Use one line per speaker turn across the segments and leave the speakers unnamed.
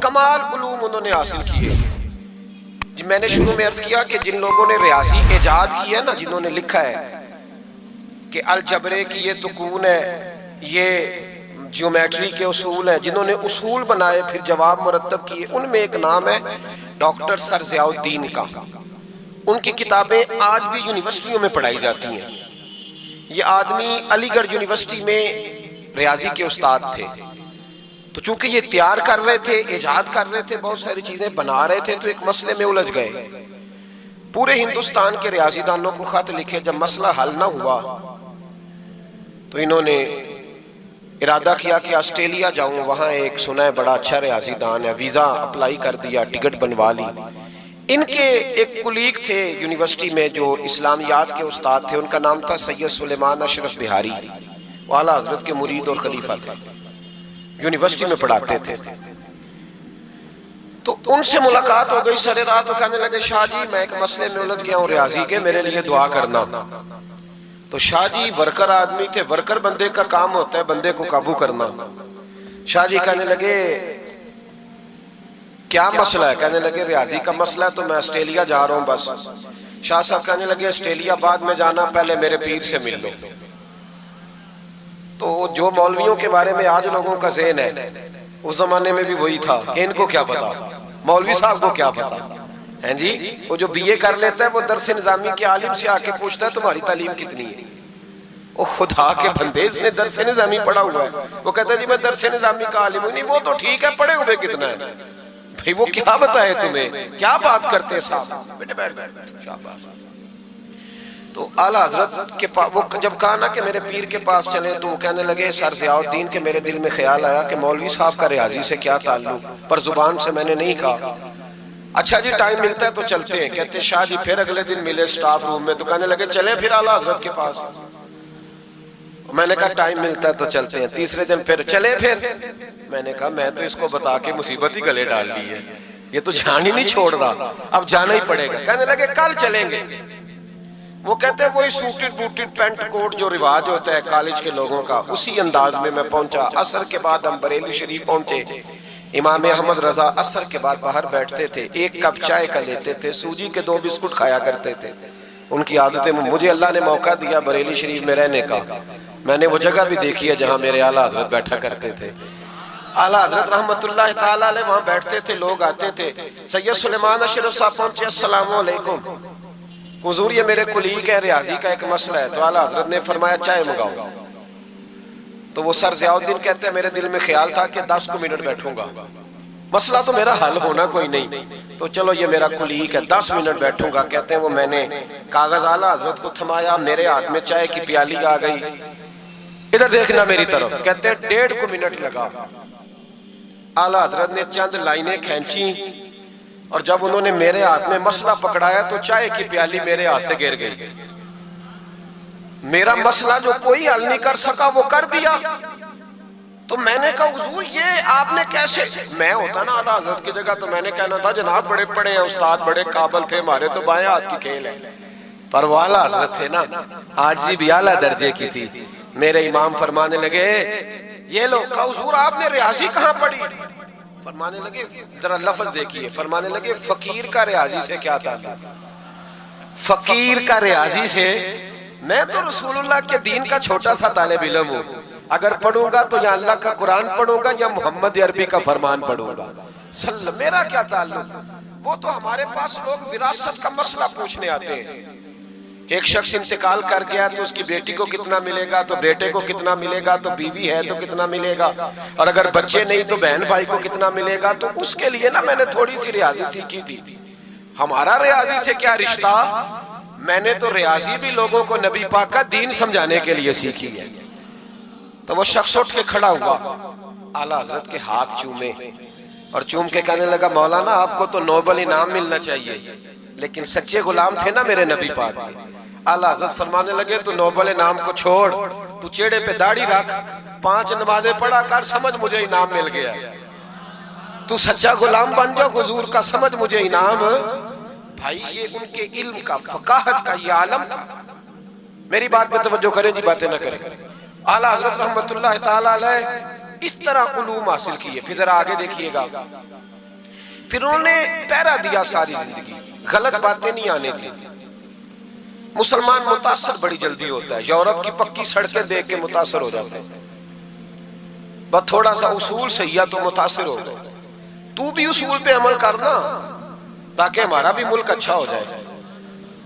کمال علوم انہوں نے حاصل کیے. میں نے شروع میں عرض کیا کہ جن لوگوں نے ریاضی ایجاد کی ہے نا، جنہوں نے لکھا ہے کہ الجبرے کی یہ تکون ہے، یہ جیومیٹری کے اصول ہیں، جنہوں نے اصول بنائے پھر جواب مرتب کیے، ان میں ایک نام ہے ڈاکٹر سر ضیاء الدین کا. ان کی کتابیں آج بھی یونیورسٹیوں میں پڑھائی جاتی ہیں. یہ آدمی علی گڑھ یونیورسٹی میں ریاضی کے استاد تھے. تو چونکہ یہ تیار کر رہے تھے، ایجاد کر رہے تھے، بہت ساری چیزیں بنا رہے تھے، تو ایک مسئلے میں الجھ گئے. پورے ہندوستان کے ریاضی دانوں کو خط لکھے. جب مسئلہ حل نہ ہوا تو انہوں نے ارادہ کیا کہ آسٹریلیا جاؤں، وہاں ایک سنا ہے بڑا اچھا ریاضی دان ہے. ویزا اپلائی کر دیا، ٹکٹ بنوا لی. ان کے ایک کلیگ تھے یونیورسٹی میں جو اسلامیات کے استاد تھے، ان کا نام تھا سید سلیمان اشرف بہاری. وہ اعلیٰ حضرت کے مرید اور خلیفہ تھے، یونیورسٹی میں پڑھاتے تھے. تو ان سے ملاقات ہو گئی سر رات. وہ کہنے لگے شاہ جی میں ایک مسئلے میں الجھ گیا ہوں ریاضی کے، میرے لیے دعا کرنا. تو شاہ جی ورکر آدمی تھے، ورکر بندے کا کام ہوتا ہے بندے کو قابو کرنا. شاہ جی کہنے لگے کیا مسئلہ ہے؟ کہنے لگے ریاضی کا مسئلہ ہے، تو میں آسٹریلیا جا رہا ہوں بس. شاہ صاحب کہنے لگے آسٹریلیا بعد میں جانا، پہلے میرے پیر سے مل لو. تو جو مولویوں کے بارے میں آج لوگوں کا ذہن ہے، اس زمانے میں بھی وہی تھا کہ ان کو کیا پتا، مولوی صاحب کو کیا پتا ہیں جی. وہ جو بی اے کر لیتا ہے وہ درس نظامی کے عالم سے آ کے پوچھتا ہے تمہاری تعلیم کتنی ہے. وہ خدا کے بندے، اس نے درس نظامی پڑھا ہوا ہے. وہ کہتا ہے جی میں درس نظامی کا عالم ہوں. نہیں وہ تو ٹھیک ہے، پڑھے ہوئے کتنا ہے بھئی، وہ کیا بتائے تمہیں، کیا بات کرتے ہیں صاحب. بیٹے بیٹھ شاباش. تو اعلیٰ حضرت کے پاس وہ جب کہا نا کہ میرے پیر کے پاس چلے، تو وہ کہنے لگے سر ضیاء الدین کے میرے دل میں خیال آیا کہ مولوی صاحب کا ریاضی سے کیا تعلق، پر زبان سے میں نے نہیں کہا. اچھا جی ٹائم ملتا ہے تو چلتے ہیں. کہتے شاہ جی پھر اگلے دن ملے سٹاف روم میں، تو کہنے لگے چلیں پھر اعلیٰ حضرت کے پاس. میں نے کہا ٹائم ملتا ہے تو چلتے ہیں. تیسرے دن پھر چلے. پھر میں نے کہا میں تو اس کو بتا کے مصیبت ہی گلے ڈال لی ہے، یہ تو جان ہی نہیں چھوڑ رہا، اب جانا ہی پڑے گا. کہنے لگے کل چلیں گے. وہ کہتے ہیں وہی سوٹڈ بوٹڈ پینٹ کوٹ جو رواج ہوتا ہے کالج کے لوگوں کا، اسی انداز میں میں پہنچا. عصر کے بعد ہم بریلی شریف پہنچے. امام احمد رضا عصر کے بعد باہر بیٹھتے تھے، ایک کپ چائے کا لیتے تھے، سوجی کے 2 بسکٹ کھایا کرتے تھے. ان کی عادتیں، مجھے اللہ نے موقع دیا بریلی شریف میں رہنے کا. میں نے وہ جگہ بھی دیکھی ہے جہاں میرے اعلیٰ حضرت بیٹھا کرتے تھے. اعلیٰ حضرت رحمت اللہ تعالیٰ علیہ وہاں بیٹھتے تھے، لوگ آتے تھے. سید سلیمان اشرف صاحب پہنچے، السلام علیکم حضور یہ میرے کلیگ ہے، ریاضی کا ایک مسئلہ ہے. تو اعلیٰ حضرت نے فرمایا چائے منگاؤ. تو وہ سر ضیاء الدین کہتے ہیں میرے دل میں خیال تھا کہ 10 منٹ بیٹھوں گا، مسئلہ تو میرا حل ہونا کوئی نہیں، تو چلو یہ میرا کلیگ ہے 10 منٹ بیٹھوں گا. کہتے ہیں وہ میں نے کاغذ اعلیٰ حضرت کو تھمایا، میرے ہاتھ میں چائے کی پیالی آ گئی. ادھر دیکھنا میری طرف. کہتے ہیں 1.5 منٹ لگا. اعلیٰ حضرت نے چند لائنیں کھینچی، اور جب انہوں نے میرے ہاتھ میں مسئلہ پکڑایا تو چائے کی پیالی میرے ہاتھ سے گر گئی. میرا مسئلہ جو کوئی حل نہیں کر سکا وہ کر دیا. تو میں نے کہا حضور یہ آپ نے کیسے، میں ہوتا نا اعلیٰ حضرت کی جگہ تو میں نے کہنا تھا جناب بڑے پڑھے ہیں استاد، بڑے قابل تھے، ہمارے تو بائیں ہاتھ کی کھیل ہے. پر وہ اعلیٰ حضرت تھے نا، عاجزی بھی اعلیٰ درجے کی تھی. میرے امام فرمانے لگے یہ لو. کہا حضور آپ نے ریاضی کہاں پڑھی؟ فرمانے لگے ذرا لفظ دیکھیے، فرمانے لگے فقیر کا ریاضی سے کیا تعلق؟ فقیر کا ریاضی سے، میں تو رسول اللہ کے دین کا چھوٹا سا طالب علم ہوں، اگر پڑھوں گا تو یا اللہ کا قرآن پڑھوں گا یا محمد عربی کا فرمان پڑھوں گا. میرا کیا تعلق؟ وہ تو ہمارے پاس لوگ وراثت کا مسئلہ پوچھنے آتے ہیں کہ ایک شخص انتقال کر گیا تو اس کی بیٹی کو کتنا ملے گا، تو بیٹے کو کتنا ملے گا، تو بیوی ہے تو کتنا ملے گا، اور اگر بچے نہیں تو بہن بھائی کو کتنا ملے گا. تو اس کے لیے نا میں نے تھوڑی سی ریاضی سیکھی تھی. ہمارا ریاضی سے کیا رشتہ؟ میں نے تو ریاضی بھی لوگوں کو نبی پاک کا دین سمجھانے کے لیے سیکھی ہے. تو وہ شخص اٹھ کے کھڑا ہوا، اعلیٰ حضرت کے ہاتھ چومے، اور چوم کے کہنے لگا مولانا آپ کو تو نوبل انعام ملنا چاہیے، لیکن سچے غلام تھے نا میرے نبی پاک کے. اعلیٰ حضرت فرمانے لگے تو نوبل انعام کو چھوڑ، تو چیڑے پہ داڑھی رکھ، 5 نمازیں پڑھا کر، سمجھ مجھے انعام مل گیا. تو سچا غلام بن جا حضور کا، سمجھ مجھے انعام. بھائی یہ ان کے علم کا، فقاہت کا یہ عالم تھا. میری بات پہ توجہ کریں جی، باتیں نہ کریں. اعلیٰ حضرت رحمت اللہ تعالیٰ علیہ اس طرح علوم حاصل کیے. پھر ذرا آگے دیکھیے گا. پھر انہوں نے پہرا دیا ساری زندگی, غلط باتیں نہیں آنے دی. مسلمان متاثر بڑی جلدی ہوتا ہے, یورپ کی پکی سڑکیں دیکھ کے متاثر ہو جاتے ہیں, بس تھوڑا سا اصول صحیح تو متاثر ہو گئے. تو بھی اصول پہ عمل کرنا تاکہ ہمارا بھی ملک اچھا ہو جائے.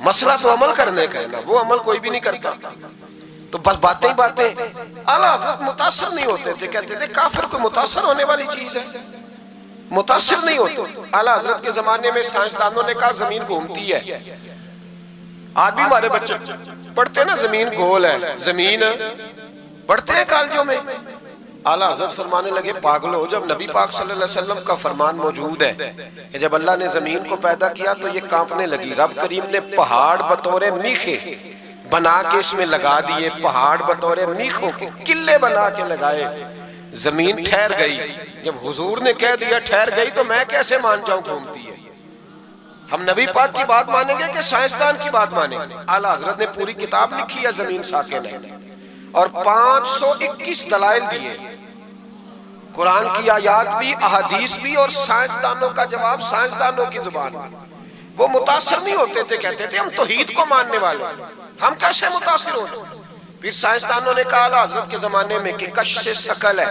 مسئلہ تو عمل کرنے کا ہے نا, وہ عمل کوئی بھی نہیں کرتا. تو بس باتیں ہی باتیں. اعلیٰ حضرت متاثر نہیں ہوتے تھے, کہتے تھے کافر کو متاثر ہونے والی چیز ہے, متاثر نہیں ہوتے. اعلیٰ حضرت کے زمانے میں سائنسدانوں نے کہا زمین گھومتی ہے. آج بھی ہمارے بچے پڑھتے ہیں نا زمین گول ہے, زمین پڑھتے ہیں کالجوں میں. اعلیٰ حضرت فرمانے لگے پاگلو, جب نبی پاک صلی اللہ علیہ وسلم کا فرمان موجود ہے کہ جب اللہ نے زمین کو پیدا کیا تو یہ کانپنے لگی. رب کریم نے پہاڑ بطور میخے بنا کے اس میں لگا دیے, پہاڑ بطور میخوں کے قلعے بنا کے لگائے. زمین ٹھہر گئی. جب حضور نے کہہ دیا ٹھہر گئی تو میں کیسے مان جاؤں گھومتی ہے؟ ہم نبی پاک کی بات مانیں گے کہ سائنسدان کی بات مانیں گے؟ اعلیٰ حضرت نے پوری کتاب لکھی ہے زمین ساکن ہے, اور 521 دلائل دیے. قرآن کی آیات بھی, احادیث بھی, اور سائنسدانوں کا جواب سائنسدانوں کی زبان میں. وہ متاثر نہیں ہوتے تھے, کہتے تھے ہم توحید کو ماننے والے, ہم کیسے متاثر ہوتے؟ پھر سائنسدانوں نے کہا اعلیٰ حضرت کے زمانے میں کہ کشش ثقل ہے.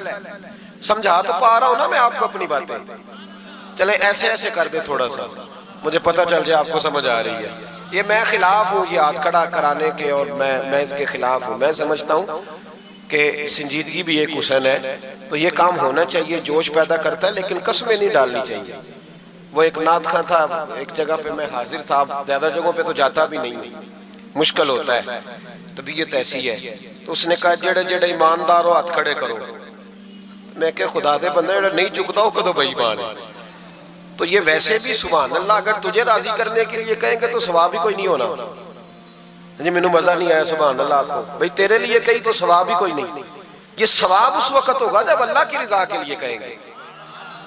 سمجھا تو پا رہا ہوں نا میں آپ کو اپنی باتیں, چلے ایسے ایسے کر دے تھوڑا سا, مجھے پتہ چل جائے آپ کو سمجھ آ رہی ہے. یہ میں خلاف ہوں یہ ہاتھ کھڑا کرانے کے, اور میں اس کے خلاف ہوں. میں سمجھتا ہوں کہ سنجیدگی بھی ایک حسن ہے, تو یہ کام ہونا چاہیے, جوش پیدا کرتا ہے, لیکن قسمیں نہیں ڈالنی چاہیے. وہ ایک نعت خواں تھا, ایک جگہ پہ میں حاضر تھا, زیادہ جگہوں پہ تو جاتا بھی نہیں, مشکل ہوتا ہے, طبیعت ایسی ہے. تو اس نے کہا جڑے جڑے ایماندار ہو ہاتھ کھڑے کرو. میں کہ خدا دے بندے جڑا نہیں چکتا ہو کدو بے ایمان ہے. تو یہ ویسے بھی سبحان اللہ اگر تجھے راضی کرنے کے لیے کہیں گے تو ثواب ہی کوئی نہیں ہونا. جی میں نے مزہ نہیں آیا سبحان اللہ آپ کو, بھئی تیرے لیے کہیں تو ثواب ہی کوئی نہیں. یہ ثواب اس وقت ہوگا جب اللہ کی رضا کے لیے کہیں گے.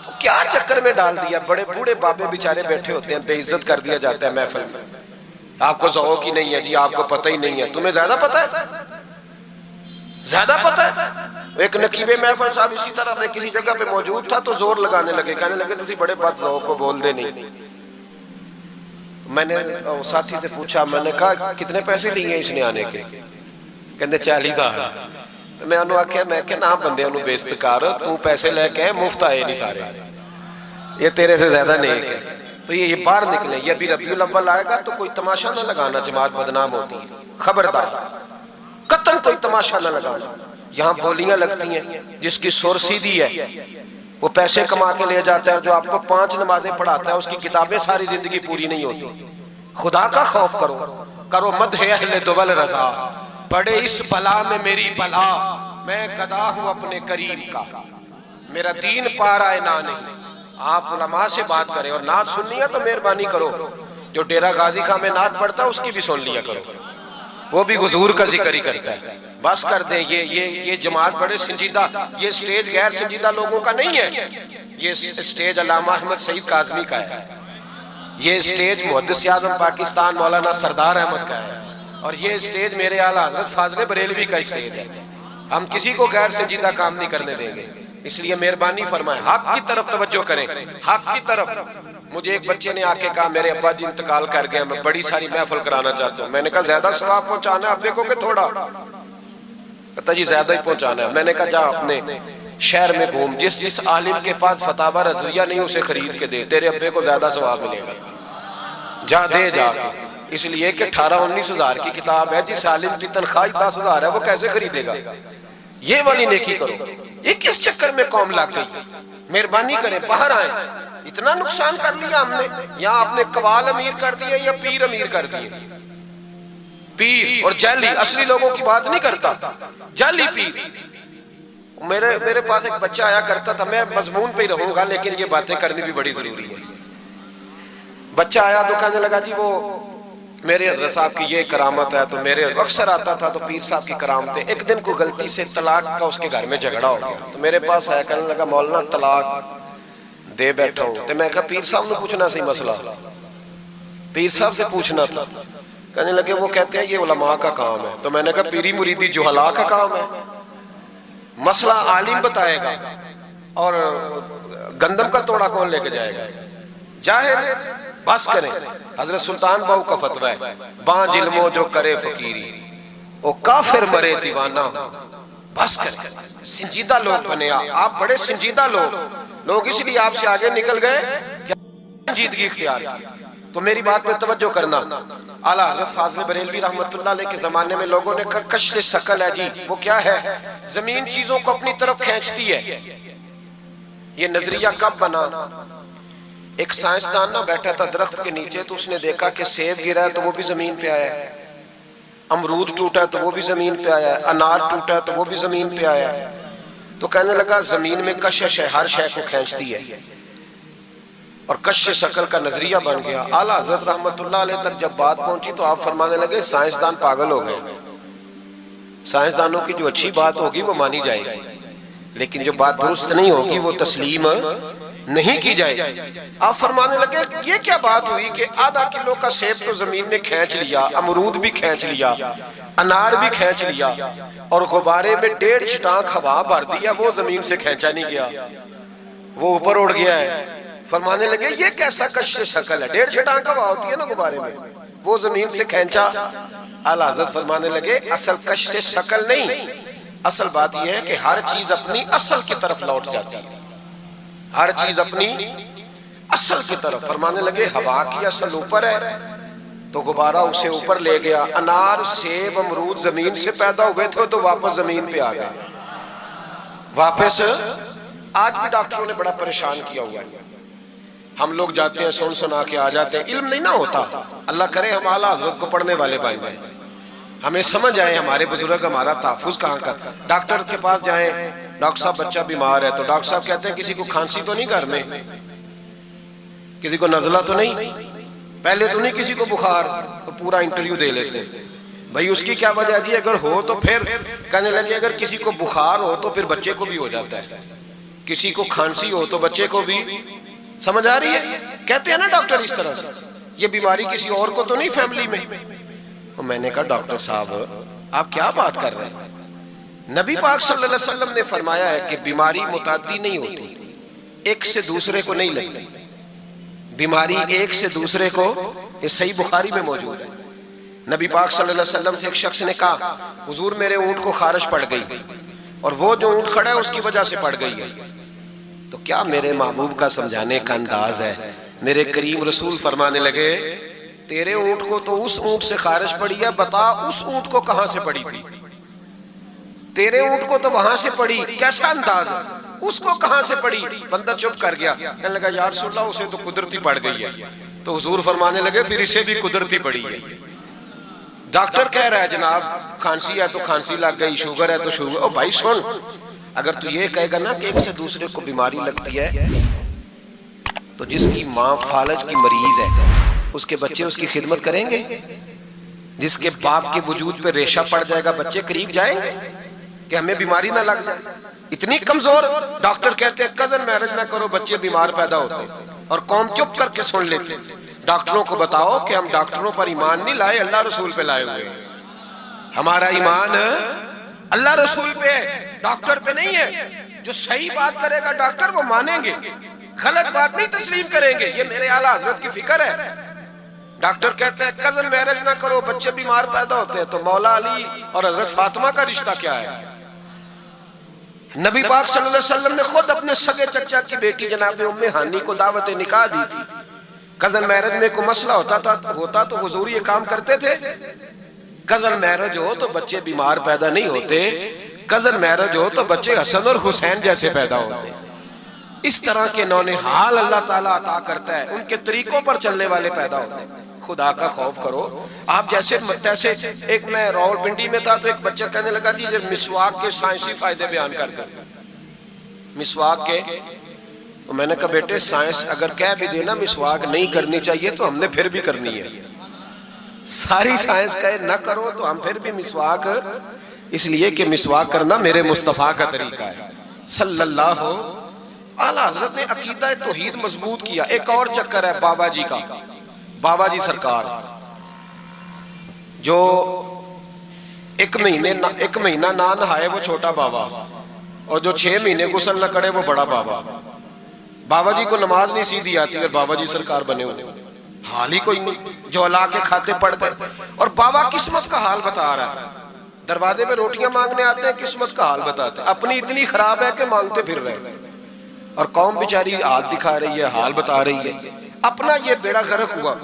تو کیا چکر میں ڈال دیا, بڑے بوڑھے بابے بیچارے بیٹھے ہوتے ہیں, بے عزت کر دیا جاتا ہے محفل میں. آپ کو ذوق ہی نہیں ہے جی, آپ کو پتہ ہی نہیں ہے. تمہیں زیادہ پتہ ہے, زیادہ پتہ ہے. ایک نقیب محفل صاحب اسی طرح میں کسی جگہ پہ موجود تھا تو زور لگانے لگے, کہنے لگے تسی بڑے بات ذوق کو بول دے نہیں. میں نے ساتھی سے پوچھا, میں نے کہا کتنے پیسے لیے اس نے آنے کے؟ کہنے 40,000. میں انہوں آکھیا میں کہ نام بندے انہوں بے استقار, تو پیسے لے کے مفت آئے نہیں سارے, یہ تیرے سے زیادہ نیک ہے. تو یہ باہر نکلے, یہ ابھی ربیع الاول آئے گا تو کوئی تماشا نہ لگانا, جماعت بدنام ہوتی ہے, خبردار قطعاً کوئی تماشا نہ لگانا. یہاں بولیاں لگتی ہیں, جس کی سر سیدھی ہے وہ پیسے کما کے لے جاتا ہے, جو آپ کو 5 نمازیں پڑھاتا ہے اس کی کتابیں ساری زندگی پوری نہیں ہوتی. خدا کا خوف کرو, کرو مدح اہل دول رضا, پڑے اس بلا میں میری بلا, میں گدا ہوں اپنے کریم کا, میرا دین پارا ہے نہ نہیں. آپ علماء سے بات کریں, اور نعت سننی ہے تو مہربانی کرو, جو ڈیرہ غازی خان میں نعت پڑھتا ہے اس کی بھی سن لیا کرو, وہ بھی حضور کا ذکر ہی کرتا ہے. بس کر دیں, یہ جماعت بڑے سنجیدہ, یہ سٹیج غیر سنجیدہ لوگوں کا نہیں ہے, یہ سٹیج علامہ احمد سعید کاظمی کا ہے, یہ سٹیج محدث اعظم پاکستان مولانا سردار احمد کا ہے, اور یہ سٹیج میرے اعلیٰ حضرت فاضل بریلوی کا سٹیج ہے. ہم کسی کو غیر سنجیدہ کام نہیں کرنے دیں گے, اس لیے مہربانی فرمائیں حق کی طرف توجہ کریں, حق کی طرف. مجھے ایک بچے نے آ کے کہا میرے ابا جی انتقال کر گئے, میں بڑی ساری محفل کرانا چاہتا ہوں. میں نے کہا زیادہ ثواب پہنچانا ہے, اب دیکھو کہ تھوڑا, کہتا جی زیادہ ہی پہنچانا ہے. میں نے کہا جا اپنے شہر میں گھوم, جس عالم کے پاس فتاوی رضویہ نہیں اسے خرید کے دے, تیرے ابے کو زیادہ ثواب ملے گا, جا دے جا کے. اس لیے کہ 18-19 ہزار کی کتاب ہے, جس عالم کی تنخواہ 10,000 ہے وہ کیسے خریدے گا؟ یہ والی نیکی کرو. یہ کس چکر میں قوم لگ گئی؟ مہربانی کریں باہر آئیں. اتنا نقصان کر لیا ہم نے, یا آپ نے قوال امیر کر دیا یا پیر امیر کر دیے. پیر اور جعلی, اصلی لوگوں کی بات نہیں کرتا, جعلی پیر. میرے پاس ایک بچہ آیا کرتا تھا, میں مضمون پہ ہی رہوں گا لیکن یہ باتیں کرنی بھی بڑی ضروری ہے. بچہ آیا تو کہنے لگا جی وہ میرے حضرت صاحب کی یہ کرامت ہے, تو میرے اکثر آتا تھا تو پیر صاحب کی کرامت ہے. ایک دن کو غلطی سے طلاق کا اس کے گھر میں جھگڑا ہو گیا, تو میرے پاس آیا, کہنے لگا مولانا طلاق دے بیٹھا ہوں. تو میں کہا پیر صاحب نے پوچھنا سی مسئلہ, پیر صاحب سے پوچھنا تھا. کہنے لگے وہ کہتے ہیں یہ علماء کا کام ہے. تو میں نے کہا پیری مریدی جہلا کا کام ہے. مسئلہ عالم بتائے گا اور گندم کا توڑا کون لے کے جائے گا؟ جاہل بس کریں. حضرت سلطان باؤ کا فتویٰ ہے بانج علمو جو کرے فقیری او کافر مرے دیوانہ ہو. بس کریں. سنجیدہ لوگ بنے آپ بڑے سنجیدہ لوگ اس لیے آپ سے آگے نکل گئے کہ سنجیدگی اختیار کی. تو میری بات پہ توجہ کرنا. اعلیٰ حضرت فاضل بریلوی رحمت اللہ علیہ کے زمانے میں لوگوں نے کہا کشف ثقل ہے جی. وہ کیا ہے؟ زمین چیزوں کو اپنی طرف کھینچتی ہے. یہ نظریہ کب بنا؟ ایک سائنسدان نہ بیٹھا تھا درخت کے نیچے تو اس نے دیکھا کہ سیب گرا ہے تو وہ بھی زمین پہ آیا ہے, امرود ٹوٹا ہے تو وہ بھی زمین پہ آیا ہے, انار ٹوٹا ہے تو وہ بھی زمین پہ آیا ہے. تو کہنے لگا زمین میں کشش ہے, ہر شے کو کھینچتی ہے, اور کشش ثقل کا نظریہ بن گیا. اعلیٰ حضرت رحمت اللہ علیہ تک جب بات پہنچی تو آپ فرمانے لگے سائنسدان پاگل ہو گئے. سائنسدانوں کی جو اچھی بات ہوگی وہ مانی جائے گی, لیکن جو بات درست نہیں ہوگی وہ تسلیم نہیں کی جائے گی. آپ فرمانے لگے یہ کیا بات ہوئی کہ آدھا کلو کا سیب تو زمین نے کھینچ لیا, امرود بھی کھینچ لیا, انار بھی کھینچ لیا, اور غبارے میں 1.5 چھٹانک ہوا بھر دیا, وہ زمین سے کھینچا نہیں گیا, وہ اوپر اڑ گیا ہے. فرمانے لگے یہ کیسا کشش ثقل ہے؟ 1.5 چھٹانک ہوا ہوتی ہے نا غبارے میں, وہ زمین سے کھینچا. اعلیٰ حضرت فرمانے لگے اصل کشش ثقل نہیں, اصل بات یہ ہے کہ ہر چیز اپنی اصل کی طرف لوٹ جاتی ہے, ہر چیز اپنی اصل کی طرف. فرمانے لگے ہوا کی اصل اوپر ہے تو غبارہ اسے اوپر لے گیا. انار سیب امرود زمین سے پیدا ہوئے تھے تو واپس زمین پہ آ گئے, واپس. آج بھی ڈاکٹروں نے بڑا پریشان کیا ہوا ہے. ہم لوگ جاتے ہیں سن سنا کے آ جاتے ہیں, علم نہیں نہ ہوتا. اللہ کرے ہم اعلیٰ حضرت کو پڑھنے والے بن جائیں, ہمیں سمجھ آئے ہمارے بزرگ ہمارا تحفظ کہاں کا. ڈاکٹر کے پاس جائیں, ڈاکٹر صاحب بچہ بیمار ہے تو ڈاکٹر صاحب کہتے ہیں کسی کو کھانسی تو نہیں گھر میں, کسی کو نزلہ تو نہیں, پہلے تو نہیں کسی کو بخار, تو پورا انٹرویو دے لیتے ہیں بھائی اس کی کیا وجہ جی, اگر ہو تو پھر کہنے لگے اگر کسی کو بخار ہو تو پھر بچے کو بھی ہو جاتا ہے, کسی کو کھانسی ہو تو بچے کو بھی. سمجھ آ رہی ہے؟ کہتے ہیں نا ڈاکٹر اس طرح سے, یہ بیماری کسی اور کو تو نہیں فیملی میں. میں نے کہا ڈاکٹر صاحب آپ کیا بات کر رہے ہیں؟ نبی پاک صلی اللہ علیہ وسلم نے فرمایا ہے کہ بیماری متعدی نہیں ہوتی, ایک سے دوسرے کو نہیں لگتی. بیماری ایک سے دوسرے کو, یہ صحیح بخاری میں موجود ہے. نبی پاک صلی اللہ علیہ وسلم سے ایک شخص نے کہا حضور میرے اونٹ کو خارش پڑ گئی, اور وہ جو اونٹ کھڑا ہے اس کی وجہ سے پڑ گئی ہے. تو کیا میرے محبوب کا سمجھانے کا انداز ہے؟ میرے کریم رسول فرمانے لگے تیرے اونٹ کو تو اس اونٹ سے خارش پڑی ہے, بتا اس اونٹ کو کہاں سے پڑی تھی؟ تیرے اونٹ کو تو وہاں سے پڑی, کیسا انداز ہے, اس کو کہاں سے پڑی؟ بندہ چپ کر گیا, کہنے لگا یا رسول اللہ اسے تو قدرتی پڑ گئی ہے. تو حضور فرمانے لگے پھر اسے بھی قدرتی پڑی ہے. ڈاکٹر کہہ رہا ہے جناب کھانسی ہے تو کھانسی لگ گئی, شوگر ہے تو شوگر. او بھائی سن, اگر تو یہ کہے گا نا کہ ایک سے دوسرے کو بیماری لگتی ہے, تو جس کی ماں فالج کی مریض ہے اس کے بچے اس کی خدمت کریں گے؟ جس کے باپ کے وجود پہ ریشہ پڑ جائے گا بچے قریب جائیں گے کہ ہمیں بیماری نہ لگ جائے؟ اتنی کمزور. ڈاکٹر کہتے ہیں کزن میرج نہ کرو بچے بیمار پیدا ہوتے, اور قوم چپ کر کے سن لیتے. ڈاکٹروں کو بتاؤ کہ ہم ڈاکٹروں پر ایمان نہیں لائے, اللہ رسول پہ لائے ہوئے. ہمارا ایمان اللہ رسول پہ ہے, ڈاکٹر پہ نہیں ہے. جو صحیح بات کرے گا ڈاکٹر وہ مانیں گے, غلط بات نہیں تسلیم کریں گے. یہ میرے اعلیٰ حضرت کی فکر ہے. ڈاکٹر کہتے ہیں کزن میرج نہ کرو بچے بیمار پیدا ہوتے ہیں, تو مولا علی اور حضرت فاطمہ کا رشتہ کیا ہے؟ نبی پاک صلی اللہ علیہ وسلم نے خود اپنے سگے چچا کی بیٹی جناب ام ہانی کو دعوت نکاح دی تھی. کزن میرج میں کوئی مسئلہ ہوتا تو حضور یہ کام کرتے تھے؟ کزن میرج ہو تو بچے بیمار پیدا نہیں ہوتے, کزن میرج ہو تو بچے حسن اور حسین جیسے پیدا ہوتے. اس طرح کے نونہال اللہ تعالیٰ عطا کرتا ہے, ان کے طریقوں پر چلنے والے پیدا ہوتے ہیں. خدا کا خوف کرو. آپ جیسے ایک میں راولپنڈی میں تھا تو ایک بچہ کہنے لگا جی مسواک کے سائنسی فائدے بیان کر دیں, مسواک کے. تو میں نے کہا بیٹے سائنس اگر کہہ بھی دینا مسواک نہیں کرنی چاہیے تو ہم نے پھر بھی کرنی ہے. ساری سائنس کہے نہ کرو تو ہم پھر بھی مسواک, اس لیے کہ مسواک کرنا میرے مصطفیٰ کا طریقہ ہے صلی اللہ. اعلیٰ حضرت نے عقیدہ توحید مضبوط کیا. ایک اور چکر ہے بابا جی کا, بابا جی سرکار جو ایک مہینہ نہ نہائے وہ چھوٹا بابا, اور جو 6 مہینے غسل نہ کرے وہ بڑا بابا. بابا جی کو نماز نہیں سیدھی آتی اور بابا جی سرکار بنے ہوئے, حال ہی کوئی نہیں, جو اللہ کے کھاتے پڑ گئے. اور بابا قسمت کا حال بتا رہا ہے, دروازے پہ روٹیاں مانگنے آتے ہیں, قسمت کا حال بتاتے ہیں, اپنی اتنی خراب ہے کہ مانگتے پھر رہے ہیں, اور قوم بیچاری ہاتھ دکھا رہی ہے, حال بتا رہی ہے, اپنا یہ بیڑا غرق ہوا.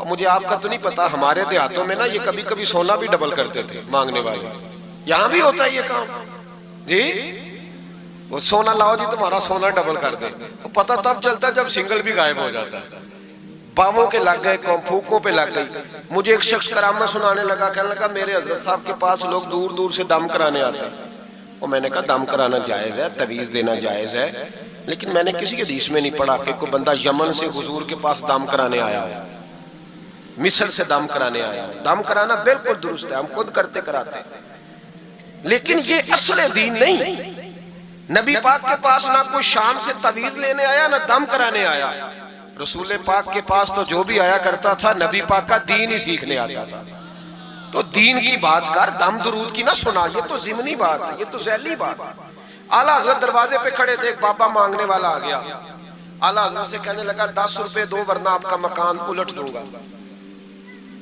مجھے آپ کا تو نہیں پتا, ہمارے دیہاتوں میں نا یہ کبھی کبھی سونا بھی ڈبل کرتے تھے مانگنے والے. یہاں بھی ہوتا ہے یہ کام جی, وہ سونا لاؤ جی تمہارا سونا ڈبل کر دے. پتہ تب چلتا ہے جب سنگل بھی غائب ہو جاتا ہے. باووں کے لگ گئے, پھوکوں پہ لگ گئی. مجھے ایک شخص کرامت سنانے لگا, کہنے لگا میرے حضرت صاحب کے پاس لوگ دور دور سے دم کرانے آتے ہیں. اور میں نے کہا دم کرانا جائز ہے, تعویذ دینا جائز ہے, لیکن میں نے کسی حدیث میں نہیں پڑھا کہ کوئی بندہ یمن سے حضور کے پاس دم کرانے آیا ہے, مصر سے دم کرانے آیا ہے. دم کرانا بالکل درست ہے, ہم خود کرتے کراتے ہیں, لیکن یہ اصل دین نہیں. نبی پاک کے پاس نہ کوئی شام سے تعویذ لینے آیا نہ دم کرانے آیا. رسول پاک کے پاس تو جو بھی آیا کرتا تھا نبی پاک کا دین ہی سیکھنے آتا تھا. تو دین کی بات کر, دم درود کی نہ سنا, یہ تو ضمنی بات ہے, یہ تو ذیلی بات ہے. اعلیٰ حضرت دروازے پہ کھڑے تھے, ایک بابا مانگنے والا آ گیا. اعلیٰ حضرت سے کہنے لگا 10 روپے دو ورنہ آپ کا مکان الٹ دوں گا.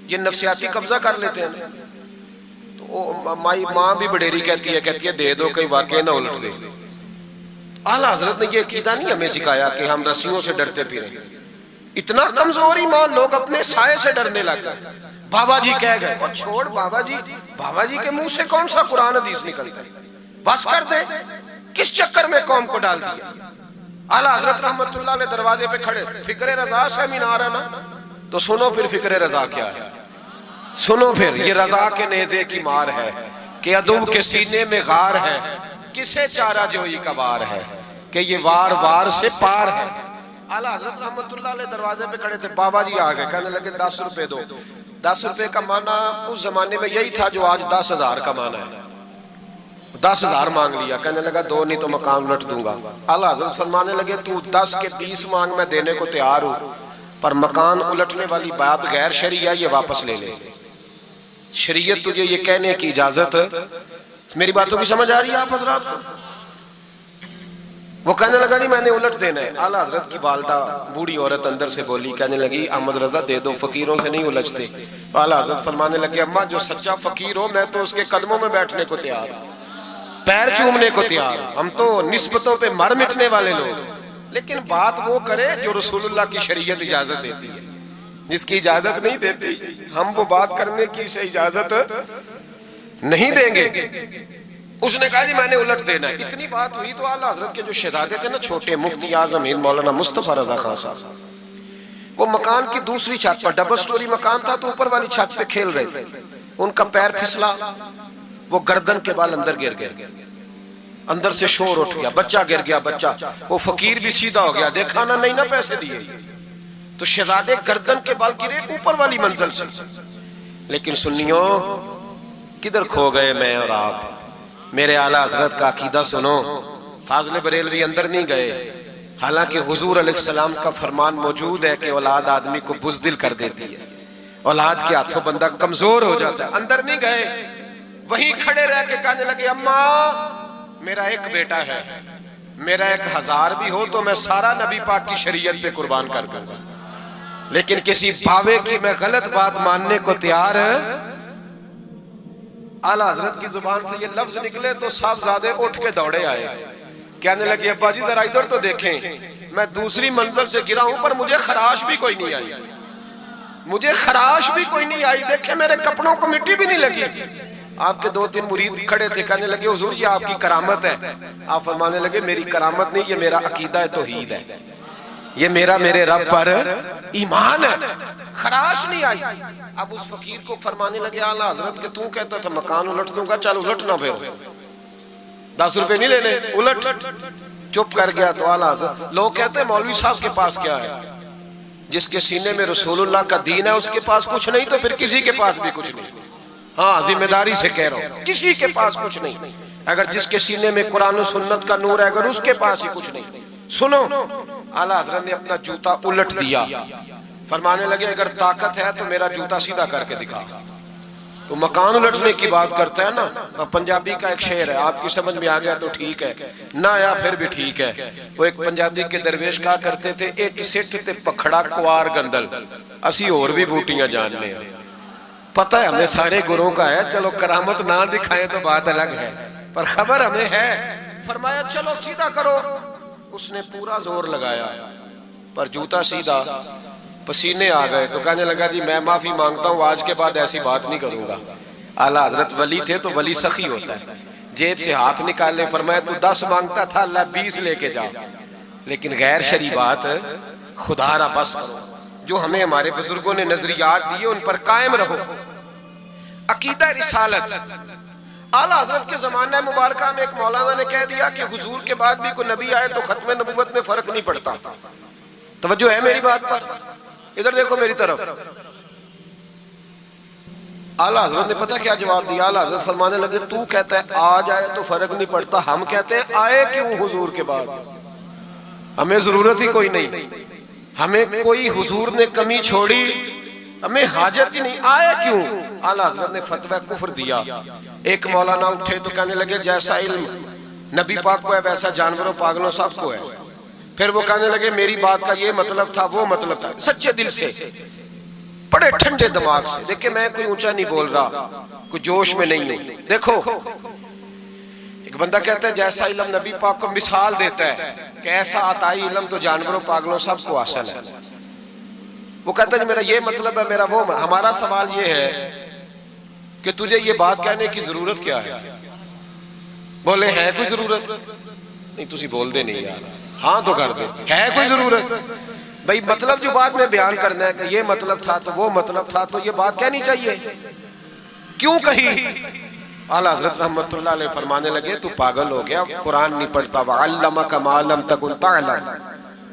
یہ نفسیاتی قبضہ کر لیتے ہیں. تو ماں بھی بڑیری کہتی ہے دے دو, کئی واقعی نہ الٹ دے. اعلیٰ حضرت نے یہ عقیدہ نہیں ہمیں سکھایا کہ ہم رسیوں سے ڈرتے پھریں. اتنا کمزور ایمان, لوگ اپنے سائے سے ڈرنے لگ گئے. بابا جی کہہ گئے, اور چھوڑ بابا جی کے منہ سے کون سا قرآن حدیث نکلتا ہے, بس کر دے, کس چکر میں قوم کو ڈال دیا. اعلیٰ حضرت رحمت اللہ علیہ دروازے پہ کھڑے, فکر رضا سے مینار ہے نا, تو سنو پھر فکر رضا کیا ہے, سنو پھر یہ رضا کے نیزے کی مار ہے کہ عدو کے سینے میں غار ہے, کسے چارہ جوئی کا وار ہے کہ یہ وار وار سے پار ہے. اعلیٰ حضرت رحمت اللہ علیہ دروازے پہ کھڑے تھے, بابا جی آ گئے, کہنے لگے 10 روپے دو. 10 روپے کا معنی اس زمانے میں یہی تھا جو آج 10,000 کا معنی ہے. 10,000 مانگ لیا, کہنے لگا دو نہیں تو مکان الٹ دوں گا. اعلیٰ حضرت فرمانے لگے تو 10 کے 20 مانگ, میں دینے کو تیار ہوں, پر مکان الٹنے والی بات غیر شرعی ہے, یہ واپس لے لے. شریعت تجھے یہ کہنے کی اجازت, میری باتوں کی سمجھ آ رہی ہے آپ حضرات کو؟ وہ کہنے لگا جی میں نے الٹ دینا ہے. اعلیٰ حضرت کی والدہ بوڑھی عورت اندر سے بولی, کہنے لگی احمد رضا دے دو, فقیروں سے نہیں الجھتے. اعلیٰ حضرت فرمانے لگے اماں جو سچا فقیر ہو میں تو اس کے قدموں میں بیٹھنے کو تیار ہوں, پیر چومنے کو تیار ہوں. ہم تو نسبتوں پہ مر مٹنے والے لوگ, لیکن بات وہ کرے جو رسول اللہ کی شریعت اجازت دیتی ہے. جس کی اجازت نہیں دیتی ہم وہ بات کرنے کی سے اجازت نہیں دیں گے. اس نے کہا جی میں نے الٹ دینا ہے. اتنی بات ہوئی تو اعلیٰ حضرت کے جو شہزادے تھے نا چھوٹے, مفتی اعظم ہند مولانا مصطفیٰ رضا خان صاحب, وہ مکان کی دوسری چھت پر, ڈبل سٹوری مکان تھا تو اوپر والی چھت پہ کھیل رہے تھے. ان کا پیر پھسلا, وہ گردن کے بال اندر گر گئے, اندر سے شور اٹھ گیا, بچہ گر گیا. بچہ وہ فقیر بھی سیدھا ہو گیا, دیکھا نہ نہیں نہ پیسے دیے. تو شہزادے گردن کے بال گرے اوپر والی منزل سے. لیکن سنیوں کدھر کھو گئے میں اور آپ. میرے اعلیٰ حضرت کا عقیدہ سنو, فاضل بریلوی اندر نہیں گئے, حالانکہ حضور علیہ السلام کا فرمان موجود ہے کہ اولاد آدمی کو بزدل کر دیتی ہے, اولاد کے ہاتھوں بندہ کمزور ہو جاتا ہے. اندر نہیں گئے, وہیں کھڑے رہ کے کہنے لگے اماں میرا ایک بیٹا ہے, میرا 1000 بھی ہو تو میں سارا نبی پاک کی شریعت پہ قربان کر دوں گا, لیکن کسی باوے کی میں غلط بات ماننے کو تیار ہے. اعلیٰ حضرت کی زبان سے یہ لفظ نکلے تو صاحبزادے اٹھ کے دوڑے آئے, کہنے لگے ابا جی ذرا ادھر تو دیکھیں, میں دوسری منزل سے گرا ہوں پر مجھے خراش بھی کوئی نہیں آئی, مجھے خراش بھی کوئی نہیں آئی. دیکھیں میرے کپڑوں کو مٹی بھی نہیں لگی. آپ کے 2-3 مرید کھڑے تھے, کہنے لگے حضور یہ آپ کی کرامت ہے. آپ فرمانے لگے میری کرامت نہیں, یہ میرا عقیدہ توحید ہے, یہ میرے رب پر ایمان ہے, خراش نہیں آئی. اب اس فقیر کو فرمانے لگے اعلیٰ حضرت کہ تو کہتا تھا مکان الٹ دوں گا, چل الٹ نہ پھر, 10 روپے نہیں لینے, الٹ. چپ کر گیا. تو اعلیٰ حضرت, لوگ کہتے ہیں مولوی صاحب کے پاس کیا ہے, جس کے سینے میں رسول اللہ کا دین ہے اس کے پاس کچھ نہیں تو پھر کسی کے پاس بھی کچھ نہیں. ہاں ذمہ داری سے کہہ رہا ہوں, کسی کے پاس کچھ نہیں. اگر جس کے سینے میں قرآن و سنت کا نور ہے اگر اس کے پاس ہی کچھ نہیں. سنو, اعلیٰ حضرت نے اپنا جوتا الٹ دیا, فرمانے لگے اگر طاقت ہے تو میرا جوتا سیدھا کر کے دکھا. تو مکان الٹنے کی بات کرتا ہے نا. پنجابی کا ایک شعر ہے, آپ کی سمجھ میں آ گیا تو ٹھیک ہے, نہ آیا پھر بھی ٹھیک ہے. وہ ایک پنجابی کے درویش کہا کرتے تھے, ایک سٹ تے پکھڑا کوار گندل, اسی اور بھی بوٹیاں جاننے ہیں. پتہ ہے ہمیں سارے گروہوں کا ہے, چلو کرامت نہ دکھائیں تو بات الگ ہے, پر خبر ہمیں ہے. فرمایا چلو سیدھا کرو. اس نے پورا زور لگایا پر جوتا سیدھا, پسینے آ گئے تو کہنے لگا جی میں معافی مانگتا ہوں, آج کے بعد ایسی بات نہیں کروں گا. اعلیٰ حضرت ولی تھے تو ولی سخی ہوتا ہے, جیب سے ہاتھ نکالے, فرمایا تو 10 مانگتا تھا, اللہ 20 لے کے جا, لیکن غیر شرعی بات خدا را بس کرو. جو ہمیں ہمارے بزرگوں نے نظریات دیے ان پر قائم رہو. عقیدہ رسالت. اعلیٰ حضرت کے زمانہ مبارکہ میں ایک مولانا نے کہہ دیا کہ حضور کے بعد بھی کوئی نبی آئے تو ختم نبوت میں فرق نہیں پڑتا. توجہ ہے میری بات پر؟ ادھر دیکھو میری طرف. اعلیٰ حضرت نے پتہ کیا جواب دیا؟ اعلیٰ حضرت فرمانے لگے تو کہتا ہے آ جائے تو فرق نہیں پڑتا, ہم کہتے ہیں آئے کیوں حضور کے بعد؟ ہمیں ضرورت ہی کوئی نہیں, ہمیں کوئی حضور نے کمی چھوڑی, ہمیں حاجت ہی نہیں, آئے کیوں؟ اعلیٰ حضرت نے فتویٰ کفر دیا. ایک مولانا اٹھے تو کہنے لگے جیسا علم نبی پاک کو ہے ویسا جانوروں پاگلوں سب کو ہے. پھر وہ کہنے لگے میری بات کا یہ مطلب تھا وہ مطلب تھا, سچے دل سے, بڑے ٹھنڈے دماغ سے. دیکھیں میں کوئی اونچا نہیں بول رہا, کوئی جوش میں نہیں ہوں. دیکھو ایک بندہ کہتا ہے جیسا علم نبی پاک کو مثال دیتا ہے کہ ایسا عطائی علم تو جانوروں پاگلوں سب کو حاصل ہے. وہ کہتا ہے جی میرا یہ مطلب ہے, میرا وہ. ہمارا سوال یہ ہے کہ تجھے یہ بات کہنے کی ضرورت کیا ہے؟ بولے ہے کوئی ضرورت؟ نہیں تسی بول دے نہیں یار, ہاں تو کر دے, ہے کوئی ضرورت؟ بھئی مطلب جو بات میں بیان کرنا ہے کہ یہ مطلب تھا تو وہ مطلب تھا, تو یہ بات کہنی چاہیے, کیوں کہی؟ اعلیٰ حضرت رحمت اللہ علیہ فرمانے لگے تو پاگل ہو گیا, قرآن نہیں پڑھتا. وَعَلَّمَكَ مَا لَمْ تَكُنْ تَعْلَمْ.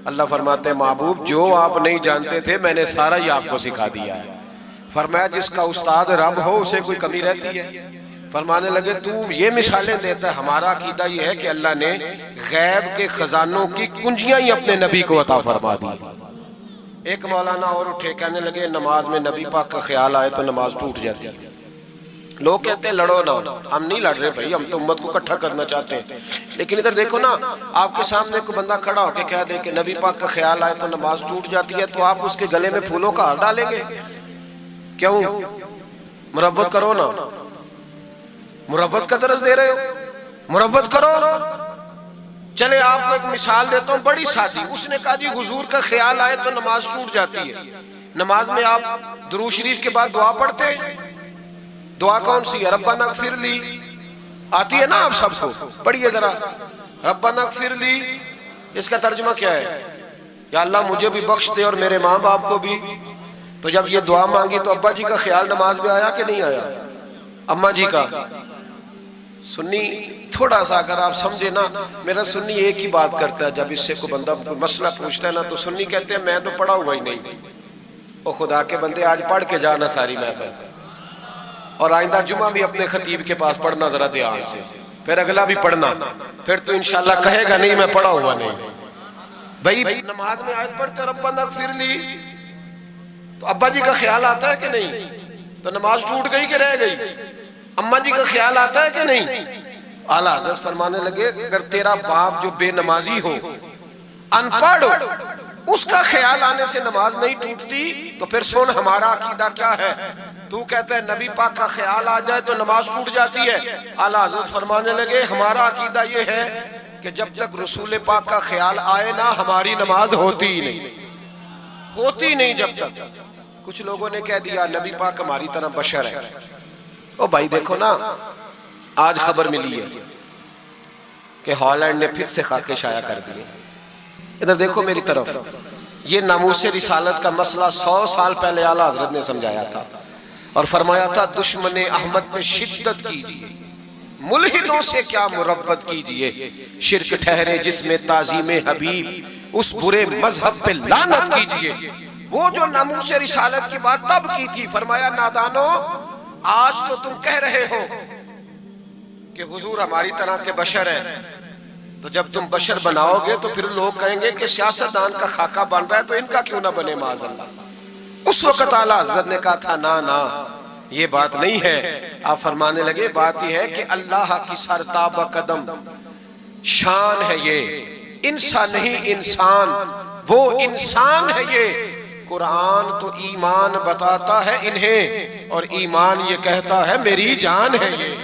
اللہ فرماتے ہیں محبوب جو آپ نہیں جانتے تھے میں نے سارا ہی آپ کو سکھا دیا ہے. فرمایا جس کا استاد رب ہو اسے کوئی کمی رہتی ہے؟ فرمانے لگے تو یہ مثالیں دیتا ہے, ہمارا عقیدہ یہ ہے کہ اللہ نے غیب کے خزانوں کی کنجیاں ہی اپنے نبی کو عطا فرما دی. ایک مولانا اور اٹھے, کہنے لگے نماز میں نبی پاک کا خیال آئے تو نماز ٹوٹ جاتی ہے. لوگ کہتے ہیں لڑو نہ, ہم نہیں لڑ رہے بھائی, ہم تو امت کو اکٹھا کرنا چاہتے ہیں. لیکن ادھر دیکھو نا, آپ کے سامنے کوئی بندہ کھڑا ہو کے کہہ دے کہ نبی پاک کا خیال آئے تو نماز ٹوٹ جاتی ہے, تو آپ اس کے گلے میں پھولوں کا ہار ڈالیں گے؟ کیوں؟ مربت کرو نا, مربت کا درس دے رہے ہو, مربت کرو. چلے آپ کو ایک مثال دیتا ہوں بڑی سادی. اس نے کہا جی حضور کا خیال آئے تو نماز ٹوٹ جاتی ہے. نماز میں آپ درود شریف کے بعد دعا پڑھتے ہیں, دعا کون سی ہے؟ ربنا اغفر لی, آتی ہے نا آپ سب کو, پڑھیے ذرا ربنا اغفر لی. اس کا ترجمہ کیا ہے؟ یا اللہ مجھے بھی بخش دے اور میرے ماں باپ کو بھی. تو جب یہ دعا مانگی تو ابا جی کا خیال نماز میں آیا کہ نہیں آیا؟ اماں جی کا. سنی تھوڑا سا اگر آپ سمجھے نا, میرا سنی ایک ہی بات کرتا ہے, جب اس سے کوئی بندہ مسئلہ پوچھتا ہے نا تو سنی کہتے ہیں میں تو پڑھا ہوا ہی نہیں. او خدا کے بندے آج پڑھ کے جانا ساری محفل, اور آئندہ جمعہ بھی اپنے خطیب کے پاس پڑھنا ذرا دھیان سے, پھر اگلا بھی پڑھنا, پھر تو انشاءاللہ کہے گا نہیں میں پڑھا ہوا نہیں. بھئی نماز میں آیت پڑھتے ربنا اغفر لی, تو ابا جی کا خیال آتا ہے کہ نہیں؟ تو نماز ٹوٹ گئی کہ رہ گئی؟ اماں جی کا خیال آتا ہے کہ نہیں؟ اعلیٰ حضرت فرمانے لگے اگر تیرا باپ جو بے نمازی ہو, ان پڑھ, اس کا خیال آنے سے نماز نہیں ٹوٹتی, تو پھر سن ہمارا عقیدہ کیا ہے. تو کہتا ہے نبی پاک کا خیال آ جائے تو نماز ٹوٹ جاتی ہے. اعلیٰ حضرت فرمانے لگے ہمارا عقیدہ یہ ہے کہ جب تک رسول پاک کا خیال آئے نا ہماری نماز ہوتی ہی نہیں, ہوتی نہیں جب تک. کچھ لوگوں نے کہہ دیا نبی پاک ہماری طرح بشر ہے. او بھائی دیکھو نا, آج خبر ملی ہے کہ ہالینڈ نے پھر سے خاکے شائع کر دیے. ادھر دیکھو میری طرف, یہ ناموس رسالت کا مسئلہ 100 سال پہلے اعلیٰ حضرت نے سمجھایا تھا اور فرمایا تھا دشمن احمد پہ شدت کیجئے, ملحدوں سے کیا مربت کیجئے, شرک ٹھہرے جس میں تعظیم حبیب, اس برے مذہب پہ لعنت کیجئے. وہ جو ناموس رسالت کی بات تب کی تھی, فرمایا نادانو آج تو تم کہہ رہے ہو کہ حضور ہماری طرح کے بشر ہیں, تو جب تم بشر بناؤ گے تو پھر لوگ کہیں گے کہ سیاستدان کا خاکہ بن رہا ہے تو ان کا کیوں نہ بنے معاذ اللہ. اس وقت اعلیٰ حضرت نے کہا تھا نا یہ بات نہیں ہے. آپ فرمانے لگے بات یہ ہے کہ اللہ کی سرتاب قدم شان ہے یہ، انسان نہیں انسان، وہ انسان ہے یہ. قرآن تو ایمان بتاتا ہے انہیں، اور ایمان یہ کہتا ہے میری جان ہے یہ.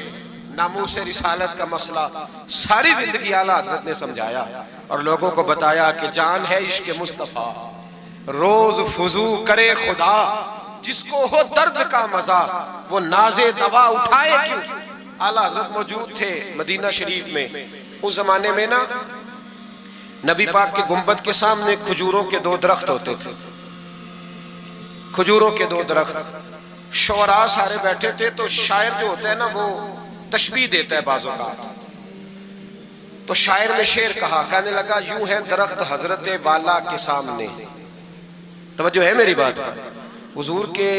ناموس رسالت کا مسئلہ ساری زندگی اعلیٰ حضرت نے سمجھایا اور لوگوں کو بتایا کہ جان ہے عشق مصطفیٰ. روز فضو کرے خدا جس کو ہو درد کا مزہ، وہ ناز دوا اٹھائے کیوں. اعلیٰ حضرت موجود تھے مدینہ شریف میں. اس زمانے میں نا نبی پاک کے گنبد کے سامنے کھجوروں کے 2 درخت ہوتے تھے. کھجوروں کے 2 درخت. شعراء سارے بیٹھے تھے تو شاعر جو ہوتا ہے نا وہ تشبیہ دیتا ہے بعضوں کا. تو شاعر نے شعر کہا، کہنے لگا یوں ہے درخت حضرت والا کے سامنے. توجہ ہے میری بات پر. حضور کے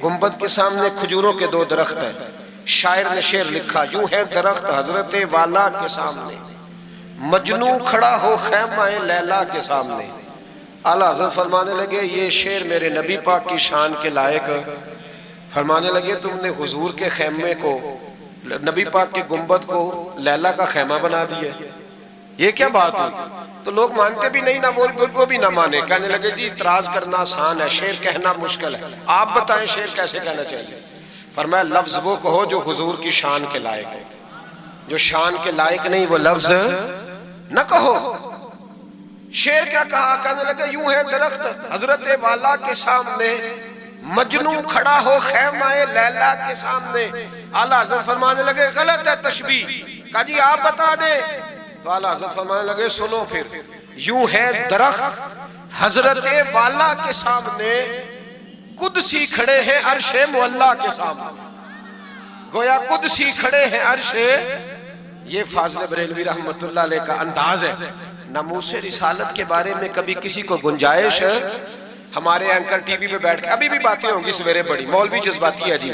گنبد کے سامنے کھجوروں کے 2 درخت ہیں. شاعر نے شعر لکھا، یوں ہے درخت حضرت والا کے سامنے، مجنوں کھڑا ہو خیمہ لیلا کے سامنے. اعلیٰ حضرت فرمانے لگے یہ شعر میرے نبی پاک کی شان کے لائق. فرمانے لگے تم نے حضور کے خیمے کو، نبی پاک کے گنبد کو لیلا کا خیمہ بنا دیا، یہ کیا بات ہوئی؟ تو لوگ مانتے بھی نہیں، نہ وہ بھی نہ مانے. کہنے لگے جی اعتراض کرنا آسان ہے، شعر کہنا مشکل ہے، آپ بتائیں شعر کیسے کہنا چاہیے. فرمایا لفظ وہ کہو جو حضور کی شان کے لائق ہے، جو شان کے لائق نہیں وہ لفظ نہ کہو. شعر کیا کہا؟ کہنے لگے یوں ہے درخت حضرت والا کے سامنے، مجنوں کھڑا ہو خیمہ لیلا کے سامنے. اعلیٰ حضرت فرمانے لگے غلط ہے تشبیہ. کہا جی آپ بتا دیں. تو اعلیٰ حضرت فرمانے لگے سنو پھر، یوں ہے درخت حضرت والا کے سامنے، قدسی کھڑے ہیں عرش معلیٰ کے سامنے. گویا قدسی کھڑے ہیں عرش. یہ فاضل بریلوی رحمت اللہ علیہ کا انداز ہے. ناموس رسالت کے بارے میں کبھی کسی کو گنجائش، ہمارے اینکر ٹی وی پہ بیٹھ کے ابھی بھی باتیں ہوں گی سویرے بڑی، مولوی جذباتی ہے جی،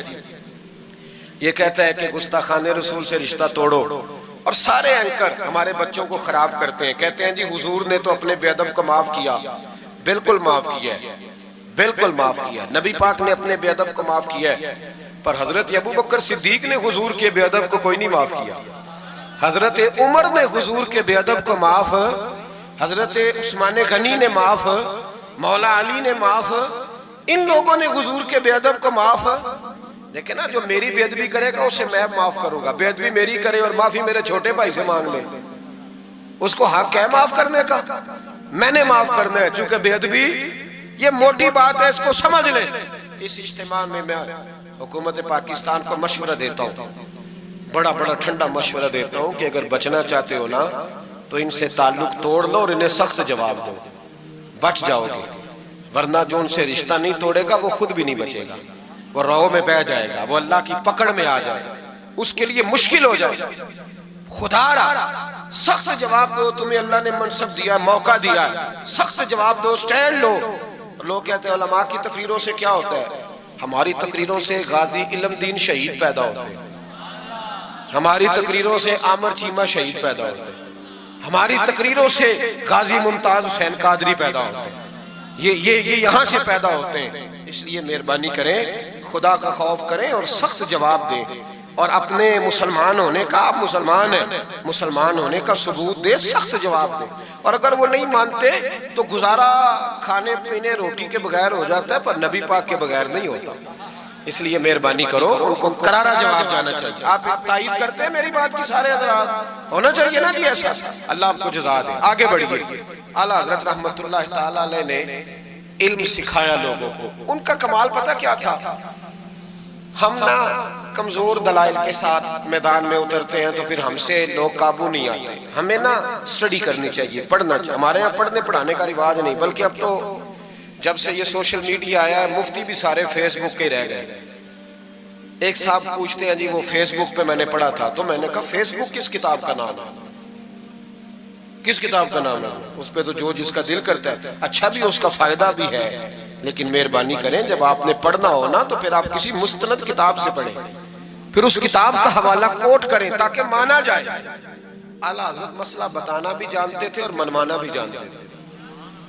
یہ کہتا ہے کہ گستاخان رسول سے رشتہ توڑو، اور سارے اینکر ہمارے بچوں کو خراب کرتے ہیں. کہتے ہیں جی حضور نے تو اپنے بے ادب کو معاف کیا. بالکل معاف کیا ہے، بالکل معاف کیا. نبی پاک نے اپنے بے ادب کو معاف کیا ہے، پر حضرت ابو بکر صدیق نے حضور کے بے ادب کو کوئی نہیں معاف کیا. حضرت عمر نے حضور کے بے ادب کو معاف، حضرت عثمان غنی نے معاف، مولا علی نے معاف. ان لوگوں نے حضور کے بے ادب کو معاف. لیکن نا جو میری بے ادبی کرے گا اسے میں معاف کروں گا. بے ادبی میری کرے اور معافی میرے چھوٹے بھائی سے مانگ لے، اس کو حق ہے معاف کرنے کا. میں نے معاف کرنا ہے، چونکہ بے ادبی یہ موٹی بات ہے، اس کو سمجھ لیں. اس اجتماع میں میں حکومت پاکستان کو مشورہ دیتا ہوں، بڑا بڑا ٹھنڈا مشورہ دیتا ہوں کہ اگر بچنا چاہتے ہو نا تو ان سے تعلق توڑ لو اور انہیں سخت جواب دو، بچ جاؤ گے. ورنہ جو ان سے رشتہ نہیں توڑے گا وہ خود بھی نہیں بچے گا، وہ راہوں میں بہ جائے گا، وہ اللہ کی پکڑ میں آ جائے گا، اس کے لیے مشکل ہو جائے گا. خدا را سخت جواب دو. تمہیں اللہ نے منصب دیا، موقع دیا، سخت جواب دو، سٹینڈ لو. لوگ کہتے ہیں علماء کی تقریروں سے کیا ہوتا ہے؟ ہماری تقریروں سے غازی علم دین شہید پیدا ہوتے ہیں، ہماری تقریروں سے عامر چیمہ شہید پیدا ہوتے ہیں، ہماری تقریروں سے غازی ممتاز حسین قادری پیدا ہوتے ہیں. یہ یہاں سے پیدا ہوتے ہیں. اس لیے مہربانی کریں، خدا کا خوف کریں اور سخت جواب دیں، اور اپنے مسلمان ہونے کا، آپ مسلمان ہیں، مسلمان ہونے کا ثبوت دیں، سخت جواب دیں. اور اگر وہ نہیں مانتے تو گزارا کھانے پینے روٹی کے بغیر ہو جاتا ہے، پر نبی پاک کے بغیر نہیں ہوتا. اس لیے مہربانی کرو، ان کو کرارا جواب جانا چاہیے. آپ تائید کرتے ہیں میری بات کی سارے حضرات؟ ہونا چاہیے نا جی ایسا. اللہ آپ کو جزا دے. آگے بڑھیے. اعلیٰ حضرت رحمت اللہ تعالیٰ علیہ نے علم سکھایا لوگوں کو. ان کا کمال پتہ کیا تھا؟ ہم نہ کمزور دلائل کے ساتھ میدان میں اترتے ہیں تو پھر ہم سے لوگ قابو نہیں آتے. ہمیں نا سٹڈی کرنی چاہیے، پڑھنا چاہیے. ہمارے یہاں پڑھنے پڑھانے کا رواج نہیں، بلکہ اب تو جب سے یہ سوشل میڈیا آیا ہے مفتی بھی سارے فیس بک کے رہ گئے. ایک صاحب پوچھتے ہیں جی وہ فیس بک پہ میں نے پڑھا تھا. تو میں نے کہا فیس بک کس کتاب کا نام ہے؟ کس کتاب کا نام ہے؟ اس پہ تو جو جس کا دل کرتا ہے. اچھا بھی، اس کا فائدہ بھی ہے، لیکن مہربانی کریں جب آپ نے پڑھنا ہو نا تو پھر آپ کسی مستند کتاب سے پڑھیں، پھر اس کتاب کا حوالہ کوٹ کریں تاکہ مانا جائے. اعلیٰ حضرت مسئلہ بتانا بھی جانتے تھے اور منوانا بھی جانتے تھے.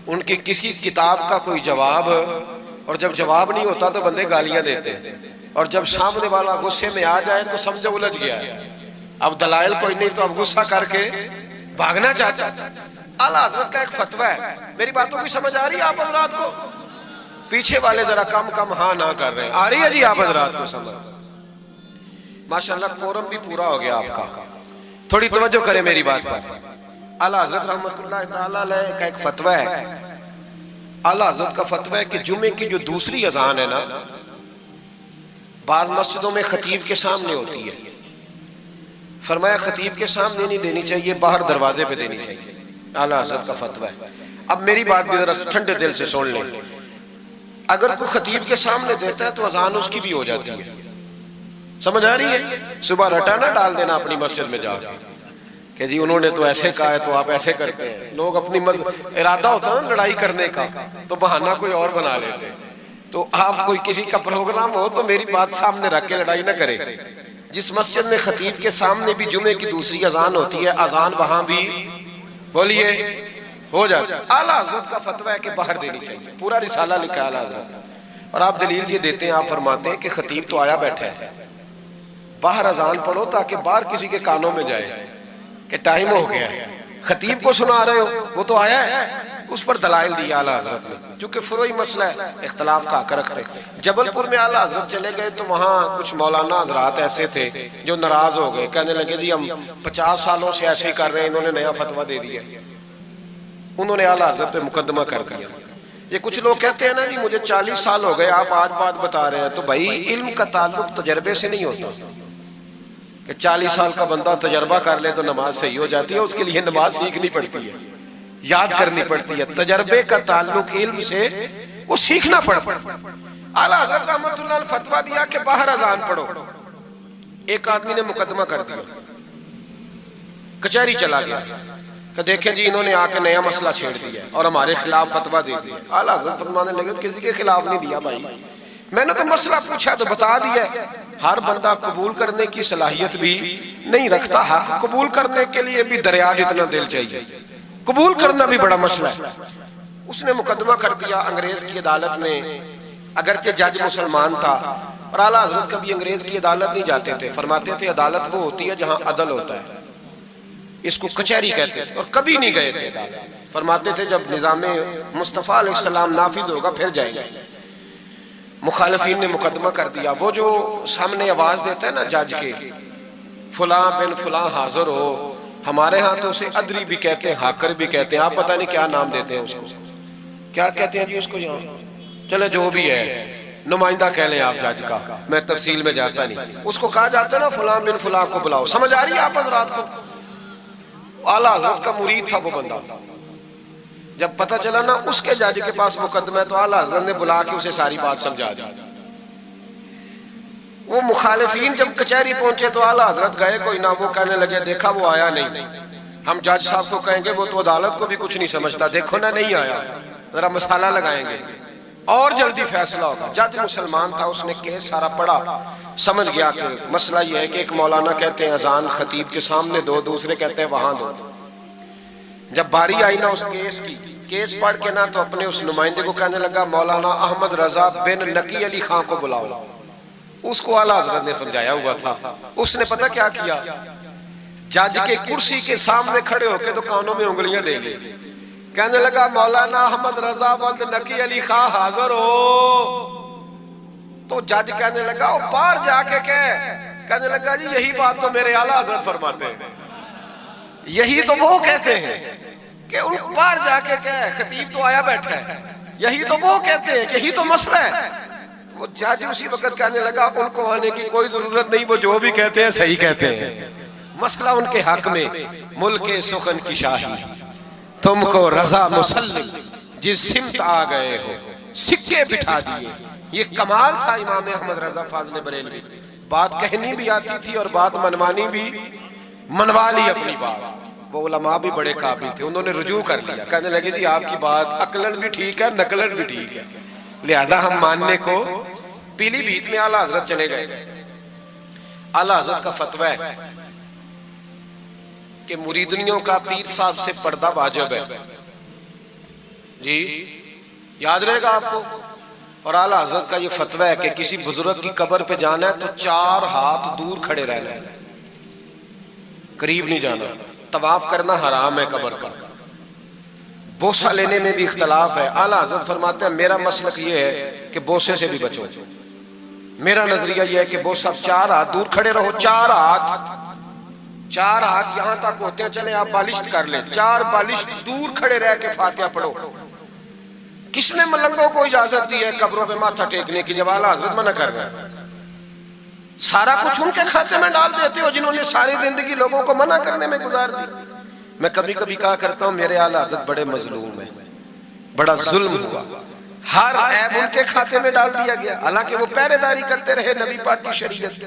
ان کی کسی کتاب کا کوئی جواب، اور جب جواب نہیں ہوتا تو بندے گالیاں دیتے ہیں، اور جب سامنے والا غصے میں آ جائے تو سمجھو الجھ گیا ہے، اب دلائل کوئی نہیں تو اب غصہ کر کے بھاگنا چاہتا ہے۔ اعلیٰ حضرت کا ایک فتویٰ ہے، میری باتوں کی سمجھ آ رہی ہے آپ حضرات کو؟ پیچھے والے ذرا کم کم ہاں نہ کر رہے ہیں، آ رہی ہے جی آپ حضرات کو سمجھ؟ ماشاءاللہ کورم بھی پورا ہو گیا آپ کا، تھوڑی توجہ کریں میری بات پر۔ اعلیٰ حضرت رحمت اللہ تعالیٰ علیہ کا ایک فتویٰ ہے، اعلیٰ حضرت کا فتویٰ ہے کہ جمعے کی جو دوسری اذان ہے نا، بعض مسجدوں میں خطیب کے سامنے ہوتی ہے، فرمایا خطیب کے سامنے نہیں دینی چاہیے، باہر دروازے پہ دینی چاہیے، اعلیٰ حضرت کا فتویٰ ہے۔ اب میری بات بھی ذرا ٹھنڈے دل سے سن لیں، اگر کوئی خطیب کے سامنے دیتا ہے تو اذان اس کی بھی ہو جاتی ہے، سمجھ آ رہی ہے؟ صبح رٹا نہ ڈال دینا اپنی مسجد میں جا کے کہ جی انہوں نے تو ایسے کہا ہے تو آپ ایسے کرتے ہیں۔ لوگ اپنی ارادہ ہوتا ہے نا لڑائی کرنے کا تو بہانہ کوئی اور بنا لیتے ہیں، تو آپ کوئی کسی کا پروگرام ہو تو میری بات سامنے رکھ کے لڑائی نہ کرے۔ جس مسجد میں خطیب کے سامنے بھی جمعے کی دوسری اذان ہوتی ہے، اذان وہاں بھی بولیے ہو جاتا ہے۔ اعلیٰ حضرت کا فتویٰ ہے کہ باہر دینی چاہیے، پورا رسالہ لکھا ہے اعلیٰ حضرت، اور آپ دلیل یہ دیتے ہیں، آپ فرماتے ہیں کہ خطیب تو آیا بیٹھا ہے، باہر اذان پڑھو تاکہ باہر کسی کے کانوں میں جائے کہ ٹائم ہو گیا ہے، خطیب کو سنا رہے ہو، وہ تو آیا ہے۔ اس پر دلائل دیا اعلیٰ حضرت نے، چونکہ فروعی مسئلہ ہے، اختلاف کا حق رکھتے۔ جبل پور میں اعلیٰ حضرت چلے گئے تو وہاں کچھ مولانا حضرات ایسے تھے جو ناراض ہو گئے، کہنے لگے جی ہم 50 سالوں سے ایسے ہی کر رہے ہیں، انہوں نے نیا فتویٰ دے دیا، انہوں نے اعلیٰ حضرت پہ مقدمہ کر دیا۔ یہ کچھ لوگ کہتے ہیں نا جی مجھے 40 سال ہو گئے آپ آج بات بتا رہے ہیں، تو بھائی علم کا تعلق تجربے سے نہیں ہوتا کہ 40 سال کا بندہ تجربہ کر لے تو نماز صحیح ہو جاتی ہے، اس کے لیے نماز سیکھنی پڑتی ہے، یاد کرنی پڑتی ہے۔ تجربے کا تعلق علم سے وہ سیکھنا پڑتا ہے۔ اعلیٰ حضرت رحمت اللہ نے فتویٰ دیا کہ باہر اذان پڑھو، ایک آدمی نے مقدمہ کر دیا، کچہری چلا گیا کہ دیکھیں جی انہوں نے آ کے نیا مسئلہ چھیڑ دیا اور ہمارے خلاف فتویٰ دے دیا۔ اعلیٰ حضرت فرمانے لگے کسی کے خلاف نہیں دیا بھائی، میں نے تو مسئلہ پوچھا تو بتا دیا ہے۔ ہر بندہ قبول کرنے کی صلاحیت بھی نہیں رکھتا، حق قبول کرنے کے لیے بھی دریا جتنا دل چاہیے، قبول کرنا بھی بڑا مسئلہ ہے۔ اس نے مقدمہ کر دیا انگریز کی عدالت میں، اگرچہ جج مسلمان تھا، اور اعلیٰ حضرت کبھی انگریز کی عدالت نہیں جاتے تھے، فرماتے تھے عدالت وہ ہوتی ہے جہاں عدل ہوتا ہے، اس کو کچہری کہتے تھے، اور کبھی نہیں گئے تھے عدالت۔ فرماتے تھے جب نظام مصطفیٰ علیہ السلام نافذ ہوگا پھر جائیں گے۔ مخالفین نے مقدمہ کر دیا، وہ جو سامنے آواز دیتا ہے نا جج کے، فلاں بن فلاں حاضر ہو، ہمارے ہاں تو اسے ادری بھی کہتے ہیں، حاکر بھی کہتے ہیں، آپ پتہ نہیں کیا نام دیتے ہیں اس کو، کیا کہتے ہیں جی اس کو یہاں، چلے جو بھی ہے نمائندہ کہہ لیں آپ جج کا، میں تفصیل میں جاتا نہیں، اس کو کہا جاتا ہے نا فلاں بن فلاں کو بلاؤ۔ سمجھ آ رہی ہے آپ حضرات کو؟ اعلیٰ حضرت کا مرید تھا وہ بندہ، جب پتہ چلا نا اس کے جج کے پاس مقدمہ ہے تو اعلیٰ حضرت نے بلا کے اسے ساری بات سمجھا دی۔ وہ مخالفین جب کچہری پہنچے تو اعلیٰ حضرت گئے کوئی نہ، وہ کہنے لگے دیکھا وہ آیا نہیں، ہم جج صاحب کو کہیں گے وہ تو عدالت کو بھی کچھ نہیں سمجھتا، دیکھو نہ نہیں آیا، ذرا مسالہ لگائیں گے اور جلدی فیصلہ ہوگا۔ جج مسلمان تھا، اس نے کیس سارا پڑھا، سمجھ گیا کہ مسئلہ یہ ہے کہ ایک مولانا کہتے ہیں اذان خطیب کے سامنے دو، دوسرے کہتے ہیں وہاں دو۔ جب باری آئی نا اس کیس کی، کیس پڑھ کے نا تو اپنے اس نمائندے کو کہنے لگا مولانا احمد رضا بن نقی علی خان کو بلاؤ۔ اس کو اعلیٰ حضرت نے سمجھایا ہوا تھا، اس نے پتہ کیا کیا، جج کے کرسی کے سامنے کھڑے ہو کے تو کانوں میں انگلیاں دے لی، کہنے لگا مولانا احمد رضا بن نقی علی خان حاضر ہو، تو جج کہنے لگا وہ باہر جا کے کہنے لگا جی یہی بات تو میرے اعلیٰ حضرت فرماتے ہیں، یہی تو وہ کہتے ہیں کہ ان باہر جا کے خطیب تو آیا بیٹھا ہے، یہی تو وہ کہتے ہیں، یہی تو مسئلہ ہے۔ وہ جج اسی وقت کہنے لگا ان کو آنے کی کوئی ضرورت نہیں، وہ جو بھی کہتے ہیں صحیح کہتے ہیں، مسئلہ ان کے حق میں ملک سخن کی شاہی، تم کو رضا مسلم جس سمت آ گئے ہو سکے بٹھا دیے۔ یہ کمال تھا امام احمد رضا فاضل بریلوی، بات کہنی بھی آتی تھی اور بات منوانی بھی، منوا لی اپنی بات۔ وہ علماء بھی بڑے قابل تھے، انہوں نے رجوع کر لیا، کہنے لگے جی آپ کی بات عقلن بھی ٹھیک ہے نقلن بھی ٹھیک ہے، لہذا ہم ماننے کو پیلی بھیت میں اعلیٰ حضرت چلے گئے۔ اعلیٰ حضرت کا فتویٰ ہے کہ مریدنیوں کا پیر صاحب سے پردہ واجب ہے، جی یاد رہے گا آپ کو، اور اعلیٰ حضرت کا یہ فتویٰ ہے کہ کسی بزرگ کی قبر پہ جانا ہے تو 4 ہاتھ دور کھڑے رہنا ہے، قریب نہیں جانا. طواف کرنا حرام ہے قبر پر. بوسہ لینے میں بھی اختلاف ہے. اعلیٰ حضرت فرماتے ہیں میرا مسلک یہ ہے کہ بوسے سے بھی بچو. میرا نظریہ یہ ہے کہ بوسہ 4 ہاتھ دور کھڑے رہو. 4 ہاتھ یہاں تک ہوتے ہیں، چلیں آپ بالشت کر لیں، 4 بالشت دور کھڑے رہ کے فاتحہ پڑھو. کس نے ملنگوں کو اجازت دی ہے قبروں پہ ماتھا ٹیکنے کی جب اعلیٰ حضرت منع کر رہے ہیں؟ سارا کچھ ان کے کھاتے میں ڈال دیتے ہو جنہوں نے ساری زندگی لوگوں کو منع کرنے میں گزار دی. میں کبھی کبھی کہا کرتا ہوں میرے اعلیٰ حضرت بڑے مظلوم ہیں، بڑا ظلم ہوا، ہر عیب ان کے کھاتے میں ڈال دیا گیا، حالانکہ وہ پہرے داری کرتے رہے نبی پاک کی شریعت.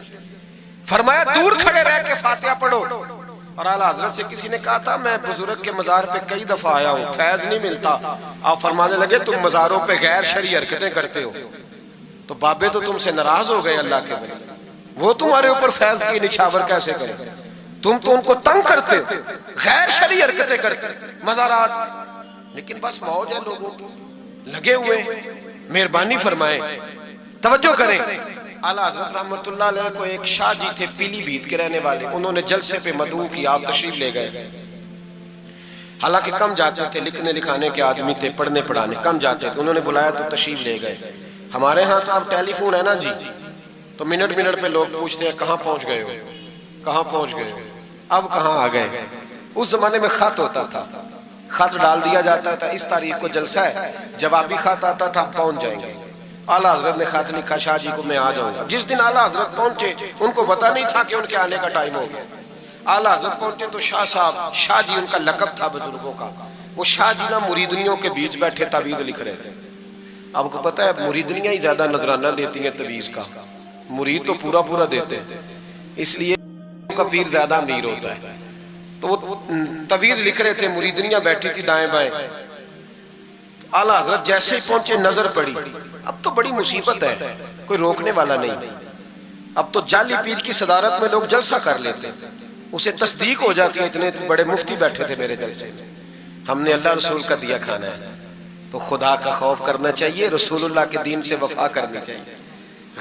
فرمایا دور کھڑے رہ کے فاتحہ پڑھو. اور اعلیٰ حضرت سے کسی نے کہا تھا میں بزرگ کے مزار پہ کئی دفعہ آیا ہوں، فیض نہیں ملتا. آپ فرمانے لگے تم مزاروں پہ غیر شرعی حرکتیں کرتے ہو. تو بابے تو تم سے ناراض ہو گئے اللہ کے بھائی، وہ تمہارے اوپر فیض کی نچھاور کیسے کریں؟ تم تو ان کو تنگ کرتے ہو، غیر شرعی حرکتیں کرتے مزارات. لیکن بس موج ہے لوگوں کی، لگے ہوئے. مہربانی فرمائیں، توجہ کریں. اعلیٰ حضرت رحمت اللہ علیہ کو ایک شاہ جی تھے پیلی بھیت کے رہنے والے، انہوں نے جلسے پہ مدعو کی، آپ تشریف لے گئے. حالانکہ کم جاتے تھے، لکھنے لکھانے کے آدمی تھے، پڑھنے پڑھانے کم جاتے تھے. انہوں نے بلایا تو تشریف لے گئے. ہمارے ہاں تو اب ٹیلی فون ہے نا جی، تو منٹ پہ لوگ پوچھتے ہیں کہاں پہنچ گئے ہو، کہاں پہنچ گئے ہو، اب کہاں آ گئے. اس زمانے میں خط ہوتا تھا، خط ڈال دیا جاتا تھا اس تاریخ کو جلسہ ہے، جوابی خط آتا تھا پہنچ جائیں گے. اعلیٰ حضرت نے خط لکھا شاہ جی کو میں آ جاؤں گا. جس دن اعلیٰ حضرت پہنچے ان کو پتہ نہیں تھا کہ ان کے آنے کا ٹائم ہو گیا. اعلیٰ حضرت پہنچے تو شاہ صاحب، شاہ جی ان کا لقب تھا بزرگوں کا، وہ شاہ جی نا مریدنیوں کے بیچ بیٹھے تعویذ لکھ رہے تھے. آپ کو پتہ ہے مریدنیاں ہی زیادہ نذرانہ دیتی ہیں تعویذ کا، مرید تو پورا دیتے ہیں، اس لیے ان کا پیر زیادہ امیر ہوتا ہے. تو وہ تعویذ لکھ رہے تھے، مریدنیاں بیٹھی تھی دائیں بائیں. اعلیٰ حضرت جیسے ہی پہنچے نظر پڑی. اب تو بڑی مصیبت ہے، کوئی روکنے والا نہیں. اب تو جعلی پیر کی صدارت میں لوگ جلسہ کر لیتے ہیں، اسے تصدیق ہو جاتی ہے. اتنے بڑے مفتی بیٹھے تھے میرے جلسے میں. ہم نے اللہ رسول کا دیا کھانا ہے تو خدا کا خوف کرنا چاہیے، رسول اللہ کے دین سے وفا کرنی چاہیے.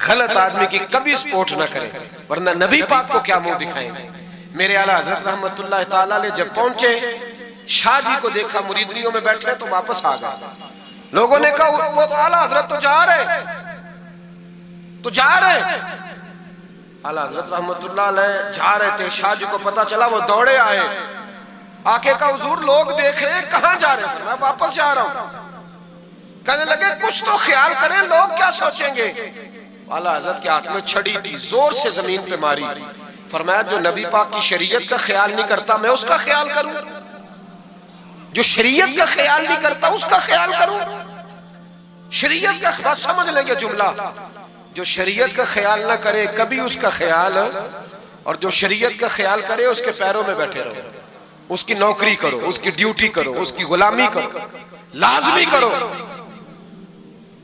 غلط آدمی کی کبھی سپورٹ نہ کریں، ورنہ نبی پاک کو کیا منہ دکھائیں گے. میرے اعلیٰ حضرت رحمت اللہ تعالیٰ علیہ جب پہنچے، شاہ جی کو دیکھا مریدنیوں میں بیٹھ رہے تو واپس آ گئے. لوگوں نے کہا وہ تو اعلیٰ حضرت تو جا رہے. اعلیٰ حضرت رحمت اللہ علیہ جا رہے تھے، شاہ جی کو پتا چلا، وہ دوڑے آئے، آ کے کہا حضور لوگ دیکھ رہے ہیں، کہاں جا رہے ہیں؟ میں واپس جا رہا ہوں. کہنے لگے کچھ تو خیال کریں، لوگ کیا سوچیں گے. اعلیٰ حضرت کے ہاتھ میں چھڑی تھی، زور سے زمین پہ ماری. فرمایا جو نبی پاک کی شریعت کا خیال نہیں کرتا میں اس کا خیال کروں، جو شریعت کا خیال نہیں کرتا اس کا خیال کروں. شریعت کا بات سمجھ لیں گے جملہ، جو شریعت کا خیال نہ کرے کبھی اس کا خیال، اور جو شریعت کا خیال کرے اس کے پیروں میں بیٹھے رہو، اس کی نوکری کرو، اس کی ڈیوٹی کرو، اس کی غلامی کرو، لازمی کرو.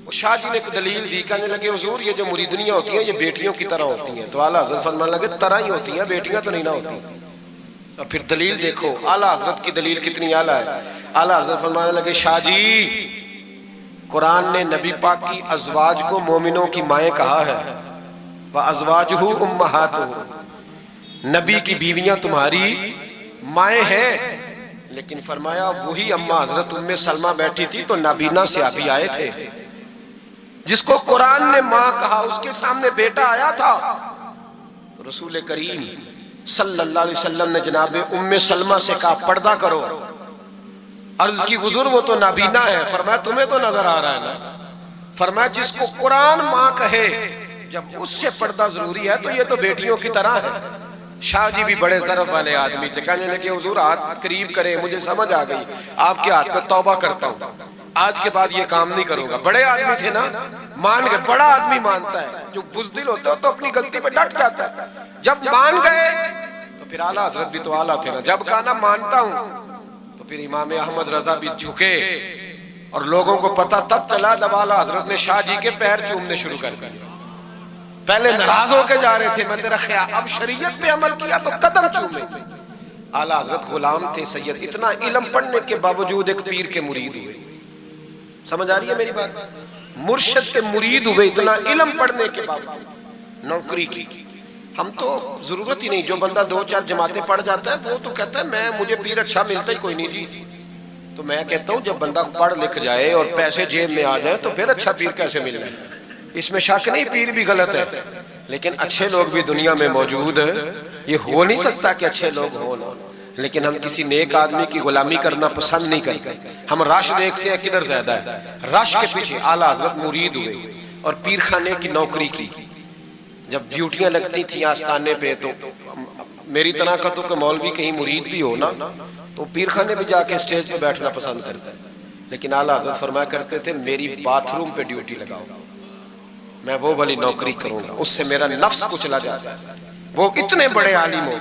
وہ شاہ جی نے ایک دلیل دی، کہنے لگے حضور یہ جو مریدنیاں ہوتی ہیں یہ بیٹیوں کی طرح ہوتی ہیں. تو اعلیٰ حضرت فرمانے لگے طرح ہی ہوتی ہیں، بیٹیاں تو نہیں نہ ہوتی. اور پھر دلیل دیکھو اعلیٰ حضرت کی دلیل کتنی اعلیٰ ہے. اعلیٰ حضرت فرمانے لگے شاہ جی قرآن نے نبی پاک کی ازواج کو مومنوں کی مائیں کہا ہے، وَأَزْوَاجُهُ أُمَّهَاتُهُ، نبی کی بیویاں تمہاری مائیں ہیں. لیکن فرمایا وہی اماں حضرت ام سلمہ بیٹھی تھی تو نابینا صحابی آئے تھے، جس کو قرآن نے ماں کہا، اس کے سامنے بیٹا آیا تھا. تو رسول کریم صلی اللہ علیہ وسلم نے جناب ام سلمہ سے کہا پردہ کرو. عرض کی حضور وہ تو نابینا ہے. فرمایا تمہیں تو نظر آ رہا ہے نا. فرمایا جس کو قرآن ماں کہے جب اس سے پردہ ضروری ہے تو یہ تو بیٹیوں کی طرح ہے. شاہ جی بھی بڑے ظرف والے آدمی تھے، کہنے لگے حضور ہاتھ قریب کریں، مجھے سمجھ آ گئی، آپ کے ہاتھ میں توبہ کرتا ہوں، آج کے بعد یہ کام نہیں کروں گا. بڑے آدمی تھے نا، مان گئے. بڑا آدمی مانتا ہے، جو بزدل ہوتا ہے تو اپنی غلطی پہ ڈٹ جاتا ہے. جب مان گئے تو پھر اعلیٰ حضرت بھی تو اعلیٰ تھے نا، جب کہا نا مانتا ہوں تو پھر امام احمد رضا بھی جھکے. اور لوگوں کو پتا تب چلا جب اعلیٰ حضرت نے شاہ جی کے پیر چومنے شروع کر دیے. پہلے ناراض ہو کے جا رہے تھے، میں تیرا خیال، اب شریعت پہ عمل کیا تو قدم چومے. اعلیٰ حضرت غلام تھے سید، اتنا علم پڑھنے کے باوجود ایک پیر کے مرید ہوئے. سمجھ آ رہی ہے میری بات؟ مرشد کے مرید ہوئے اتنا علم پڑھنے کے بعد نوکری کی. ہم تو ضرورت ہی نہیں, جو بندہ 2-4 جماعتیں پڑھ جاتا ہے وہ تو کہتا ہے مجھے پیر اچھا ملتا ہی کوئی نہیں جی. تو میں کہتا ہوں جب بندہ پڑھ لکھ جائے اور پیسے جیب میں آ جائیں تو پھر اچھا پیر کیسے مل جائے؟ اس میں شک نہیں, پیر بھی غلط ہے, لیکن اچھے لوگ بھی دنیا میں موجود ہیں. یہ ہو نہیں سکتا کہ اچھے لوگ ہوں نہ, لیکن ہم کسی نیک آدمی کی غلامی کرنا پسند نہیں کرتے. ہم رش دیکھتے ہیں کدھر زیادہ ہے, رش کے پیچھے. اعلیٰ حضرت مرید ہوئے اور پیر خانے کی نوکری کی. جب ڈیوٹیاں لگتی تھیں آستانے پہ تو میری طرح کا تو کہ مولوی کہیں مرید بھی ہو نا تو پیر خانے پہ جا کے اسٹیج پہ بیٹھنا پسند کرتا ہے. لیکن اعلیٰ حضرت فرمایا کرتے تھے میری باتھ روم پہ ڈیوٹی لگاؤ, میں وہ والی نوکری کروں گا, اس سے میرا نفس کچلا جاتا ہے. وہ اتنے بڑے عالم ہو,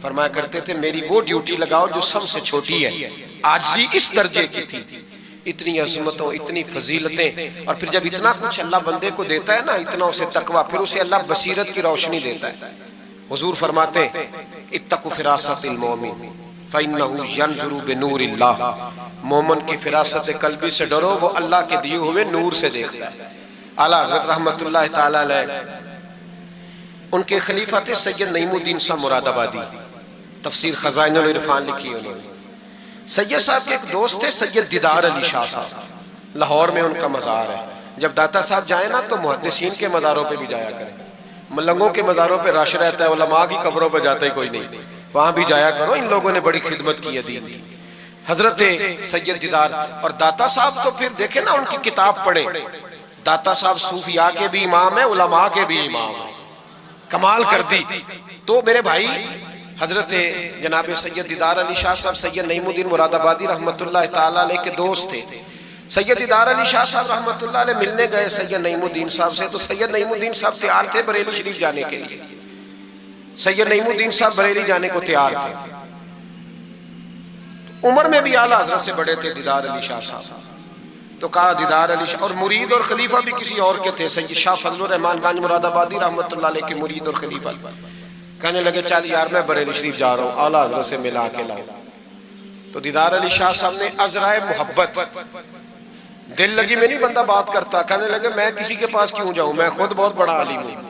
فرمایا کرتے تھے میری وہ ڈیوٹی لگاؤ جو سب سے چھوٹی ہے. عاجزی اس درجے کی تھی, اتنی عظمتوں, اتنی فضیلتیں, اور پھر جب اتنا کچھ اللہ بندے کو دیتا ہے نا, اتنا اسے تقویٰ, پھر اسے اللہ بصیرت کی روشنی دیتا ہے. حضور فرماتے ہیں اتقوا فراست المومن فإنہ ینظر بنور اللہ, مومن کی فراست قلبی سے ڈرو, وہ اللہ کے دیے ہوئے نور سے دیکھتا ہے. اعلیٰ حضرت رحمت اللہ تعالی علیہ, ان کے خلیفہ تھے سید نعیم الدین صاحب مراد آبادی, تفسیر خزائن العرفان لکھی انہوں نے. سید صاحب کے ایک دوست تھے سید دیدار علی شاہ صاحب, لاہور میں ان کا مزار ہے. جب داتا صاحب جائیں نا تو محدثین کے مزاروں پہ بھی جایا کریں. ملنگوں کے مزاروں پہ رش رہتا ہے, علماء کی قبروں پہ جاتا ہی کوئی نہیں, وہاں بھی جایا کرو, ان لوگوں نے بڑی خدمت کی ہے دین کی. حضرت سید دیدار اور داتا صاحب تو پھر دیکھیں نا ان کی کتاب پڑھیں, داتا صاحب صوفیاء کے بھی امام ہیں, علماء کے بھی امام ہیں, کمال کر دی. تو میرے بھائی حضرت جناب سید دیدار علی شاہ صاحب سید نعیم الدین مراد آبادی رحمت اللہ تعالیٰ علیہ کے دوست تھے. سید دیدار علی شاہ صاحب رحمت اللہ علیہ ملنے گئے سید نعیم الدین صاحب سے, تو سید نعیم الدین صاحب تیار تھے بریلی شریف جانے کے لیے. سید نعیم الدین صاحب بریلی جانے کو تیار تھے. عمر میں بھی اعلیٰ حضرت سے بڑے تھے دیدار علی شاہ صاحب. تو کہا دیدار علی شاہ, اور مرید اور خلیفہ بھی کسی اور کے تھے, سید شاہ فضل الرحمان گنج مراد آبادی رحمت اللہ علیہ کے مرید اور خلیفہ. کہنے لگے چل یار میں بریلی شریف جا رہا ہوں, اعلیٰ حضرت سے ملا کے لاؤ. تو دیدار علی شاہ صاحب نے عذرائے محبت, دل لگی میں نہیں بندہ بات کرتا, کہنے لگے میں کسی کے پاس کیوں جاؤں, میں خود بہت بڑا عالم ہوں.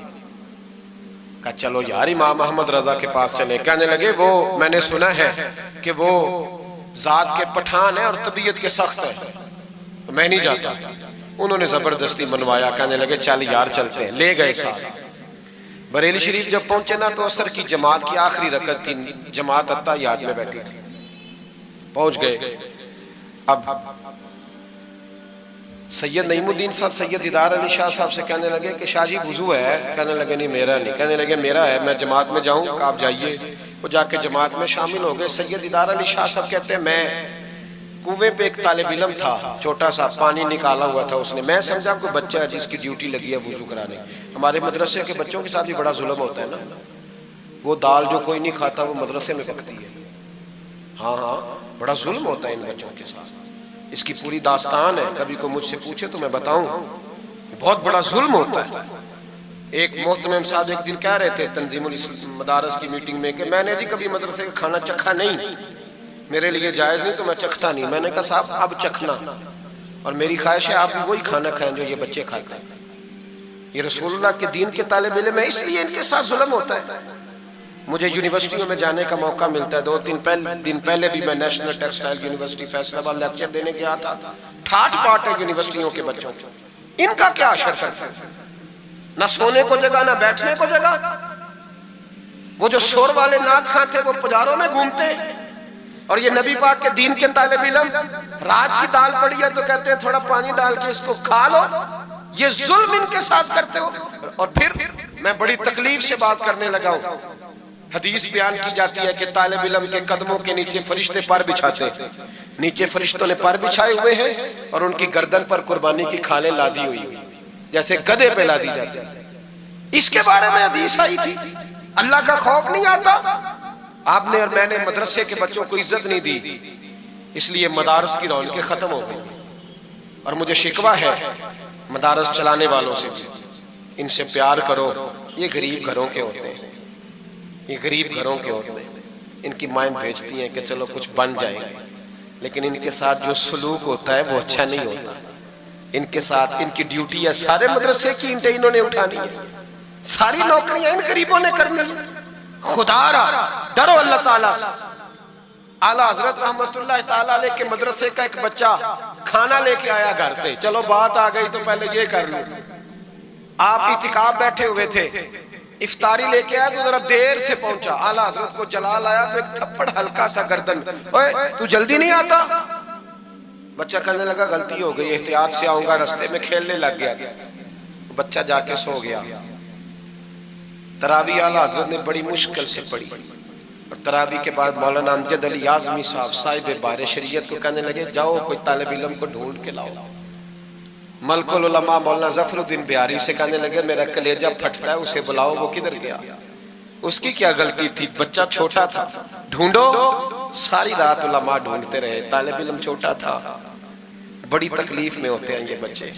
کہا چلو یار امام احمد رضا کے پاس چلے. کہنے لگے وہ میں نے سنا ہے کہ وہ ذات کے پٹھان ہے اور طبیعت کے سخت ہے, میں نہیں جاتا. انہوں نے زبردستی منوایا, کہنے لگے چل یار چلتے ہیں. لے گئے ساتھ. بریلی شریف جب پہنچے نا تو عصر کی جماعت کی آخری رکعت تھی, جماعت اتحیات میں بیٹھی تھی. پہنچ گئے. اب سید نعیم الدین صاحب سید دیدار علی شاہ صاحب سے کہنے لگے کہ شاہ جی وضو ہے؟ کہنے لگے نہیں میرا نہیں. کہنے لگے میرا ہے, میں جماعت میں جاؤں؟ کہ آپ جائیے. وہ جا کے جماعت میں شامل ہو گئے. سید دیدار علی شاہ صاحب کہتے ہیں میں کنویں پہ ایک طالب علم تھا, چھوٹا سا پانی نکالا ہوا تھا اس نے, میں سمجھا کوئی بچہ ہے جس کی ڈیوٹی لگی ہے وضو کرانے. ہمارے مدرسے کے بچوں کے ساتھ بھی بڑا ظلم ہوتا ہے نا, وہ دال جو کوئی نہیں کھاتا وہ مدرسے میں پکتی ہے. ہاں ہاں بڑا ظلم ہوتا ہے ان بچوں کے ساتھ, اس کی پوری داستان ہے, کبھی کو مجھ سے پوچھے تو میں بتاؤں. بہت بڑا ظلم ہوتا ہے. ایک محتمم صاحب ایک دن کہہ رہے تھے تنظیم المدارس کی میٹنگ میں کہ میں نے جی کبھی مدرسے کا کھانا چکھا نہیں, میرے لیے جائز نہیں تو میں چکھتا نہیں. میں نے کہا صاحب اب چکھنا, اور میری خواہش ہے آپ بھی وہی کھانا کھائیں جو یہ بچے کھاتے ہیں. یہ رسول اللہ کے دین کے طالب علم ہے, اس لیے ان کے ساتھ ظلم ہوتا ہے. مجھے یونیورسٹیوں میں جانے کا موقع ملتا ہے, 2-3 دن پہلے بھی میں نیشنل ٹیکسٹائل یونیورسٹی فیصل آباد لیکچر دینے گیا تھا. ٹھاٹ پاٹ ہے یونیورسٹیوں کے بچوں, ان کا کیا اشر کرتا ہے, نہ سونے کو جگہ نہ بیٹھنے کو جگہ. وہ جو شور والے نعت خواں تھے وہ پجاروں میں گھومتے ہیں, اور یہ نبی پاک کے دین کے طالب علم رات کی دال پڑی ہے تو کہتے ہیں تھوڑا پانی ڈال کے اس کو کھا لو. یہ ظلم ان کے ساتھ کرتے ہو. اور پھر میں بڑی تکلیف سے بات کرنے لگا ہوں. حدیث بیان کی جاتی ہے کہ طالب علم کے قدموں کے نیچے فرشتے پر بچھاتے ہیں, نیچے فرشتوں نے پر بچھائے ہوئے ہیں اور ان کی گردن پر قربانی کی کھالیں لادی ہوئی ہیں جیسے گدھے پہ لادی جاتی ہے. اس کے بارے میں حدیث آئی تھی. اللہ کا خوف نہیں آتا. آپ نے اور میں نے مدرسے کے بچوں کو عزت نہیں دی, اس لیے مدارس کی رونقیں ختم ہو گئی. اور مجھے شکوہ ہے مدارس چلانے والوں سے, ان سے پیار کرو. یہ غریب گھروں کے ہوتے ہیں, یہ غریب گھروں کے ہوتے ہیں. ان کی مائیں بھیجتی ہیں کہ چلو کچھ بن جائیں, لیکن ان کے ساتھ جو سلوک ہوتا ہے وہ اچھا نہیں ہوتا. ان کے ساتھ ان کی ڈیوٹی ہے، سارے مدرسے کی اینٹیں انہوں نے اٹھانی ہے، ساری نوکریاں ان قریبوں نے کرنی ہے۔ خدا را ڈرو اللہ تعالیٰ سے۔ اعلیٰ حضرت رحمت اللہ تعالیٰ علیہ کے مدرسے کا ایک بچہ کھانا لے کے آیا گھر سے، چلو بات آ گئی تو پہلے یہ کر لوں۔ آپ اعتکاف بیٹھے ہوئے تھے، افطاری لے کے آیا تو ذرا دیر سے پہنچا، اعلیٰ حضرت کو جلال آیا تو ایک تھپڑ ہلکا سا گردن، اوے تو جلدی نہیں آتا؟ بچہ کہنے لگا غلطی ہو گئی، احتیاط سے آؤں گا، رستے میں کھیلنے لگ گیا۔ بچہ جا کے سو گیا۔ تراویح اعلیٰ حضرت نے بڑی مشکل سے پڑھی، اور تراویح کے بعد مولانا امجد علی اعظمی صاحب صاحب بار شریعت کو کہنے لگے جاؤ کوئی طالب علم کو ڈھونڈ کے لاؤ۔ ملک العلماء مولانا ظفر الدین بیاری سے کہنے لگے میرا کلیجہ پھٹتا ہے، اسے بلاؤ، وہ کدھر گیا؟ اس کی کیا غلطی تھی؟ بچہ چھوٹا تھا، ڈھونڈو۔ ساری رات علماء ڈھونڈتے رہے، طالب علم چھوٹا تھا۔ بڑی تکلیف میں ہوتے ہیں یہ بچے۔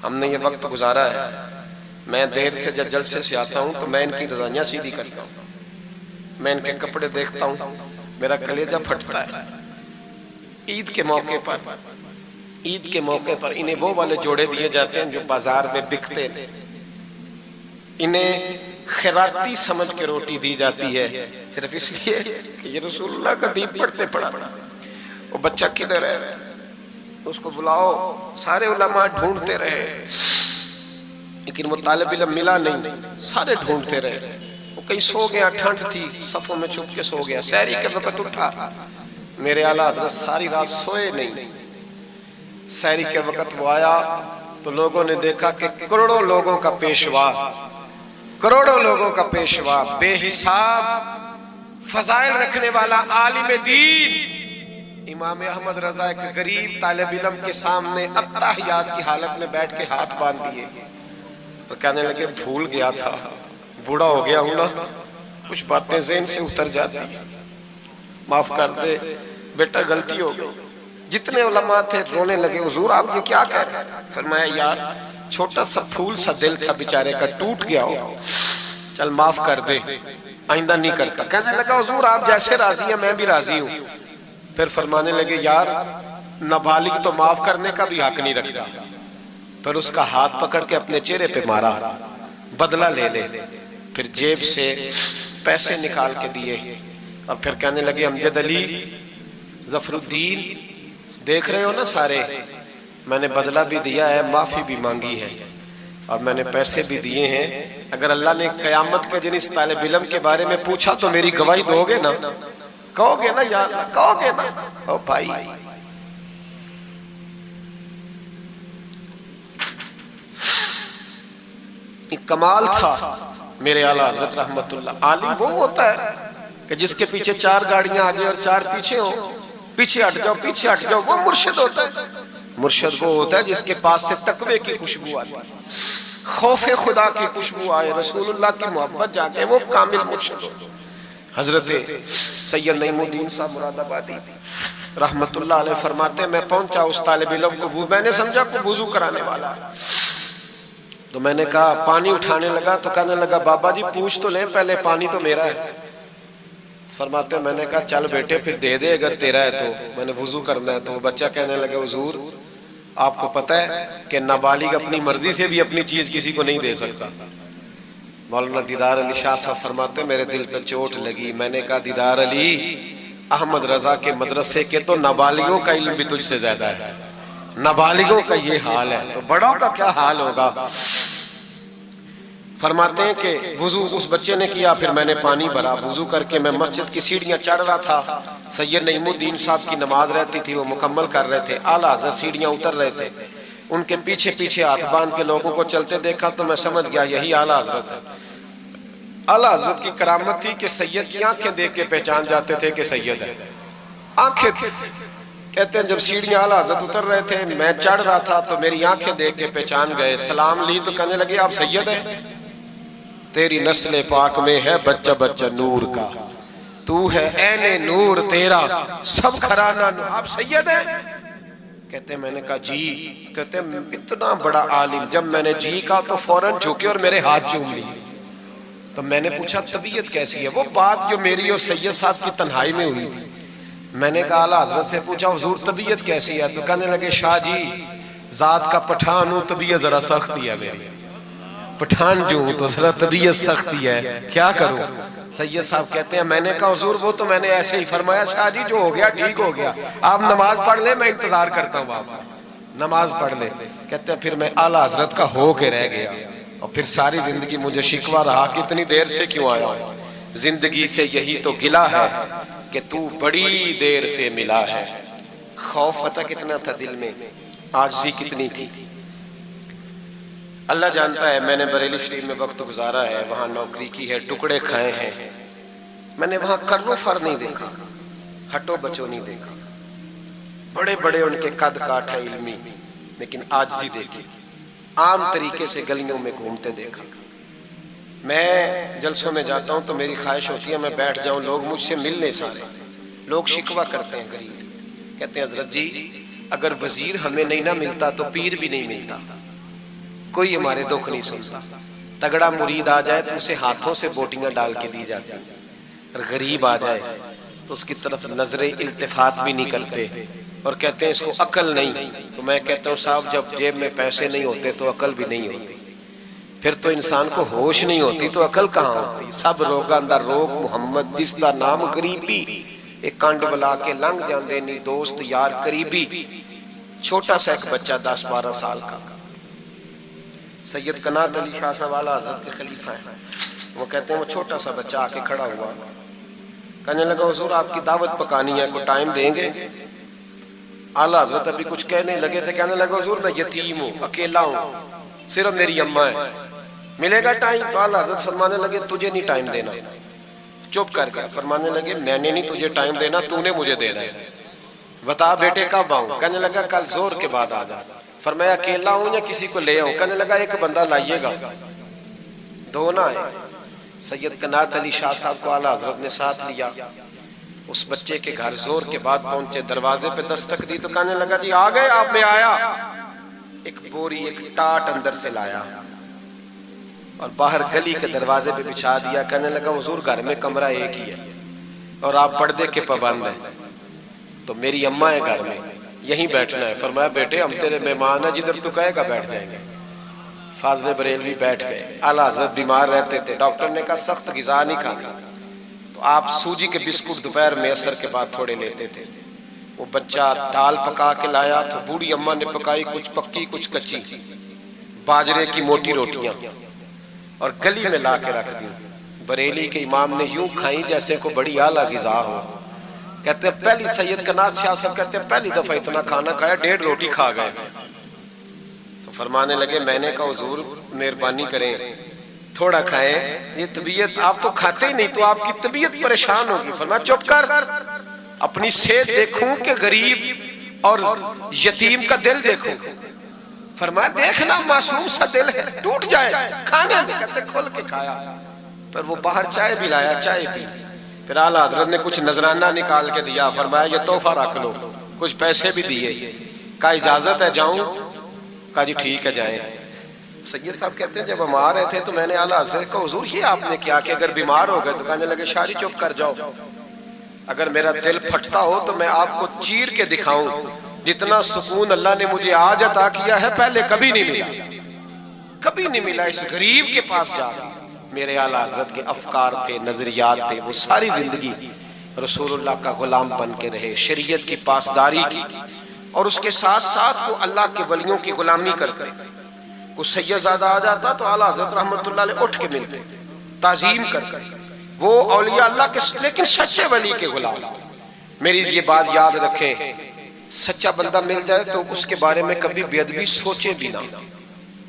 ہم نے یہ وقت گزارا ہے، میں دیر سے جب جلسے سے آتا ہوں تو میں ان کی رضائیاں سیدھی کرتا ہوں، میں ان کے کپڑے دیکھتا ہوں، میرا کلیجہ پھٹتا ہے۔ عید کے موقع پر انہیں وہ والے جوڑے دیے جاتے ہیں جو بازار میں بکتے ہیں، انہیں خیراتی سمجھ کے روٹی دی جاتی ہے، صرف اس لیے کہ یہ رسول اللہ کا دین پڑھتے پڑھا۔ وہ بچہ کدھر ہے؟ اس کو بلاؤ۔ سارے علماء ڈھونڈتے رہے لیکن وہ طالب علم ملا نہیں، سارے ڈھونڈتے رہے۔ وہ کہیں سو گیا، ٹھنڈ تھی، صفوں میں چھپ کے سو گیا۔ سحری کے وقت اٹھا، میرے اعلیٰ حضرت ساری رات سوئے نہیں۔ سحری کے وقت وہ آیا تو لوگوں نے دیکھا کہ کروڑوں لوگوں کا پیشوا، بے حساب فضائل رکھنے والا عالم دین امام احمد رضا ایک غریب طالب علم کے سامنے التحیات کی حالت میں بیٹھ کے ہاتھ باندھ دیے اور کہنے لگے بھول گیا تھا، بوڑھا ہو گیا ہوں نا، کچھ باتیں ذہن سے اتر جاتی ہیں، معاف کر دے بیٹا، غلطی ہو گئی۔ جتنے علماء تھے رونے لگے، حضور آپ یہ کیا کہہ رہے ہیں؟ فرمایا یار چھوٹا سا پھول سا دل تھا بیچارے کا، ٹوٹ گیا ہو، چل معاف کر دے، آئندہ نہیں کرتا۔ کہنے لگا حضور آپ جیسے راضی ہیں میں بھی راضی ہوں۔ پھر فرمانے لگے یار نابالغ تو معاف کرنے کا بھی حق نہیں رکھتا۔ پھر اس کا ہاتھ پکڑ کے اپنے چہرے پہ مارا، بدلہ لے لے۔ پھر جیب سے پیسے نکال کے دیے اور پھر کہنے لگے امجد علی، ظفر الدین، دیکھ رہے ہو نا سارے، میں نے بدلہ بھی دیا ہے، معافی بھی مانگی ہے، اور میں نے پیسے بھی دیے ہیں۔ اگر اللہ نے قیامت کے دن اس طالب علم کے بارے میں پوچھا تو میری گواہی دو گے نا؟ کہو گے نا یا کہو گے نا؟ او بھائی، کمال تھا میرے اعلیٰ حضرت رحمت اللہ۔ عالم وہ ہوتا ہے کہ جس کے پیچھے 4 گاڑیاں آگے اور 4 پیچھے ہوں، پیچھے ہٹ جاؤ پیچھے ہٹ جاؤ، وہ مرشد ہوتا ہے۔ مرشد وہ ہوتا ہے جس کے پاس سے تقوی کی خوشبو آتی ہے، خوف خدا کی خوشبو آئے، رسول اللہ کی محبت جاگے، وہ کامل مرشد ہوتا ہے۔ حضرت سید نعیم الدین صاحب مراد آبادی رحمت اللہ علیہ فرماتے ہیں میں پہنچا اس طالب علم کو، میں نے سمجھا کہ وضو کرانے والا ہے، تو میں نے کہا پانی اٹھانے لگا تو کہنے لگا بابا جی پوچھ تو لیں پہلے، پانی تو میرا ہے۔ فرماتے ہیں میں نے کہا چل بیٹے پھر دے دے اگر تیرا ہے تو، میں نے وضو کرنا ہے۔ تو وہ بچہ کہنے لگا حضور آپ کو پتہ ہے کہ نابالغ اپنی مرضی سے بھی اپنی چیز کسی کو نہیں دے سکتا۔ مولانا دیدار علی شاہ صاحب فرماتے ہیں میرے دل پہ چوٹ لگی، میں نے کہا دیدار علی، احمد رضا کے مدرسے کے تو نابالغوں کا علم بھی تجھ سے زیادہ ہے، نابالغوں کا یہ حال ہے تو بڑوں کا کیا حال ہوگا۔ فرماتے ہیں کہ وضو اس بچے نے کیا، پھر میں نے پانی بھرا، وضو کر کے میں مسجد کی سیڑھیاں چڑھ رہا تھا، سید نعیم الدین صاحب کی نماز رہتی تھی، وہ مکمل کر رہے تھے، اعلیٰ حضرت سیڑھیاں اتر رہے تھے، ان کے پیچھے پیچھے ہاتھ باندھ کے لوگوں کو چلتے دیکھا تو میں سمجھ گیا یہی اعلیٰ حضرت ہے۔ اعلیٰ حضرت کی کرامت تھی کہ سید کی آنکھیں دیکھ کے پہچان جاتے تھے کہ سید ہے، آنکھیں کہتے ہیں جب سیڑھیاں اعلیٰ حضرت اتر رہے تھے میں چڑھ رہا تھا تو میری آنکھیں دیکھ کے پہچان گئے، سلام لی تو کہنے لگے آپ سید ہیں، تیری نسل پاک میں ہے بچہ بچہ نور کا، تو ہے عین نور تیرا سب گھرانہ نور، آپ سید ہیں؟ کہتے ہیں میں نے کہا جی، کہتے ہیں اتنا بڑا عالم، جب میں نے جی کہا تو فوراً جھکے اور میرے ہاتھ چوم لیے۔ تو میں نے پوچھا طبیعت کیسی ہے؟ وہ بات جو میری اور سید صاحب کی تنہائی میں ہوئی تھی، میں نے کہا اعلیٰ حضرت سے پوچھا حضور طبیعت کیسی ہے؟ تو کہنے لگے شاہ جی ذات کا پٹھان ہوں، طبیعت ذرا سختی ہے میری، پٹھان جو ہوں تو ذرا طبیعت سختی ہے، کیا کروں؟ سید صاحب کہتے ہیں میں نے کہا حضور وہ تو میں نے ایسے ہی فرمایا، شاہ جی جو ہو گیا ٹھیک ہو گیا، آپ نماز پڑھ لیں میں انتظار کرتا ہوں، آپ نماز پڑھ لیں۔ کہتے ہیں پھر میں اعلیٰ حضرت کا ہو کے رہ گیا، اور پھر ساری زندگی مجھے شکوہ رہا کہ اتنی دیر سے کیوں آیا ہوں، زندگی سے یہی تو گلہ ہے کہ تو بڑی دیر سے ملا ہے۔ خوف پتہ کتنا تھا دل میں، عاجزی کتنی تھی۔ اللہ جانتا ہے میں نے بریلی شریف میں وقت گزارا ہے، وہاں نوکری کی ہے، ٹکڑے کھائے ہیں، میں نے وہاں کرو فر نہیں دیکھا، ہٹو بچو نہیں دیکھا، بڑے بڑے ان کے قد کاٹ ہے علمی، لیکن عاجزی دیکھی، عام طریقے سے گلیوں میں گھومتے دیکھا۔ میں جلسوں میں جاتا ہوں تو میری خواہش ہوتی ہے میں بیٹھ جاؤں، لوگ مجھ سے ملنے سارے، لوگ شکوہ کرتے ہیں غریب، کہتے ہیں حضرت جی اگر وزیر ہمیں نہیں نہ ملتا تو پیر بھی نہیں ملتا، کوئی ہمارے دکھ نہیں سنتا، تگڑا مرید آ جائے تو اسے ہاتھوں سے بوٹیاں ڈال کے دی جاتی ہیں، اور غریب آ جائے تو اس کی طرف نظر التفات بھی نہیں کرتے، اور کہتے ہیں اس کو عقل نہیں۔ تو میں کہتا ہوں صاحب جب جیب میں پیسے نہیں ہوتے تو عقل بھی نہیں ہوتی، پھر تو انسان کو ہوش نہیں ہوتی تو عقل کہاں ہوتی؟ سب روگاں دا روگ محمد جس دا نام غریبی، ایک کانڈ بلا کے لنگ جاندے نہیں دوست یار قریبی۔ چھوٹا سا ایک بچہ 10-12 سال کا، سید قنات علی شاہ صاحب اعلیٰ حضرت کے خلیفہ ہیں، وہ کہتے ہیں وہ چھوٹا سا بچہ آ کے کھڑا ہوا، کہنے لگا حضور آپ کی دعوت پکانی ہے، کوئی ٹائم دیں گے؟ اعلیٰ حضرت ابھی کچھ کہنے لگے تھے، کہنے لگا حضور میں یتیم ہوں، اکیلا ہوں، صرف میری اماں ہے، ملے گا ٹائم؟ تو اعلیٰ حضرت فرمانے لگے تجھے نہیں ٹائم دینا، چپ کر گیا، فرمانے لگے میں نے نہیں تجھے ٹائم دینا، تو نے مجھے دینا ہے، بتا بیٹے کب آؤں؟ کہنے لگا کل زور کے بعد آ جا۔ فرمایا اکیلا ہوں یا کسی کو لے آؤں؟ کہنے لگا ایک بندہ لائیے گا، دو نہ آئے۔ سید قنات علی شاہ صاحب کو اعلیٰ حضرت نے ساتھ لیا، اس بچے کے گھر زور کے بعد پہنچے، دروازے پہ دستک دی تو کہنے لگا جی آ گئے آپ؟ میں آیا، ایک بوری ایک ٹاٹ اندر سے لایا اور باہر گلی کے دروازے پہ بچھا دیا، کہنے لگا حضور گھر میں کمرہ ایک ہی ہے اور آپ پردے کے پابند ہیں، تو میری اماں ہے گھر میں، یہیں بیٹھنا ہے۔ فرمایا بیٹے ہم تیرے مہمان ہیں، جدھر تو کہے گا بیٹھ جائیں گے۔ فاضل بریلوی بیٹھ گئے، اعلیٰ حضرت بیمار رہتے تھے، ڈاکٹر نے کہا سخت غذا نہیں کھانا، تو آپ سوجی کے بسکٹ دوپہر میں عصر کے بعد تھوڑے لیتے تھے۔ وہ بچہ دال پکا کے لایا تو بوڑھی اماں نے پکائی، کچھ پکی کچھ کچی، باجرے کی موٹی روٹیاں، اور گلی میں لا کے رکھ دی۔ بریلی کے امام نے یوں کھائیں جیسے کو بڑی اعلیٰ غذا ہو۔ کہتے ہیں پہلی سید قنات شاہ صاحب کہتے ہیں پہلی دفعہ اتنا کھانا کھایا، 1.5 روٹی کھا گئے۔ تو فرمانے لگے میں نے کہا حضور مہربانی کریں تھوڑا کھائیں، یہ طبیعت آپ تو کھاتے ہی نہیں تو آپ کی طبیعت پریشان ہوگی۔ فرمایا چپ کر، اپنی صحت دیکھوں کہ غریب اور یتیم کا دل دیکھوں؟ فرمایا دیکھنا معصوم سا دل ہے، ٹوٹ جائے کھانے میں۔ کہتے کھل کے کھایا، پھر وہ باہر چائے بھی لایا، چائے پی، پھر اعلیٰ حضرت نے کچھ نذرانہ نکال کے دیا، فرمایا یہ تحفہ رکھ لو، کچھ پیسے بھی دیے، کہا اجازت ہے جاؤں؟ کہا جی ٹھیک ہے جائیں۔ سید صاحب کہتے ہیں جب ہم آ رہے تھے تو میں نے اعلیٰ حضرت کو حضور یہ آپ نے کیا کہ اگر بیمار ہو گئے؟ تو کہنے لگے شاہ جی چپ کر جاؤ، اگر میرا دل پھٹتا ہو تو میں آپ کو چیر کے دکھاؤں، جتنا سکون اللہ نے مجھے آج عطا کیا ہے پہلے کبھی نہیں ملا، کبھی نہیں ملا۔ اس غریب کے پاس جا رہا، میرے اعلیٰ حضرت کے افکار تھے، نظریات تھے، وہ ساری زندگی رسول اللہ کا غلام بن کے رہے، شریعت کی پاسداری کی، اور اس کے ساتھ ساتھ وہ اللہ کے ولیوں کی غلامی کرتے۔ کوئی سید زادہ آ جاتا تو اعلیٰ حضرت رحمت اللہ علیہ اٹھ کے ملتے، تعظیم کرتے، وہ اولیاء اللہ کے لیکن سچے ولی کے غلام۔ میری یہ بات یاد رکھیں، سچا بندہ مل جائے تو اس کے بارے میں کبھی بے ادبی سوچے بھی نہ،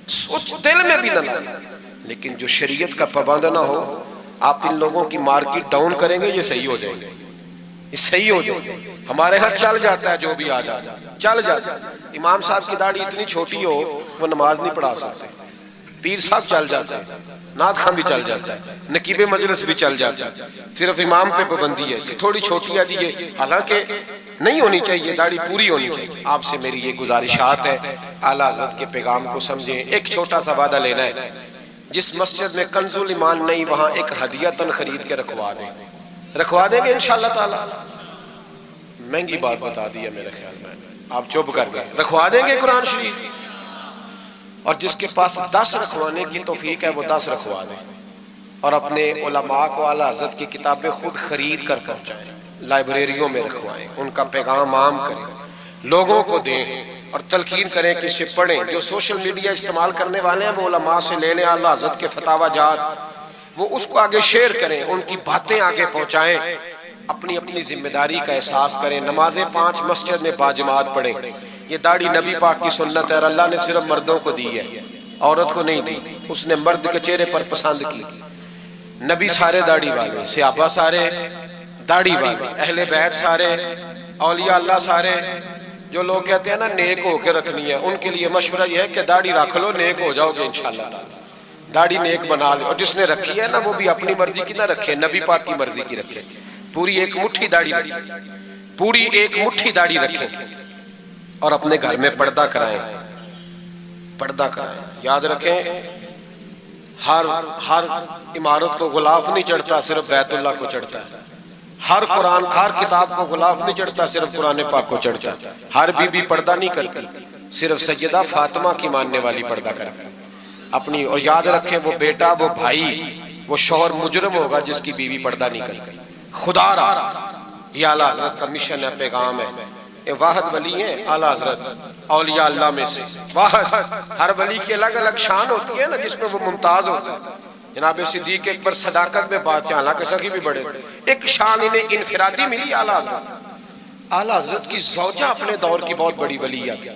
سوچ دل میں بھی نہ لائے، لیکن جو شریعت کا پابند نہ ہو، آپ ان لوگوں کی مارکیٹ ڈاؤن کریں گے یہ صحیح ہو جائیں گے، یہ صحیح ہو جائیں گے۔ ہمارے ہاں چل جاتا ہے جو بھی آ جاتا ہے، چل جاتا ہے۔ امام صاحب کی داڑھی اتنی چھوٹی ہو وہ نماز نہیں پڑھا سکتے، پیر صاحب چل جاتا ہے، نعت خواں بھی چل جاتا ہے، نقیب مجلس بھی چل جاتا ہے، صرف امام پہ پابندی ہے، تھوڑی چھوٹی ہے جی یہ، حالانکہ نہیں ہونی چاہیے، داڑھی پوری ہونی چاہیے۔ آپ سے میری یہ گزارشات ہے، اعلیٰ حضرت کے پیغام کو سمجھیں۔ ایک چھوٹا سا وعدہ لینا ہے، جس مسجد میں کنز الایمان نہیں وہاں ایک ہدیتاً خرید کے رکھوا دیں گے انشاءاللہ تعالی۔ مہنگی بات بتا دی ہے میرے خیال میں، آپ چپ کر گئے، رکھوا دیں گے قرآن شریف؟ اور جس کے پاس 10 رکھوانے کی توفیق ہے وہ 10 رکھوا دیں، اور اپنے علماء کو اعلی حضرت کی کتابیں خود خرید کر پہنچائیں، لائبریریوں میں رکھوائیں، ان کا پیغام عام کریں، لوگوں کو دیں اور تلقین کریں کہ اسے پڑھیں۔ جو سوشل میڈیا استعمال کرنے والے ہیں وہ علماء سے لے لیں، اعلی حضرت کے فتاوی جات، وہ اس کو آگے شیئر کریں، ان کی باتیں آگے پہنچائیں، اپنی اپنی ذمہ داری کا احساس کریں، نمازیں 5 مسجد میں باجماعت پڑھیں۔ یہ داڑھی نبی پاک کی سنت ہے اور اللہ نے صرف مردوں کو دی ہے، عورت کو نہیں دی، اس نے مرد کے چہرے پر پسند کی۔ نبی سارے داڑھی والے، صحابہ سارے داڑھی والے، اہل بیت سارے، اولیاء اللہ سارے۔ جو لوگ کہتے ہیں نا نیک ہو کے رکھنی ہے، ان کے لیے مشورہ یہ ہے کہ داڑھی رکھ لو، نیک ہو جاؤ گے انشاءاللہ تعالی۔ داڑھی نیک بنا لو، اور جس نے رکھی ہے نا وہ بھی اپنی مرضی کی نہ رکھے، نبی پاک کی مرضی کی رکھے، پوری ایک مٹھی داڑھی رکھے، پوری ایک مٹھی داڑھی رکھیں، اور اپنے گھر میں پردہ کرائیں، پردہ کرائیں۔ یاد رکھیں ہر عمارت کو غلاف نہیں چڑھتا، صرف بیت اللہ کو چڑھتا ہے۔ ہر قرآن، ہر کتاب کو غلاف نہیں چڑھتا، صرف قرآن پاک کو چڑھتا ہے۔ ہر بی بی پردہ نہیں کرتی، صرف سیدہ فاطمہ کی ماننے والی پردہ کرتی اپنی۔ اور یاد رکھیں وہ بیٹا، وہ بھائی، وہ شوہر مجرم ہوگا جس کی بیوی پردہ نہیں کرتی۔ خدا را یہ اعلیٰ حضرت کا مشن ہے، پیغام ہے۔ یہ واحد ولی ہیں اعلیٰ حضرت اولیاء اللہ میں سے، واحد۔ ہر ولی کی الگ الگ شان ہوتی ہے نا، جس میں وہ ممتاز ہوتا ہے۔ جناب صدیق اکبر صداقت میں بات ہے، حالانکہ سخی بھی بڑے، ایک شان انہیں انفرادی ملی اعلیٰ حضرت۔ اعلیٰ حضرت کی زوجہ اپنے دور کی بہت بڑی ولیہ تھی،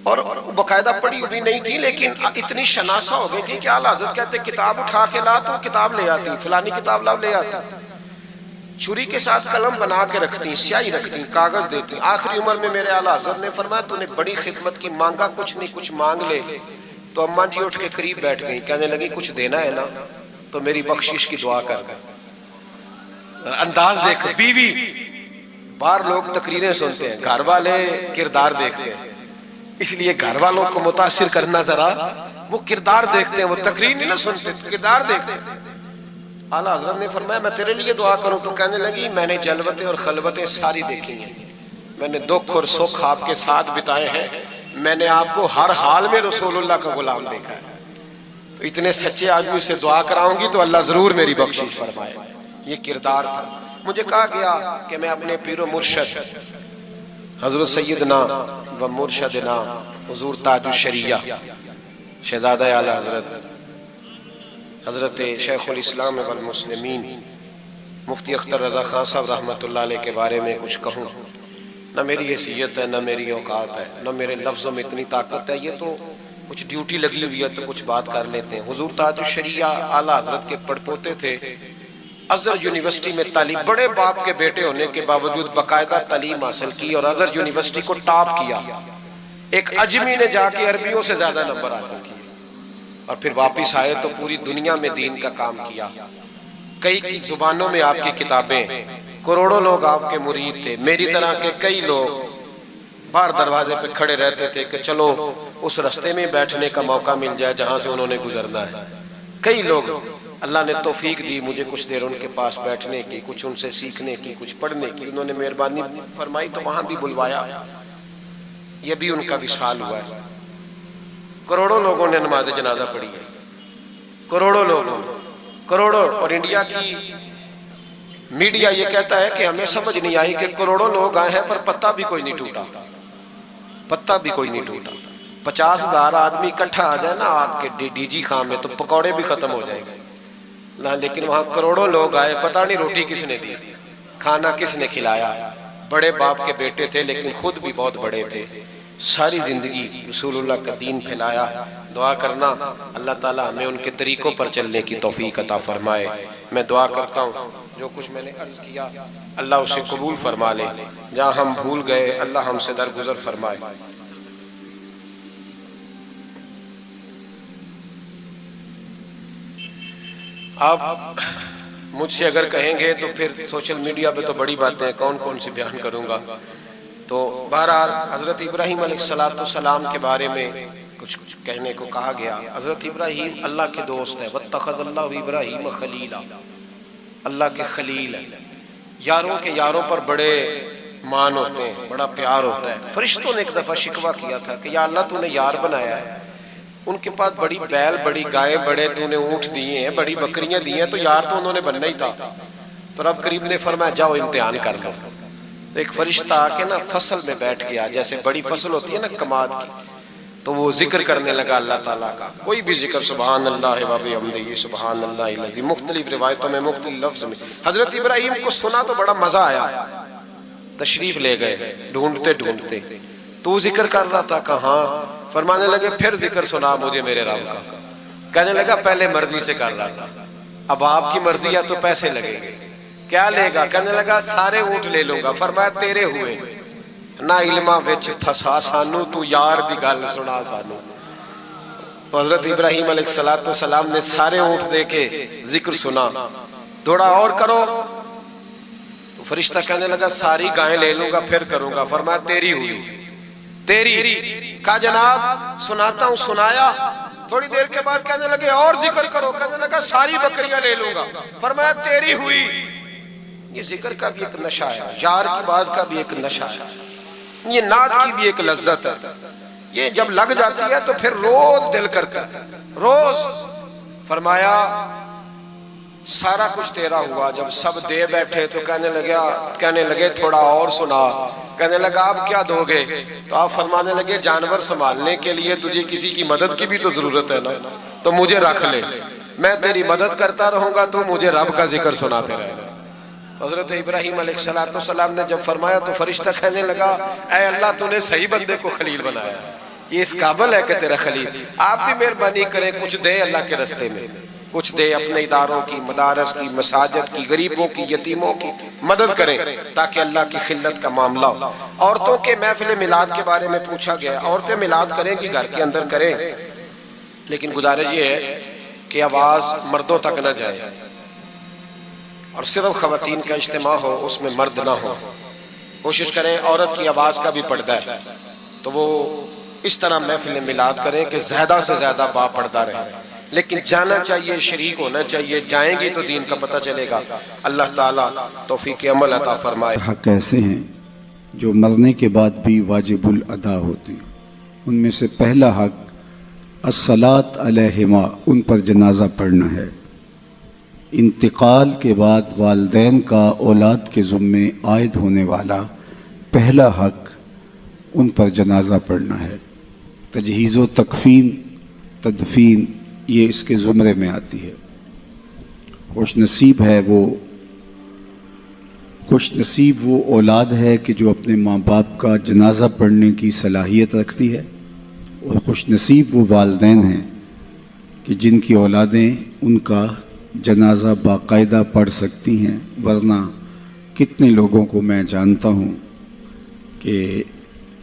اور باقاعدہ پڑھی ہوئی نہیں تھی، لیکن اتنی شناسہ ہو گئی تھی کہ اعلیٰ حضرت کہتے کتاب اٹھا کے لا تو کتاب لے آتی، فلانی کتاب لاؤ لے آتی، چھری کے ساتھ قلم بنا کے رکھتی، سیاہی رکھتی، کاغذ دیتی۔ آخری عمر میں میرے اعلیٰ حضرت نے فرمایا تو نے بڑی خدمت کی، مانگا کچھ نہیں، کچھ مانگ لے۔ تو اماں جی اٹھ کے قریب بیٹھ گئیں، کہنے لگی کچھ دینا ہے نا تو میری بخشش کی دعا کر گئے۔ انداز دیکھو، بیوی، باہر لوگ تقریریں سنتے ہیں، گھر والے کردار دیکھتے ہیں، اس لیے گھر والوں کو متاثر کرنا ذرا، وہ کردار دیکھتے ہیں، وہ تقریر نہیں نہ سنتے، کردار دیکھتے ہیں۔ اعلیٰ حضرت نے فرمایا میں تیرے لیے دعا کروں؟ تو کہنے لگی میں نے جلوتیں اور خلوتیں ساری دیکھی ہیں، میں نے دکھ اور سکھ آپ کے ساتھ بتائے ہیں، میں نے آپ کو ہر حال میں رسول اللہ کا غلام دیکھا ہے، تو اتنے سچے آدمی سے دعا کراؤں گی تو اللہ ضرور میری بخشش فرمائے۔ یہ کردار تھا۔ مجھے کہا گیا کہ میں اپنے پیر و مرشد حضرت سیدنا و مرشدنا حضور تاج الشریعہ شہزادہ اعلیٰ حضرت شیخ الاسلام والمسلمین مفتی اختر رضا خان صاحب رحمۃ اللہ علیہ کے بارے میں کچھ کہوں۔ نہ میری حیثیت ہے، نہ میری اوقات ہے، نہ میرے لفظوں میں اتنی طاقت ہے، یہ تو کچھ ڈیوٹی لگی ہوئی ہے تو کچھ بات کر لیتے ہیں۔ حضور تاج الشریعہ اعلیٰ حضرت کے پڑپوتے تھے، ازہر یونیورسٹی میں تعلیم، بڑے باپ کے بیٹے ہونے کے باوجود باقاعدہ تعلیم حاصل کی اور ازہر یونیورسٹی کو ٹاپ کیا۔ ایک اجمی نے جا کے عربیوں سے زیادہ نمبر حاصل کیے، اور پھر واپس آئے تو پوری دنیا میں دین کا کام کیا۔ کئی زبانوں میں آپ کی کتابیں، کروڑوں لوگ آپ کے مرید تھے۔ میری طرح کے کئی لوگ باہر دروازے پہ کھڑے رہتے تھے کہ چلو اس رستے میں بیٹھنے کا موقع مل جائے جہاں سے انہوں نے گزرنا ہے۔ کئی لوگ اللہ نے توفیق دی مجھے کچھ دیر ان کے پاس بیٹھنے کی، کچھ ان سے سیکھنے کی، کچھ پڑھنے کی، انہوں نے مہربانی فرمائی تو وہاں بھی بلوایا۔ یہ بھی ان کا وصال ہوا ہے۔ کروڑوں لوگوں نے نماز جنازہ پڑھی ہے، کروڑوں لوگوں، کروڑوں۔ اور انڈیا کی میڈیا یہ کہتا ہے کہ ہمیں سمجھ نہیں آئی کہ کروڑوں لوگ آئے ہیں پر پتہ بھی کوئی نہیں ٹوٹا، پتہ بھی کوئی نہیں ٹوٹا۔ 50,000 آدمی اکٹھا آ جائے نا آپ کے ڈی جی خان میں تو پکوڑے بھی ختم ہو جائیں گے، لیکن وہاں کروڑوں لوگ آئے، پتہ نہیں روٹی کس نے دی، کھانا کس نے کھلایا۔ بڑے باپ کے بیٹے تھے لیکن خود بھی بہت بڑے تھے، ساری زندگی رسول اللہ کا دین پھیلایا۔ دعا کرنا اللہ تعالیٰ ہمیں ان کے طریقوں پر چلنے کی توفیق عطا فرمائے۔ میں دعا کرتا ہوں جو کچھ میں نے عرض کیا اللہ اسے قبول فرما لے، جہاں ہم بھول گئے اللہ ہم سے درگزر فرمائے۔ آپ مجھ سے اگر کہیں گے تو پھر سوشل میڈیا پہ تو بڑی باتیں کون کون سی بیان کروں گا، تو بہرحال حضرت ابراہیم علیہ السلام کے بارے میں کچھ کہنے کو کہا گیا۔ حضرت ابراہیم اللہ کے دوست ہیں، واتخذ اللہ ابراہیم خلیلا، اللہ کے خلیل ہیں، یاروں کے یاروں پر بڑے مان ہوتے ہیں، بڑا پیار ہوتا ہے۔ فرشتوں نے ایک دفعہ شکوہ کیا تھا کہ یا اللہ تو نے یار بنایا ہے، ان کے پاس بڑی بیل، بڑی گائے، بڑے تو نے اونٹ دیے ہیں، بڑی بکریاں دی ہیں، تو یار تو انہوں نے بننا ہی تھا۔ تو رب کریم نے فرمایا جاؤ امتحان کر لو۔ تو ایک فرشتہ آ کے نا فصل میں بیٹھ گیا، جیسے بڑی فصل ہوتی ہے نا کماد کی، تو وہ ذکر کرنے لگا اللہ تعالیٰ کا، کوئی بھی ذکر، سبحان اللہ و بحمدہ، سبحان اللہ العظیم، مختلف روایتوں میں مختلف لفظ میں۔ حضرت ابراہیم کو سنا تو بڑا مزہ آیا، تشریف لے گئے ڈھونڈتے ڈھونڈتے۔ تو ذکر کر رہا تھا، کہاں؟ فرمانے لگے پھر ذکر سنا مجھے میرے رب کا۔ کہنے لگا پہلے مرضی سے کر رہا تھا، اب آپ کی مرضی ہے تو پیسے لگیں گے۔ کیا لے گا؟ کہنے لگا سارے اونٹ لے لوں گا۔ فرمایا تیرے ہوئے نہ علمہ وچ تھسا سانو، تو یار دی گل سنا سانو۔ تو حضرت ابراہیم علیہ السلام نے سارے اونٹ دے کے ذکر سنا، تھوڑا اور کرو۔ تو فرشتہ کہنے لگا ساری گائیں لے لوں گا پھر کروں گا۔ فرمایا تیری ہوئی، تیری۔ کہا جناب سناتا ہوں، سنایا۔ تھوڑی دیر کے بعد کہنے لگے اور ذکر کرو، کہنے لگا ساری بکریاں لے لوں گا۔ فرمایا تیری ہوئی۔ یہ ذکر کا بھی ایک نشہ ہے، یار کی بات کا بھی ایک نشہ ہے، یہ نعت کی بھی ایک لذت ہے۔ یہ جب لگ جاتی ہے تو پھر روز دل کرتا ہے، روز۔ فرمایا سارا کچھ تیرا ہوا۔ جب سب دے بیٹھے تو کہنے لگے تھوڑا اور سنا۔ کہنے لگا آپ کیا دو گے؟ تو آپ فرمانے لگے جانور سنبھالنے کے لیے تجھے کسی کی مدد کی بھی تو ضرورت ہے نا، تو مجھے رکھ لے، میں تیری مدد کرتا رہوں گا، تو مجھے رب کا ذکر سناتے رہے۔ حضرت ابراہیم علیہ السلام نے جب فرمایا تو فرشتہ کہنے لگا اے اللہ تو نے صحیح بندے کو خلیل بنایا، یہ اس قابل ہے کہ تیرا خلیل۔ آپ بھی مہربانی کریں کچھ دے اللہ کے رستے میں، کچھ دے اپنے اداروں کی، مدارس کی، مساجد کی، غریبوں کی، یتیموں کی مدد کریں تاکہ اللہ کی خلت کا معاملہ ہو۔ عورتوں کے محفل میلاد کے بارے میں پوچھا گیا، عورتیں میلاد کریں کہ گھر کے اندر کریں، لیکن گزارش یہ ہے کہ آواز مردوں تک نہ جائے اور صرف خواتین کا اجتماع ہو، اس میں مرد نہ ہو۔ کوشش کریں عورت کی آواز کا بھی پردہ ہے تو وہ اس طرح محفل میلاد کریں کہ زیادہ سے زیادہ با پردہ رہے، لیکن جانا چاہیے، شریک ہونا چاہیے، جائیں گی تو دین کا پتہ چلے گا۔ اللہ تعالیٰ توفیق عمل عطا فرمائے۔
حق ایسے ہیں جو مرنے کے بعد بھی واجب الادا ہوتے ہیں، ان میں سے پہلا حق الصلاۃ علیہما، ان پر جنازہ پڑھنا ہے۔ انتقال کے بعد والدین کا اولاد کے ذمے عائد ہونے والا پہلا حق ان پر جنازہ پڑھنا ہے۔ تجہیز و تکفین، تدفین، یہ اس کے زمرے میں آتی ہے۔ خوش نصیب وہ اولاد ہے کہ جو اپنے ماں باپ کا جنازہ پڑھنے کی صلاحیت رکھتی ہے، اور خوش نصیب وہ والدین ہیں کہ جن کی اولادیں ان کا جنازہ باقاعدہ پڑھ سکتی ہیں، ورنہ کتنے لوگوں کو میں جانتا ہوں کہ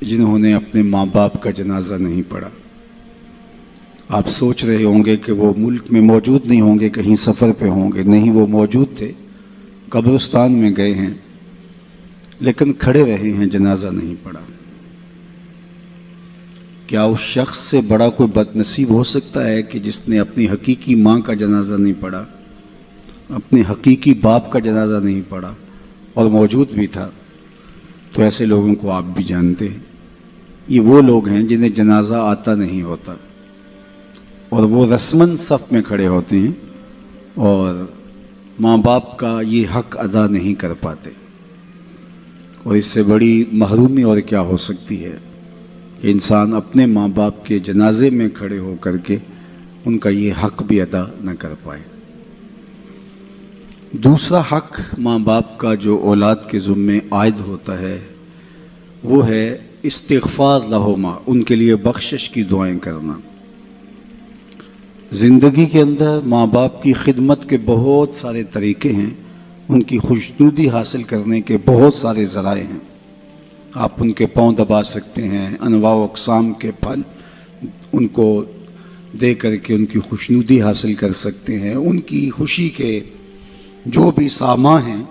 جنہوں نے اپنے ماں باپ کا جنازہ نہیں پڑھا۔ آپ سوچ رہے ہوں گے کہ وہ ملک میں موجود نہیں ہوں گے، کہیں سفر پہ ہوں گے، نہیں، وہ موجود تھے، قبرستان میں گئے ہیں، لیکن کھڑے رہے ہیں، جنازہ نہیں پڑھا۔ کیا اس شخص سے بڑا کوئی بد نصیب ہو سکتا ہے کہ جس نے اپنی حقیقی ماں کا جنازہ نہیں پڑھا، اپنے حقیقی باپ کا جنازہ نہیں پڑھا اور موجود بھی تھا؟ تو ایسے لوگوں کو آپ بھی جانتے ہیں، یہ وہ لوگ ہیں جنہیں جنازہ آتا نہیں ہوتا، اور وہ رسماً صف میں کھڑے ہوتے ہیں اور ماں باپ کا یہ حق ادا نہیں کر پاتے۔ اور اس سے بڑی محرومی اور کیا ہو سکتی ہے کہ انسان اپنے ماں باپ کے جنازے میں کھڑے ہو کر کے ان کا یہ حق بھی ادا نہ کر پائے۔ دوسرا حق ماں باپ کا جو اولاد کے ذمے عائد ہوتا ہے وہ ہے استغفار لہما، ان کے لیے بخشش کی دعائیں کرنا۔ زندگی کے اندر ماں باپ کی خدمت کے بہت سارے طریقے ہیں، ان کی خوشنودی حاصل کرنے کے بہت سارے ذرائع ہیں۔ آپ ان کے پاؤں دبا سکتے ہیں، انواع و اقسام کے پھل ان کو دے کر کے ان کی خوشنودی حاصل کر سکتے ہیں، ان کی خوشی کے جو بھی سامان ہیں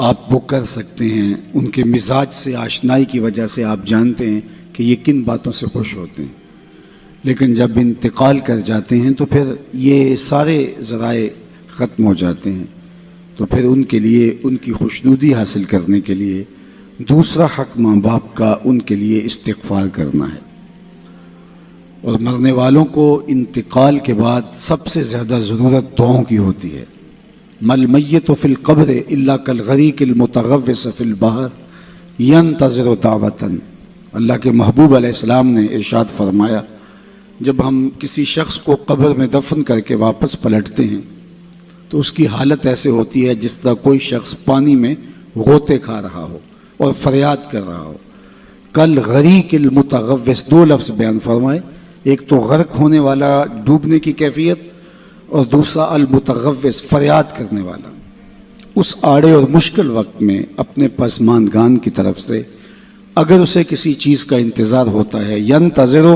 آپ وہ کر سکتے ہیں۔ ان کے مزاج سے آشنائی کی وجہ سے آپ جانتے ہیں کہ یہ کن باتوں سے خوش ہوتے ہیں، لیکن جب انتقال کر جاتے ہیں تو پھر یہ سارے ذرائع ختم ہو جاتے ہیں۔ تو پھر ان کے لیے ان کی خوشنودی حاصل کرنے کے لیے دوسرا حق ماں باپ کا ان کے لیے استغفار کرنا ہے. اور مرنے والوں کو انتقال کے بعد سب سے زیادہ ضرورت دعاؤں کی ہوتی ہے. مل میت فی القبر الا کالغریق المتغوص فی البحر ینتظر دعوتاً. اللہ کے محبوب علیہ السلام نے ارشاد فرمایا جب ہم کسی شخص کو قبر میں دفن کر کے واپس پلٹتے ہیں تو اس کی حالت ایسے ہوتی ہے جس طرح کوئی شخص پانی میں غوطے کھا رہا ہو اور فریاد کر رہا ہو. کل غریق المتغوص، دو لفظ بیان فرمائے، ایک تو غرق ہونے والا، ڈوبنے کی کیفیت، اور دوسرا المتغوص، فریاد کرنے والا. اس آڑے اور مشکل وقت میں اپنے پسماندگان کی طرف سے اگر اسے کسی چیز کا انتظار ہوتا ہے، ینتظر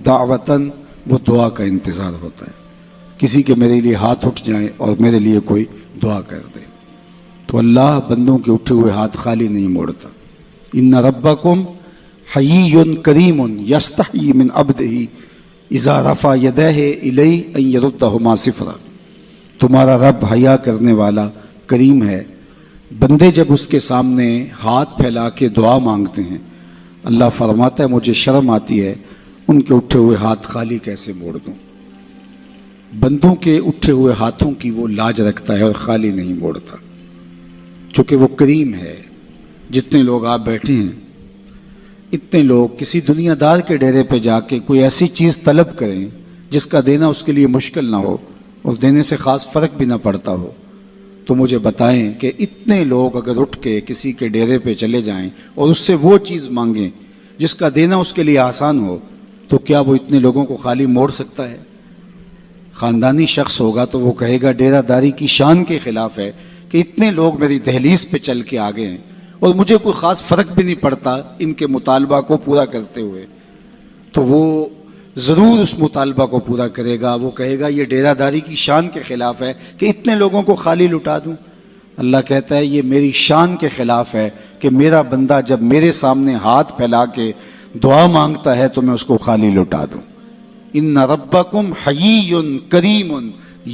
دعوتاً، وہ دعا کا انتظار ہوتا ہے. کسی کے میرے لیے ہاتھ اٹھ جائیں اور میرے لیے کوئی دعا کر دے، تو اللہ بندوں کے اٹھے ہوئے ہاتھ خالی نہیں موڑتا. ان ربکم حیی کریم یستحیی من عبدہ اذا رفع یدیہ الیہ ان یردہما صفرا. تمہارا رب حیا کرنے والا کریم ہے. بندے جب اس کے سامنے ہاتھ پھیلا کے دعا مانگتے ہیں، اللہ فرماتا ہے مجھے شرم آتی ہے ان کے اٹھے ہوئے ہاتھ خالی کیسے موڑ دوں. بندوں کے اٹھے ہوئے ہاتھوں کی وہ لاج رکھتا ہے اور خالی نہیں موڑتا، چونکہ وہ کریم ہے. جتنے لوگ آپ بیٹھے ہیں، اتنے لوگ کسی دنیا دار کے ڈیرے پہ جا کے کوئی ایسی چیز طلب کریں جس کا دینا اس کے لیے مشکل نہ ہو اور دینے سے خاص فرق بھی نہ پڑتا ہو، تو مجھے بتائیں کہ اتنے لوگ اگر اٹھ کے کسی کے ڈیرے پہ چلے جائیں اور اس سے وہ چیز مانگیں جس کا دینا اس کے لیے آسان ہو، تو کیا وہ اتنے لوگوں کو خالی موڑ سکتا ہے؟ خاندانی شخص ہوگا تو وہ کہے گا ڈیرہ داری کی شان کے خلاف ہے کہ اتنے لوگ میری دہلیز پہ چل کے آگے ہیں اور مجھے کوئی خاص فرق بھی نہیں پڑتا ان کے مطالبہ کو پورا کرتے ہوئے. تو وہ ضرور اس مطالبہ کو پورا کرے گا. وہ کہے گا یہ ڈیرہ داری کی شان کے خلاف ہے کہ اتنے لوگوں کو خالی لٹا دوں. اللہ کہتا ہے یہ میری شان کے خلاف ہے کہ میرا بندہ جب میرے سامنے ہاتھ پھیلا کے دعا مانگتا ہے تو میں اس کو خالی لٹا دوں. ان ربکم حیی کریم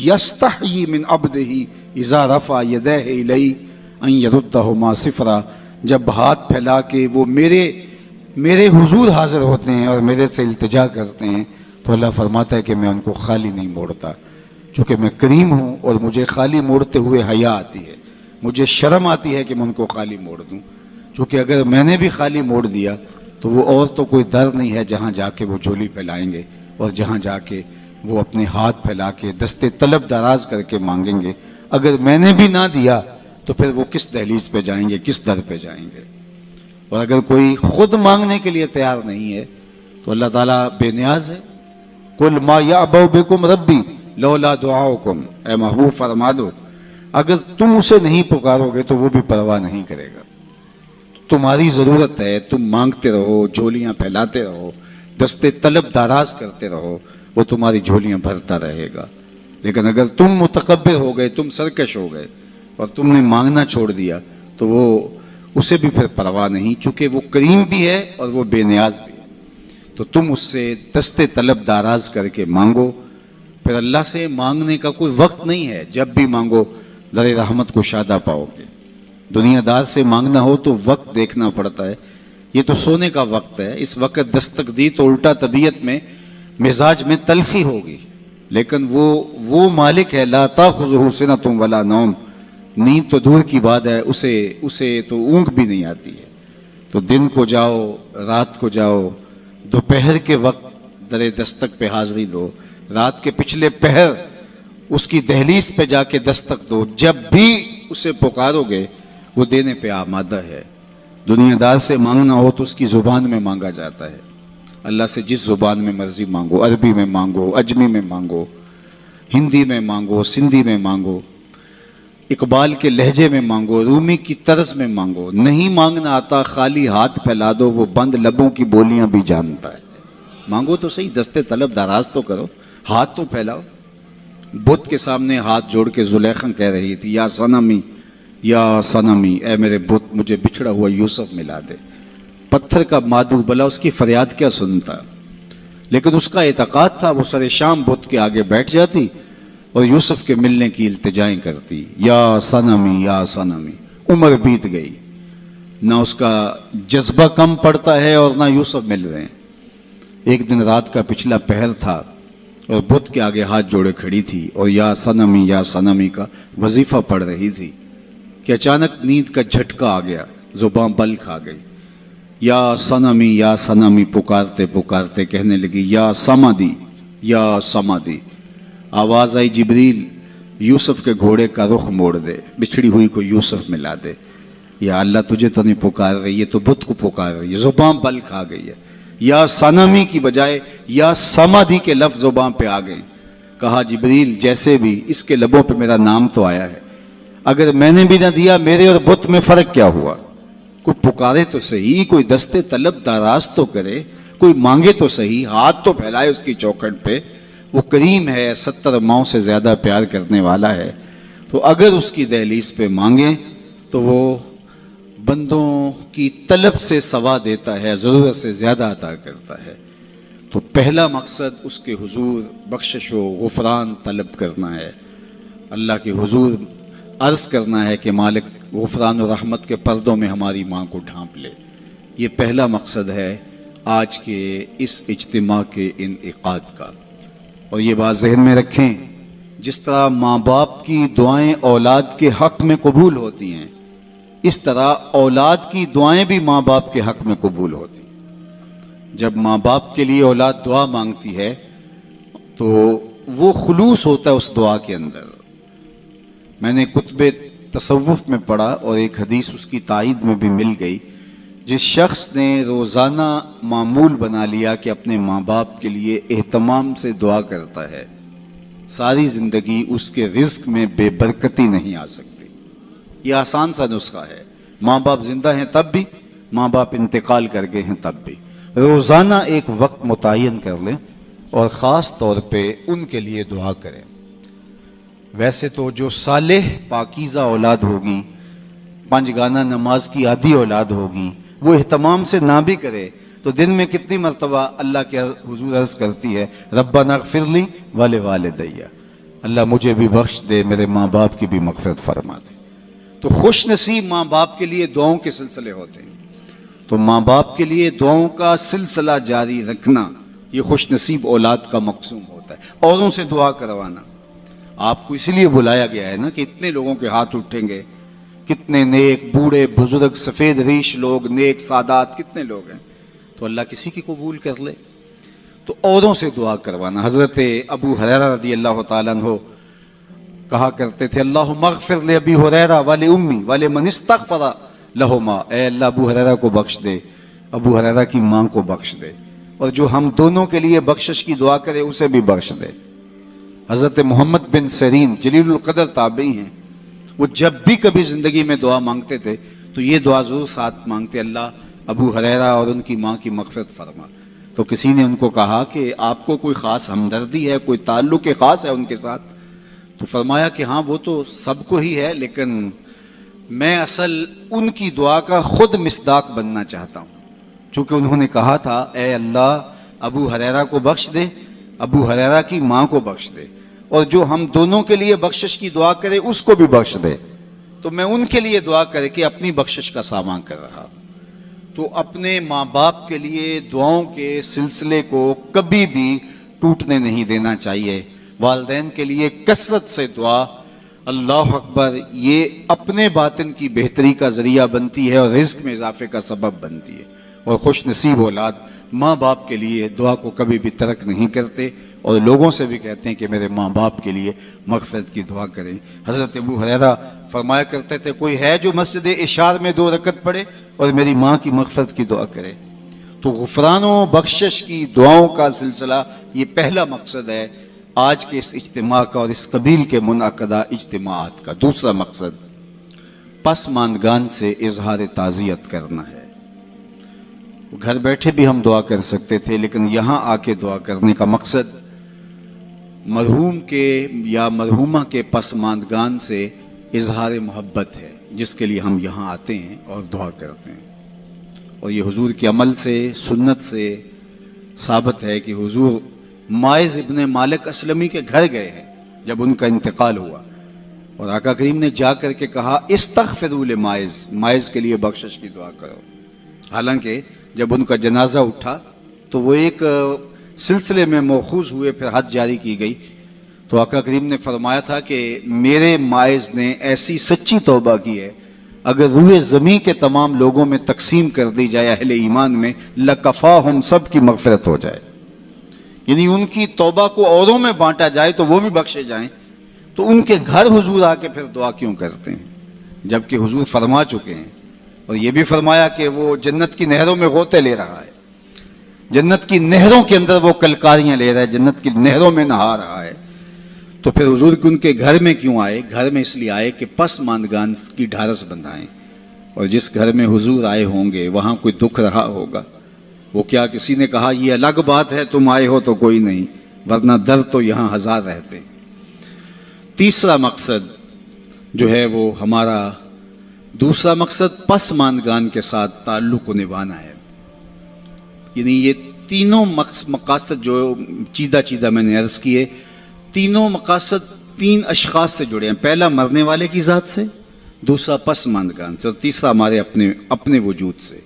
یستحیی من عبدہ اذا رفع یدیہ الیہ ان یردہما صفرا. جب ہاتھ پھیلا کے وہ میرے حضور حاضر ہوتے ہیں اور میرے سے التجا کرتے ہیں تو اللہ فرماتا ہے کہ میں ان کو خالی نہیں موڑتا، چونکہ میں کریم ہوں اور مجھے خالی موڑتے ہوئے حیا آتی ہے. مجھے شرم آتی ہے کہ میں ان کو خالی موڑ دوں، چونکہ اگر میں نے بھی خالی موڑ دیا تو وہ اور تو کوئی در نہیں ہے جہاں جا کے وہ جھولی پھیلائیں گے اور جہاں جا کے وہ اپنے ہاتھ پھیلا کے دستے طلب دراز کر کے مانگیں گے. اگر میں نے بھی نہ دیا تو پھر وہ کس دہلیز پہ جائیں گے، کس در پہ جائیں گے؟ اور اگر کوئی خود مانگنے کے لیے تیار نہیں ہے تو اللہ تعالیٰ بے نیاز ہے. قل ما یعبأ بکم ربی لولا دعاؤکم. اے محبوب فرما دو اگر تم اسے نہیں پکارو گے تو وہ بھی پرواہ نہیں کرے گا. تمہاری ضرورت ہے، تم مانگتے رہو، جھولیاں پھیلاتے رہو، دستے طلب دراز کرتے رہو، وہ تمہاری جھولیاں بھرتا رہے گا. لیکن اگر تم متکبر ہو گئے، تم سرکش ہو گئے اور تم نے مانگنا چھوڑ دیا تو وہ اسے بھی پھر پرواہ نہیں، چونکہ وہ کریم بھی ہے اور وہ بے نیاز بھی ہے. تو تم اس سے دستے طلب دراز کر کے مانگو. پھر اللہ سے مانگنے کا کوئی وقت نہیں ہے، جب بھی مانگو در رحمت کو شادہ پاؤ گے. دنیا دار سے مانگنا ہو تو وقت دیکھنا پڑتا ہے. یہ تو سونے کا وقت ہے، اس وقت دستک دی تو الٹا طبیعت میں مزاج میں تلخی ہوگی. لیکن وہ مالک ہے لا تاخذہ سنۃ ولا نوم. نیند تو دور کی بات ہے، اسے تو اونگ بھی نہیں آتی ہے. تو دن کو جاؤ، رات کو جاؤ، دوپہر کے وقت در دستک پہ حاضری دو، رات کے پچھلے پہر اس کی دہلیز پہ جا کے دستک دو. جب بھی اسے پکارو گے وہ دینے پہ آمادہ ہے. دنیا دار سے مانگنا ہو تو اس کی زبان میں مانگا جاتا ہے. اللہ سے جس زبان میں مرضی مانگو، عربی میں مانگو، اجمی میں مانگو، ہندی میں مانگو، سندھی میں مانگو، اقبال کے لہجے میں مانگو، رومی کی طرز میں مانگو. نہیں مانگنا آتا خالی ہاتھ پھیلا دو، وہ بند لبوں کی بولیاں بھی جانتا ہے. مانگو تو صحیح، دستے طلب دراز تو کرو، ہاتھ تو پھیلاؤ. بت کے سامنے ہاتھ جوڑ کے زلیخا کہہ رہی تھی یا صنمی یا صنمی، اے میرے بت مجھے بچھڑا ہوا یوسف ملا دے. پتھر کا مادو بلا اس کی فریاد کیا سنتا، لیکن اس کا اعتقاد تھا. وہ سر شام بت کے آگے بیٹھ جاتی اور یوسف کے ملنے کی التجائیں کرتی، یا صنمی یا صنمی. عمر بیت گئی، نہ اس کا جذبہ کم پڑتا ہے اور نہ یوسف مل رہے ہیں۔ ایک دن رات کا پچھلا پہر تھا اور بت کے آگے ہاتھ جوڑے کھڑی تھی اور یا صنمی کا وظیفہ پڑھ رہی تھی کہ اچانک نیند کا جھٹکا آ گیا، زبان بل کھا گئی۔ یا صنمی پکارتے پکارتے کہنے لگی یا سمادی۔ آواز آئی جبریل یوسف کے گھوڑے کا رخ موڑ دے، بچھڑی ہوئی کو یوسف ملا دے۔ یا اللہ تجھے تو نہیں پکار رہی ہے، تو بت کو پکار رہی ہے، زبان بل کھا گئی ہے۔ یا صنمی کی بجائے یا سمادی کے لفظ زبان پہ آ گئے۔ کہا جبریل جیسے بھی اس کے لبوں پہ میرا نام تو آیا ہے، اگر میں نے بھی نہ دیا میرے اور بت میں فرق کیا ہوا؟ کوئی پکارے تو صحیح، کوئی دستے طلب دراز تو کرے، کوئی مانگے تو صحیح، ہاتھ تو پھیلائے اس کی چوکھٹ پہ۔ وہ کریم ہے، 70 ماؤں سے زیادہ پیار کرنے والا ہے، تو اگر اس کی دہلیز پہ مانگیں تو وہ بندوں کی طلب سے سوا دیتا ہے، ضرورت سے زیادہ عطا کرتا ہے۔ تو پہلا مقصد اس کے حضور بخشش و غفران طلب کرنا ہے، اللہ کے حضور عرض کرنا ہے کہ مالک غفران و رحمت کے پردوں میں ہماری ماں کو ڈھانپ لے۔ یہ پہلا مقصد ہے آج کے اس اجتماع کے انعقاد کا۔ اور یہ بات ذہن میں رکھیں، جس طرح ماں باپ کی دعائیں اولاد کے حق میں قبول ہوتی ہیں، اس طرح اولاد کی دعائیں بھی ماں باپ کے حق میں قبول ہوتی ہیں۔ جب ماں باپ کے لیے اولاد دعا مانگتی ہے تو وہ خلوص ہوتا ہے اس دعا کے اندر۔ میں نے کتب تصوف میں پڑھا اور ایک حدیث اس کی تائید میں بھی مل گئی، جس شخص نے روزانہ معمول بنا لیا کہ اپنے ماں باپ کے لیے اہتمام سے دعا کرتا ہے، ساری زندگی اس کے رزق میں بے برکتی نہیں آ سکتی۔ یہ آسان سا نسخہ ہے، ماں باپ زندہ ہیں تب بھی، ماں باپ انتقال کر گئے ہیں تب بھی۔ روزانہ ایک وقت متعین کر لیں اور خاص طور پہ ان کے لیے دعا کریں۔ ویسے تو جو صالح پاکیزہ اولاد ہوگی، 5 گانا نماز کی عادی اولاد ہوگی، وہ اہتمام سے نہ بھی کرے تو دن میں کتنی مرتبہ اللہ کے حضور عرض کرتی ہے ربنا اغفر لی ولوالدی، اللہ مجھے بھی بخش دے، میرے ماں باپ کی بھی مغفرت فرما دے۔ تو خوش نصیب ماں باپ کے لیے دعاؤں کے سلسلے ہوتے ہیں۔ تو ماں باپ کے لیے دعاؤں کا سلسلہ جاری رکھنا یہ خوش نصیب اولاد کا مقصوم ہوتا ہے۔ اوروں سے دعا کروانا، آپ کو اسی لیے بلایا گیا ہے نا کہ اتنے لوگوں کے ہاتھ اٹھیں گے، کتنے نیک بوڑھے بزرگ سفید ریش لوگ، نیک سادات کتنے لوگ ہیں، تو اللہ کسی کی قبول کر لے۔ تو اوروں سے دعا کروانا۔ حضرت ابو ہریرہ رضی اللہ تعالیٰ عنہ کہا کرتے تھے اللہم اغفر لأبی ہریرہ ولأمی ولمن استغفر لہما، اے اللہ ابو ہریرہ کو بخش دے، ابو ہریرہ کی ماں کو بخش دے، اور جو ہم دونوں کے لیے بخشش کی دعا کرے اسے بھی بخش دے۔ حضرت محمد بن سیرین جلیل القدر تابعی ہیں، وہ جب بھی کبھی زندگی میں دعا مانگتے تھے تو یہ دعا ضرور ساتھ مانگتے، اللہ ابو ہریرہ اور ان کی ماں کی مغفرت فرما۔ تو کسی نے ان کو کہا کہ آپ کو کوئی خاص ہمدردی ہے، کوئی تعلق خاص ہے ان کے ساتھ؟ تو فرمایا کہ ہاں وہ تو سب کو ہی ہے، لیکن میں اصل ان کی دعا کا خود مصداق بننا چاہتا ہوں، چونکہ انہوں نے کہا تھا اے اللہ ابو ہریرہ کو بخش دے، ابو ہریرہ کی ماں کو بخش دے، اور جو ہم دونوں کے لیے بخشش کی دعا کرے اس کو بھی بخش دے۔ تو میں ان کے لیے دعا کرے کہ اپنی بخشش کا سامان کر رہا۔ تو اپنے ماں باپ کے لیے دعاؤں کے سلسلے کو کبھی بھی ٹوٹنے نہیں دینا چاہیے۔ والدین کے لیے کثرت سے دعا، اللہ اکبر، یہ اپنے باطن کی بہتری کا ذریعہ بنتی ہے اور رزق میں اضافے کا سبب بنتی ہے۔ اور خوش نصیب اولاد ماں باپ کے لیے دعا کو کبھی بھی ترک نہیں کرتے، اور لوگوں سے بھی کہتے ہیں کہ میرے ماں باپ کے لیے مغفرت کی دعا کریں۔ حضرت ابو ہریرہ فرمایا کرتے تھے کوئی ہے جو مسجد اشار میں 2 رکعت پڑھے اور میری ماں کی مغفرت کی دعا کرے؟ تو غفران و بخشش کی دعاؤں کا سلسلہ یہ پہلا مقصد ہے آج کے اس اجتماع کا اور اس قبیل کے منعقدہ اجتماعات کا۔ دوسرا مقصد پسماندگان سے اظہار تعزیت کرنا ہے۔ گھر بیٹھے بھی ہم دعا کر سکتے تھے، لیکن یہاں آ کے دعا کرنے کا مقصد مرحوم کے یا مرحومہ کے پسماندگان سے اظہار محبت ہے، جس کے لیے ہم یہاں آتے ہیں اور دعا کرتے ہیں۔ اور یہ حضور کے عمل سے، سنت سے ثابت ہے کہ حضور مائز ابن مالک اسلمی کے گھر گئے ہیں جب ان کا انتقال ہوا، اور آقا کریم نے جا کر کے کہا استغفروا لماعز، ماعز کے لیے بخشش کی دعا کرو۔ حالانکہ جب ان کا جنازہ اٹھا تو وہ ایک سلسلے میں موخوذ ہوئے، پھر حد جاری کی گئی، تو آقا کریم نے فرمایا تھا کہ میرے ماعز نے ایسی سچی توبہ کی ہے، اگر روئے زمین کے تمام لوگوں میں تقسیم کر دی جائے اہل ایمان میں، لکفاہم، سب کی مغفرت ہو جائے۔ یعنی ان کی توبہ کو اوروں میں بانٹا جائے تو وہ بھی بخشے جائیں، تو ان کے گھر حضور آ کے پھر دعا کیوں کرتے ہیں، جبکہ حضور فرما چکے ہیں، اور یہ بھی فرمایا کہ وہ جنت کی نہروں میں غوطے لے رہا ہے، جنت کی نہروں کے اندر وہ کلکاریاں لے رہا ہے، جنت کی نہروں میں نہا رہا ہے۔ تو پھر حضور ان کے گھر میں کیوں آئے؟ گھر میں اس لیے آئے کہ پسماندگان کی ڈھارس بندھائیں، اور جس گھر میں حضور آئے ہوں گے وہاں کوئی دکھ رہا ہوگا، وہ کیا کسی نے کہا یہ الگ بات ہے تم آئے ہو تو کوئی نہیں، ورنہ درد تو یہاں ہزار رہتے۔ تیسرا مقصد جو ہے وہ ہمارا دوسرا مقصد پسماندگان کے ساتھ تعلق کو نبھانا ہے۔ یعنی یہ تینوں مقاصد جو چیدہ میں نے عرض کیے، تینوں مقاصد تین اشخاص سے جڑے ہیں، پہلا مرنے والے کی ذات سے، دوسرا پسماندگان سے، اور تیسرا ہمارے اپنے وجود سے۔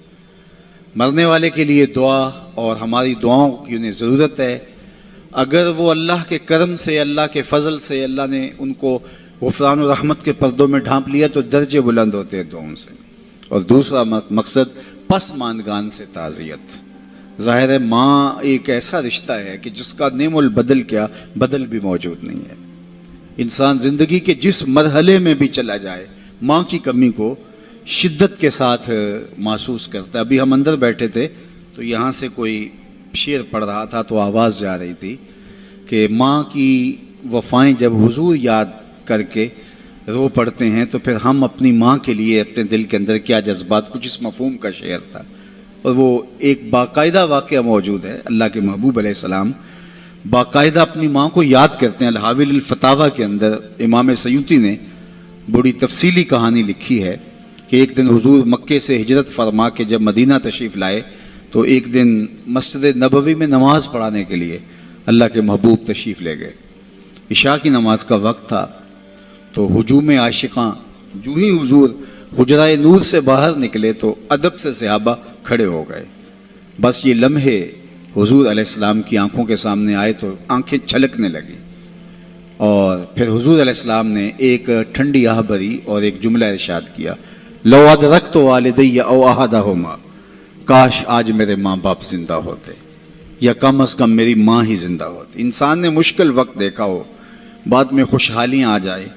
مرنے والے کے لیے دعا، اور ہماری دعاؤں کی انہیں ضرورت ہے۔ اگر وہ اللہ کے کرم سے، اللہ کے فضل سے اللہ نے ان کو غفران و رحمت کے پردوں میں ڈھانپ لیا تو درجے بلند ہوتے ہیں دعاؤں سے۔ اور دوسرا مقصد پسماندگان سے تعزیت۔ ظاہر ہے ماں ایک ایسا رشتہ ہے کہ جس کا نعم البدل کیا بدل بھی موجود نہیں ہے۔ انسان زندگی کے جس مرحلے میں بھی چلا جائے ماں کی کمی کو شدت کے ساتھ محسوس کرتا ہے۔ ابھی ہم اندر بیٹھے تھے تو یہاں سے کوئی شعر پڑھ رہا تھا تو آواز جا رہی تھی کہ ماں کی وفائیں جب حضور یاد کر کے رو پڑتے ہیں تو پھر ہم اپنی ماں کے لیے اپنے دل کے اندر کیا جذبات، کچھ اس مفہوم کا شعر تھا۔ اور وہ ایک باقاعدہ واقعہ موجود ہے، اللہ کے محبوب علیہ السلام باقاعدہ اپنی ماں کو یاد کرتے ہیں۔ الحاوی الفتاوی کے اندر امام سیوطی نے بڑی تفصیلی کہانی لکھی ہے کہ ایک دن حضور مکے سے ہجرت فرما کے جب مدینہ تشریف لائے تو ایک دن مسجد نبوی میں نماز پڑھانے کے لیے اللہ کے محبوب تشریف لے گئے۔ عشاء کی نماز کا وقت تھا تو ہجوم عاشقاں جو ہی حضور حجرہ نور سے باہر نکلے تو ادب سے صحابہ کھڑے ہو گئے۔ بس یہ لمحے حضور علیہ السلام کی آنکھوں کے سامنے آئے تو آنکھیں چھلکنے لگی، اور پھر حضور علیہ السلام نے ایک ٹھنڈی آہ بھری اور ایک جملہ ارشاد کیا، لو ادرکت والدی او احدہما، کاش آج میرے ماں باپ زندہ ہوتے، یا کم از کم میری ماں ہی زندہ ہوتی۔ انسان نے مشکل وقت دیکھا ہو، بعد میں خوشحالیاں آ جائے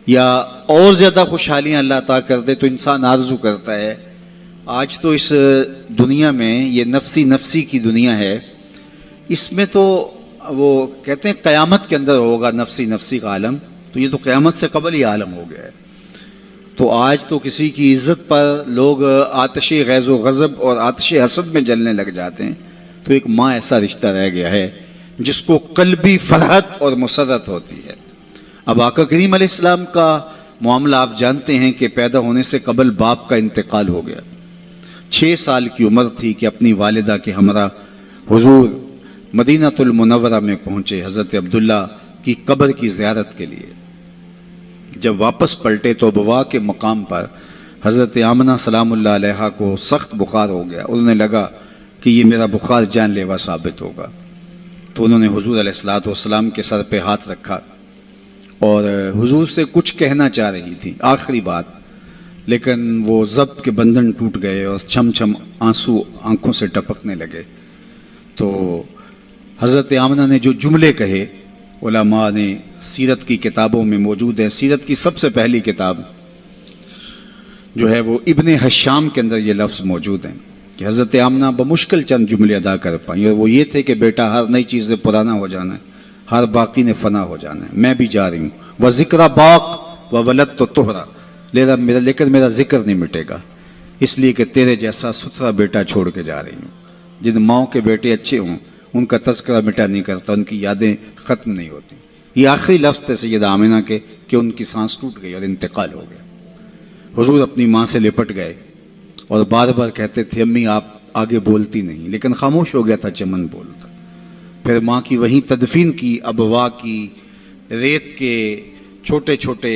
یا اور زیادہ خوشحالیاں اللہ عطا کر دے تو انسان آرزو کرتا ہے۔ آج تو اس دنیا میں یہ نفسی کی دنیا ہے، اس میں تو وہ کہتے ہیں قیامت کے اندر ہوگا نفسی کا عالم، تو یہ تو قیامت سے قبل ہی عالم ہو گیا ہے۔ تو آج تو کسی کی عزت پر لوگ آتش غیظ و غضب اور آتش حسد میں جلنے لگ جاتے ہیں، تو ایک ماں ایسا رشتہ رہ گیا ہے جس کو قلبی فرحت اور مسرت ہوتی ہے۔ اب آقا کریم علیہ السلام کا معاملہ آپ جانتے ہیں کہ پیدا ہونے سے قبل باپ کا انتقال ہو گیا۔ 6 سال کی عمر تھی کہ اپنی والدہ کے ہمراہ حضور مدینہ المنورہ میں پہنچے حضرت عبداللہ کی قبر کی زیارت کے لیے۔ جب واپس پلٹے تو بوا کے مقام پر حضرت آمنہ سلام اللہ علیہا کو سخت بخار ہو گیا، انہیں لگا کہ یہ میرا بخار جان لیوا ثابت ہوگا، تو انہوں نے حضور علیہ الصلوۃ والسلام کے سر پہ ہاتھ رکھا اور حضور سے کچھ کہنا چاہ رہی تھی، آخری بات، لیکن وہ ضبط کے بندھن ٹوٹ گئے اور چھم چھم آنسو آنکھوں سے ٹپکنے لگے۔ تو حضرت آمنہ نے جو جملے کہے علماء نے سیرت کی کتابوں میں موجود ہے، سیرت کی سب سے پہلی کتاب جو ہے وہ ابن حشام کے اندر یہ لفظ موجود ہیں کہ حضرت آمنہ بمشکل چند جملے ادا کر پائیں، اور وہ یہ تھے کہ بیٹا ہر نئی چیز سے پرانا ہو جانا ہے، ہر باقی نے فنا ہو جانا ہے، میں بھی جا رہی ہوں، وہ ذکر باق و ولد تو توہرا، لیکن میرا ذکر نہیں مٹے گا، اس لیے کہ تیرے جیسا ستھرا بیٹا چھوڑ کے جا رہی ہوں۔ جن ماؤں کے بیٹے اچھے ہوں ان کا تذکرہ مٹا نہیں کرتا، ان کی یادیں ختم نہیں ہوتی۔ یہ آخری لفظ تھے سیدہ آمنہ کے کہ ان کی سانس ٹوٹ گئی اور انتقال ہو گیا۔ حضور اپنی ماں سے لپٹ گئے اور بار بار کہتے تھے امی آپ آگے بولتی نہیں، لیکن خاموش ہو گیا تھا چمن بولتا۔ پھر ماں کی وہیں تدفین کی، ابوا کی ریت کے چھوٹے چھوٹے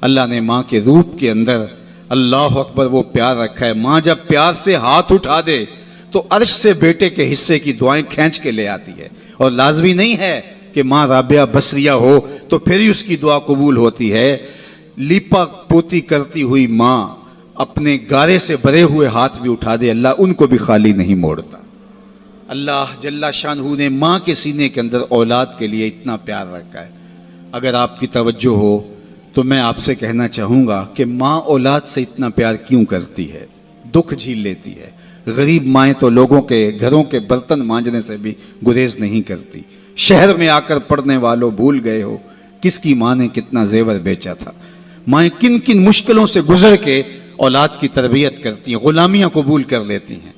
اللہ نے ماں کے روپ کے اندر اللہ اکبر وہ پیار رکھا ہے. ماں جب پیار سے ہاتھ اٹھا دے تو عرش سے بیٹے کے حصے کی دعائیں کھینچ کے لے آتی ہے. اور لازمی نہیں ہے کہ ماں رابعہ بصریہ ہو تو پھر ہی اس کی دعا قبول ہوتی ہے. لیپا پوتی کرتی ہوئی ماں اپنے گارے سے بھرے ہوئے ہاتھ بھی اٹھا دے, اللہ ان کو بھی خالی نہیں موڑتا. اللہ جل شانہ نے ماں کے سینے کے اندر اولاد کے لیے اتنا پیار رکھا ہے. اگر آپ کی توجہ ہو تو میں آپ سے کہنا چاہوں گا کہ ماں اولاد سے اتنا پیار کیوں کرتی ہے, دکھ جھیل لیتی ہے. غریب مائیں تو لوگوں کے گھروں کے برتن مانجنے سے بھی گریز نہیں کرتی. شہر میں آ کر پڑھنے والوں بھول گئے ہو کس کی ماں نے کتنا زیور بیچا تھا. مائیں کن کن مشکلوں سے گزر کے اولاد کی تربیت کرتی ہیں, غلامیاں قبول کر لیتی ہیں.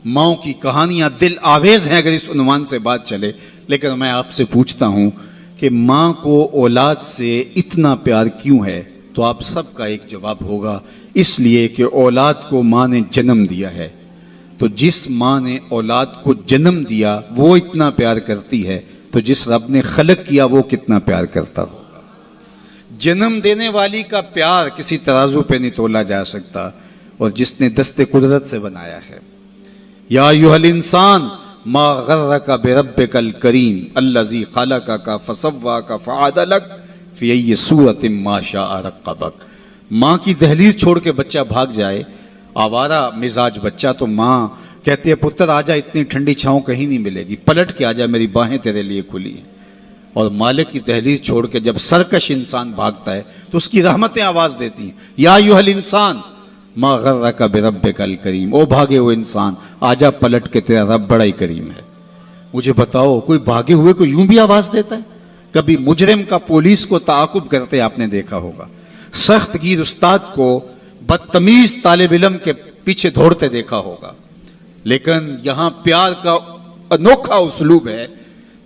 ماؤں کی کہانیاں دل آویز ہیں اگر اس عنوان سے بات چلے. لیکن میں آپ سے پوچھتا ہوں کہ ماں کو اولاد سے اتنا پیار کیوں ہے, تو آپ سب کا ایک جواب ہوگا, اس لیے کہ اولاد کو ماں نے جنم دیا ہے. تو جس ماں نے اولاد کو جنم دیا وہ اتنا پیار کرتی ہے, تو جس رب نے خلق کیا وہ کتنا پیار کرتا ہوگا. جنم دینے والی کا پیار کسی ترازو پہ نہیں تولا جا سکتا, اور جس نے دست قدرت سے بنایا ہے. یا ایھا الانسان ما غرک بربک الکریم الذی خلقک فسواک فعدلک فی ای صورۃ ما شاء رکبک. ماں کی دہلیز چھوڑ کے بچہ بھاگ جائے, آوارہ مزاج بچہ, تو ماں کہتی ہے پتر آجا, اتنی ٹھنڈی چھاؤں کہیں نہیں ملے گی, پلٹ کے آجا, میری باہیں تیرے لیے کھلی ہیں. اور مالک کی دہلیز چھوڑ کے جب سرکش انسان بھاگتا ہے تو اس کی رحمتیں آواز دیتی ہیں, یا ایھا الانسان ما غرک بربک الکریم, او بھاگے ہوئے انسان آجا پلٹ کے, تیرا رب بڑا ہی کریم ہے. مجھے بتاؤ کوئی بھاگے ہوئے کو یوں بھی آواز دیتا ہے؟ کبھی مجرم کا پولیس کو تعاقب کرتے آپ نے دیکھا ہوگا, سخت گیر استاد کو بدتمیز طالب علم کے پیچھے دوڑتے دیکھا ہوگا. لیکن یہاں پیار کا انوکھا اسلوب ہے,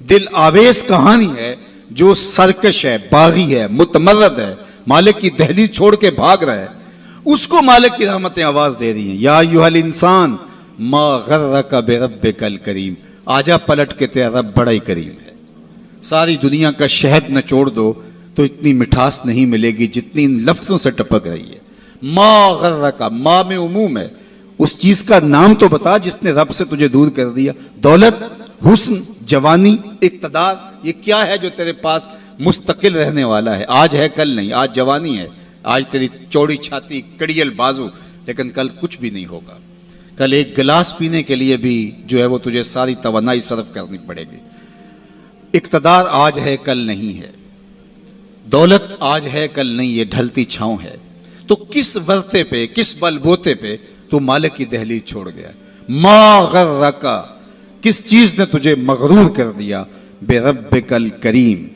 دل آویز کہانی ہے. جو سرکش ہے, باغی ہے, متمرد ہے, مالک کی دہلیز چھوڑ کے بھاگ رہا ہے, اس کو مالک کی رحمتیں آواز دے رہی ہیں, یا ایھا الانسان ما غرک بربک الکریم, آجا پلٹ کے, تیرا رب بڑا ہی کریم ہے. ساری دنیا کا شہد نچوڑ دو تو اتنی مٹھاس نہیں ملے گی جتنی ان لفظوں سے ٹپک رہی ہے. ما غرک, ما میں عموم ہے, اس چیز کا نام تو بتا جس نے رب سے تجھے دور کر دیا. دولت, حسن, جوانی, اقتدار, یہ کیا ہے جو تیرے پاس مستقل رہنے والا ہے؟ آج ہے کل نہیں. آج جوانی ہے, آج تیری چوڑی چھاتی, کڑیل بازو, لیکن کل کچھ بھی نہیں ہوگا. کل ایک گلاس پینے کے لیے بھی جو ہے وہ تجھے ساری توانائی صرف کرنی پڑے گی. اقتدار آج ہے کل نہیں ہے, دولت آج ہے کل نہیں, یہ ڈھلتی چھاؤں ہے. تو کس ورتے پہ, کس بل بوتے پہ تو مالک کی دہلیز چھوڑ گیا؟ ما غرک, کس چیز نے تجھے مغرور کر دیا؟ بربک الکریم.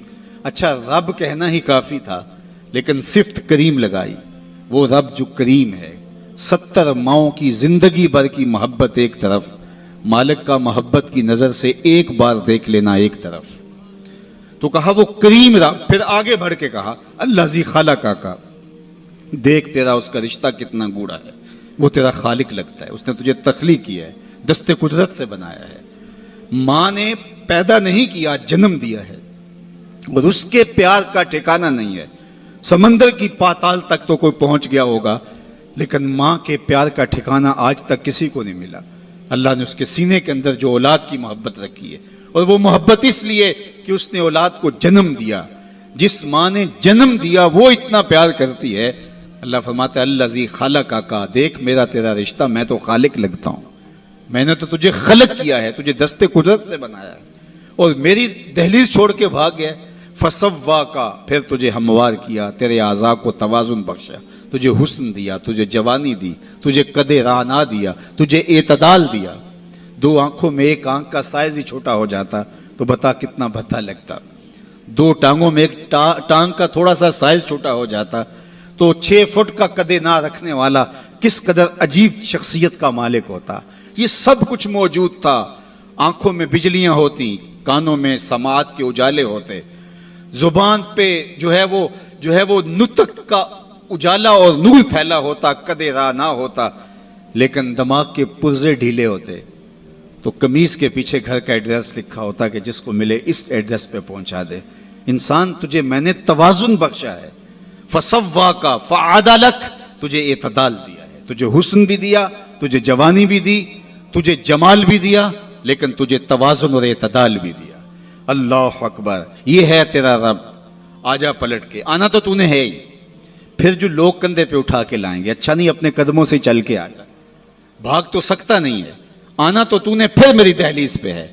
اچھا رب کہنا ہی کافی تھا, لیکن صفت کریم لگائی. وہ رب جو کریم ہے. 70 ماؤں کی زندگی بھر کی محبت ایک طرف, مالک کا محبت کی نظر سے ایک بار دیکھ لینا ایک طرف. تو کہا وہ کریم رب, پھر آگے بڑھ کے کہا الذی خلقک, دیکھ تیرا اس کا رشتہ کتنا گوڑا ہے. وہ تیرا خالق لگتا ہے, اس نے تجھے تخلیق کیا ہے, دست قدرت سے بنایا ہے. ماں نے پیدا نہیں کیا, جنم دیا ہے, اور اس کے پیار کا ٹھکانہ نہیں ہے. سمندر کی پاتال تک تو کوئی پہنچ گیا ہوگا, لیکن ماں کے پیار کا ٹھکانہ آج تک کسی کو نہیں ملا. اللہ نے اس کے سینے کے اندر جو اولاد کی محبت رکھی ہے, اور وہ محبت اس لیے کہ اس نے اولاد کو جنم دیا. جس ماں نے جنم دیا وہ اتنا پیار کرتی ہے. اللہ فرماتا ہے الذی خلقک, دیکھ میرا تیرا رشتہ, میں تو خالق لگتا ہوں, میں نے تو تجھے خلق کیا ہے, تجھے دست قدرت سے بنایا ہے, اور میری دہلیز چھوڑ کے بھاگ گیا. فسواک, پھر تجھے ہموار کیا, تیرے اعضاء کو توازن بخشا, تجھے حسن دیا, تجھے جوانی دی, تجھے قد رانا دیا, تجھے اعتدال دیا. 2 آنکھوں میں ایک آنکھ کا سائز ہی چھوٹا ہو جاتا تو بتا کتنا بھدا لگتا. 2 ٹانگوں میں ایک ٹانگ کا تھوڑا سا سائز چھوٹا ہو جاتا تو 6 فٹ کا قد نہ رکھنے والا کس قدر عجیب شخصیت کا مالک ہوتا. یہ سب کچھ موجود تھا. آنکھوں میں بجلیاں ہوتی, کانوں میں سماعت کے اجالے ہوتے, زبان پہ جو ہے وہ نطق کا اجالا اور نور پھیلا ہوتا, قد راہ نہ ہوتا, لیکن دماغ کے پرزے ڈھیلے ہوتے. تو قمیص کے پیچھے گھر کا ایڈریس لکھا ہوتا کہ جس کو ملے اس ایڈریس پہ پہنچا دے. انسان تجھے میں نے توازن بخشا ہے. فسواکا فعدلک، تجھے اعتدال دیا ہے، تجھے حسن بھی دیا، تجھے جوانی بھی دی، تجھے جمال بھی دیا، لیکن تجھے توازن اور اعتدال بھی دیا۔ اللہ اکبر، یہ ہے تیرا رب، آجا پلٹ کے، آنا تو تو نے ہے ہی، پھر جو لوگ کندھے پہ اٹھا کے لائیں گے، اچھا نہیں اپنے قدموں سے چل کے آجا، بھاگ تو سکتا نہیں ہے، آنا تو تو نے پھر میری دہلیز پہ ہے،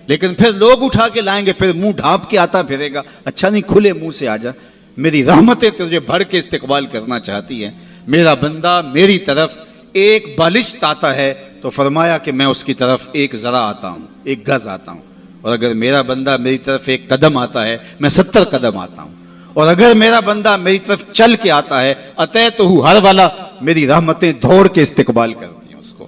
لیکن پھر لوگ اٹھا کے لائیں گے، پھر منہ ڈھانپ کے آتا پھرے گا، اچھا نہیں کھلے منہ سے آجا، میری رحمتیں تجھے بڑھ کے استقبال کرنا چاہتی ہیں، میرا بندہ میری طرف ایک بالشت آتا ہے تو فرمایا کہ میں اس کی طرف ایک ذرا آتا ہوں، ایک گز آتا ہوں، اور اگر میرا بندہ میری طرف ایک قدم آتا ہے میں 70 قدم آتا ہوں، اور اگر میرا بندہ میری طرف چل کے آتا ہے اتیتہ ہر والا، میری رحمتیں دوڑ کے استقبال کرتی ہیں اس کو۔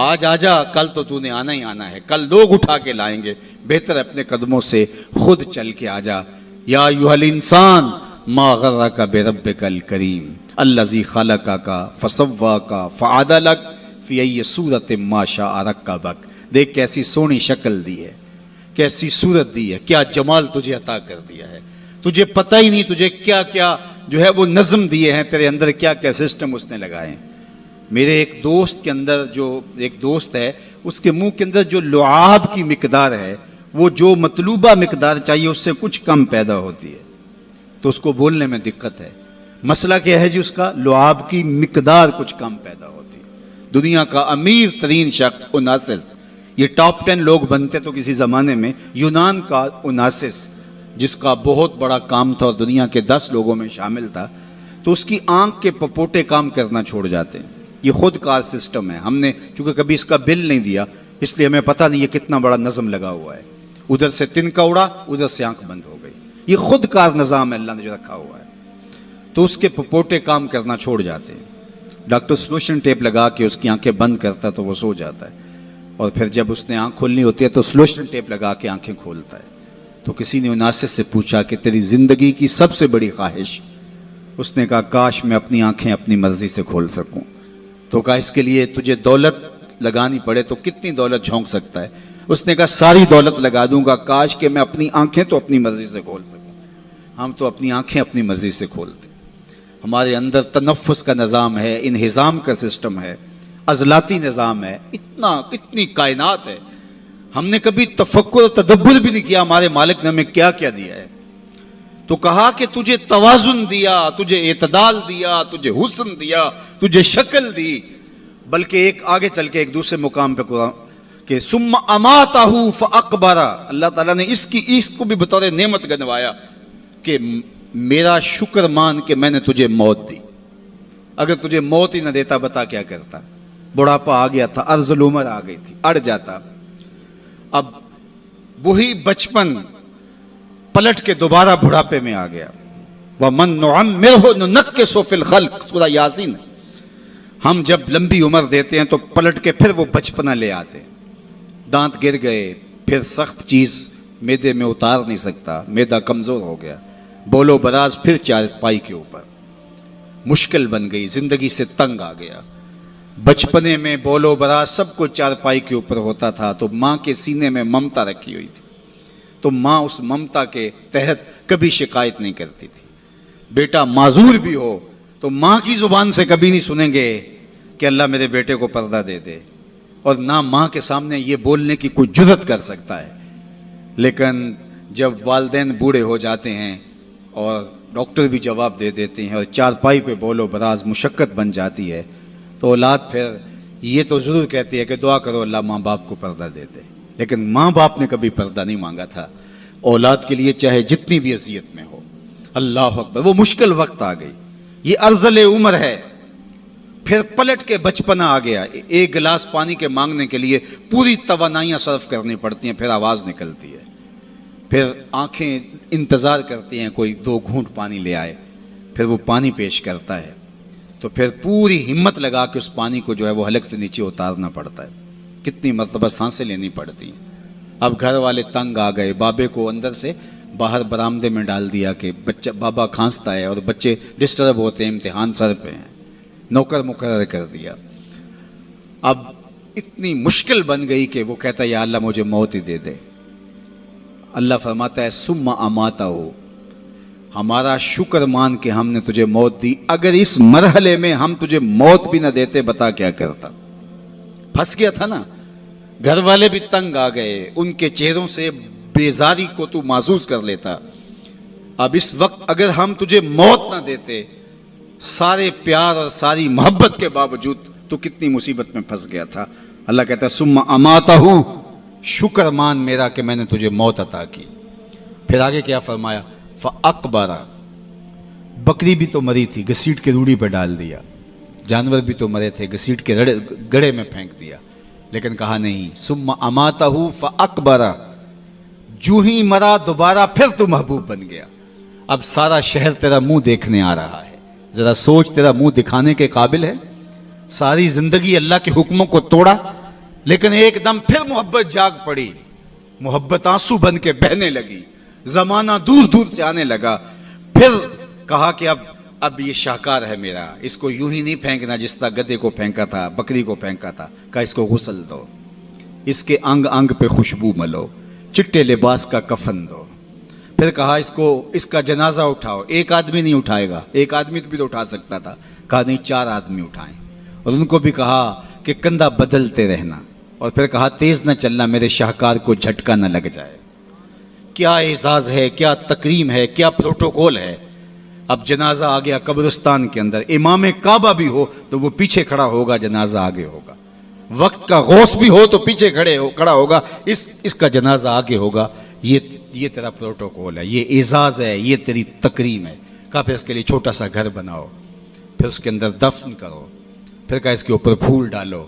آج آجا، کل تو تو نے آنا ہی آنا ہے، کل لوگ اٹھا کے لائیں گے، بہتر اپنے قدموں سے خود چل کے آجا۔ یا ایھا الانسان ما غرک بربک الکریم الذی خلقک فسواک فعدلک فی ای صورت ما شاء رکبک، دیکھ کیسی سونی شکل دی ہے، کیسی صورت دی ہے، کیا جمال تجھے عطا کر دیا ہے، تجھے پتہ ہی نہیں تجھے کیا کیا جو ہے وہ نظم دیے ہیں، تیرے اندر کیا کیا سسٹم اس نے لگائے ہیں۔ میرے ایک دوست کے اندر، جو ایک دوست ہے، اس کے منہ کے اندر جو لعاب کی مقدار ہے، وہ جو مطلوبہ مقدار چاہیے اس سے کچھ کم پیدا ہوتی ہے، تو اس کو بولنے میں دقت ہے۔ مسئلہ کیا ہے جی؟ اس کا لعاب کی مقدار کچھ کم پیدا ہوتی ہے۔ دنیا کا امیر ترین شخص اوناسس، یہ ٹاپ 10 لوگ بنتے تو کسی زمانے میں، یونان کا اوناسس، جس کا بہت بڑا کام تھا اور دنیا کے 10 لوگوں میں شامل تھا، تو اس کی آنکھ کے پپوٹے کام کرنا چھوڑ جاتے ہیں۔ یہ خود کار سسٹم ہے، ہم نے چونکہ کبھی اس کا بل نہیں دیا اس لیے ہمیں پتہ نہیں یہ کتنا بڑا نظم لگا ہوا ہے، ادھر سے تنکا اڑا، ادھر سے آنکھ بند ہو گئی، یہ خود کار نظام ہے اللہ نے جو رکھا ہوا ہے، تو اس کے پپوٹے کام کرنا چھوڑ جاتے ہیں۔ ڈاکٹر سلوشن ٹیپ لگا کے اس کی آنکھیں بند کرتا ہے تو وہ سو جاتا ہے، اور پھر جب اس نے آنکھ کھولنی ہوتی ہے تو سلوشن ٹیپ لگا کے آنکھیں کھولتا ہے۔ تو کسی نے اوناسس سے پوچھا کہ تیری زندگی کی سب سے بڑی خواہش؟ اس نے کہا کاش میں اپنی آنکھیں اپنی مرضی سے کھول سکوں۔ تو کہا اس کے لیے تجھے دولت لگانی پڑے تو کتنی دولت جھونک سکتا ہے؟ اس نے کہا ساری دولت لگا دوں گا، کاش کہ میں اپنی آنکھیں تو اپنی مرضی سے کھول سکوں۔ ہم تو اپنی آنکھیں اپنی مرضی سے کھولتے، ہمارے اندر تنفس کا نظام ہے، انہضام کا سسٹم ہے، عضلاتی نظام ہے، اتنی کائنات ہے، ہم نے کبھی تفکر تدبر بھی نہیں کیا ہمارے مالک نے ہمیں کیا کیا دیا ہے۔ تو کہا کہ تجھے توازن دیا، تجھے اعتدال دیا، تجھے حسن دیا، تجھے شکل دی، بلکہ ایک آگے چل کے ایک دوسرے مقام پہ قرآن کہ ثم اماتہ فاقبرہ، اللہ تعالیٰ نے اس کو بھی بطور نعمت گنوایا کہ میرا شکر مان کہ میں نے تجھے موت دی، اگر تجھے موت ہی نہ دیتا بتا کیا کرتا؟ بڑھاپا آ گیا تھا، ارذ العمر آ گئی تھی، اڑ جاتا۔ اب وہی بچپن پلٹ کے دوبارہ بڑھاپے میں آ گیا۔ وَمَن نُعَمِّرْهُ نُنَكِّسُ فِي الْخَلْقِ، سورہ یاسین۔ ہم جب لمبی عمر دیتے ہیں تو پلٹ کے پھر وہ بچپنا لے آتے ہیں، دانت گر گئے، پھر سخت چیز میدے میں اتار نہیں سکتا، میدا کمزور ہو گیا، بولو براز پھر چارپائی کے اوپر، مشکل بن گئی، زندگی سے تنگ آ گیا۔ بچپنے میں بولو براز سب کو چارپائی کے اوپر ہوتا تھا تو ماں کے سینے میں ممتا رکھی ہوئی تھی، تو ماں اس ممتا کے تحت کبھی شکایت نہیں کرتی تھی۔ بیٹا معذور بھی ہو تو ماں کی زبان سے کبھی نہیں سنیں گے کہ اللہ میرے بیٹے کو پردہ دے دے، اور نہ ماں کے سامنے یہ بولنے کی کوئی جرت کر سکتا ہے۔ لیکن جب والدین بوڑھے ہو جاتے ہیں اور ڈاکٹر بھی جواب دے دیتے ہیں اور چارپائی پہ بولو براز مشقت بن جاتی ہے، تو اولاد پھر یہ تو ضرور کہتی ہے کہ دعا کرو اللہ ماں باپ کو پردہ دے دے، لیکن ماں باپ نے کبھی پردہ نہیں مانگا تھا اولاد کے لیے، چاہے جتنی بھی اذیت میں ہو۔ اللہ اکبر، وہ مشکل وقت آ گئی، یہ ارذل عمر ہے۔ پھر پلٹ کے بچپنا آ گیا، ایک گلاس پانی کے مانگنے کے لیے پوری توانائیاں صرف کرنی پڑتی ہیں، پھر آواز نکلتی ہے، پھر آنکھیں انتظار کرتی ہیں کوئی 2 گھونٹ پانی لے آئے، پھر وہ پانی پیش کرتا ہے، تو پھر پوری ہمت لگا کے اس پانی کو جو ہے وہ حلق سے نیچے اتارنا پڑتا ہے، کتنی مرتبہ سانسیں لینی پڑتی ہیں۔ اب گھر والے تنگ آ گئے، بابے کو اندر سے باہر برآمدے میں ڈال دیا کہ بچہ بابا کھانستا ہے اور بچے ڈسٹرب ہوتے ہیں، امتحان سر پہ ہیں، نوکر مقرر کر دیا۔ اب اتنی مشکل بن گئی کہ وہ کہتا ہے یا اللہ مجھے موت ہی دے دے۔ اللہ فرماتا ہے ثم اماتہ، ہمارا شکر مان کے ہم نے تجھے موت دی، اگر اس مرحلے میں ہم تجھے موت بھی نہ دیتے بتا کیا کرتا؟ پھنس گیا تھا نا، گھر والے بھی تنگ آ گئے، ان کے چہروں سے بیزاری کو تو محسوس کر لیتا۔ اب اس وقت اگر ہم تجھے موت نہ دیتے، سارے پیار اور ساری محبت کے باوجود تو کتنی مصیبت میں پھنس گیا تھا۔ اللہ کہتا ہے ثم اماتہ، شکر مان میرا کہ میں نے تجھے موت عطا کی۔ پھر آگے کیا فرمایا؟ فَأَقْبَرَ، بکری بھی تو مری تھی، گھسیٹ کے روڑی پہ ڈال دیا، جانور بھی تو مرے تھے، گھسیٹ کے گڑھے میں پھینک دیا، لیکن کہا نہیں ثم اماتہ فَأَقْبَرَ، جو ہی مرا دوبارہ پھر تو محبوب بن گیا۔ اب سارا شہر تیرا منہ دیکھنے آ رہا ہے، ذرا سوچ، تیرا منہ دکھانے کے قابل ہے؟ ساری زندگی اللہ کے حکموں کو توڑا، لیکن ایک دم پھر محبت جاگ پڑی، محبت آنسو بن کے بہنے لگی، زمانہ دور دور سے آنے لگا۔ پھر کہا کہ اب یہ شاہکار ہے میرا، اس کو یوں ہی نہیں پھینکنا جس طرح گدھے کو پھینکا تھا، بکری کو پھینکا تھا، کہا اس کو غسل دو، اس کے انگ انگ پہ خوشبو ملو، چٹے لباس کا کفن دو۔ پھر کہا اس کا جنازہ اٹھاؤ، ایک آدمی نہیں اٹھائے گا، ایک آدمی بھی تو اٹھا سکتا تھا، کہا نہیں 4 آدمی اٹھائیں، اور ان کو بھی کہا کہ کندھا بدلتے رہنا، اور پھر کہا تیز نہ چلنا میرے شاہکار کو جھٹکا نہ لگ جائے۔ کیا اعزاز ہے، کیا تکریم ہے، کیا پروٹوکول ہے۔ اب جنازہ آ گیا قبرستان کے اندر، امام کعبہ بھی ہو تو وہ پیچھے کھڑا ہوگا، جنازہ آگے ہوگا، وقت کا غوث بھی ہو تو پیچھے کھڑا ہوگا، اس کا جنازہ آگے ہوگا۔ یہ تیرا پروٹوکول ہے، یہ اعزاز ہے، یہ تیری تکریم ہے۔ کہا پھر اس کے لیے چھوٹا سا گھر بناؤ، پھر اس کے اندر دفن کرو، پھر کہا اس کے اوپر پھول ڈالو،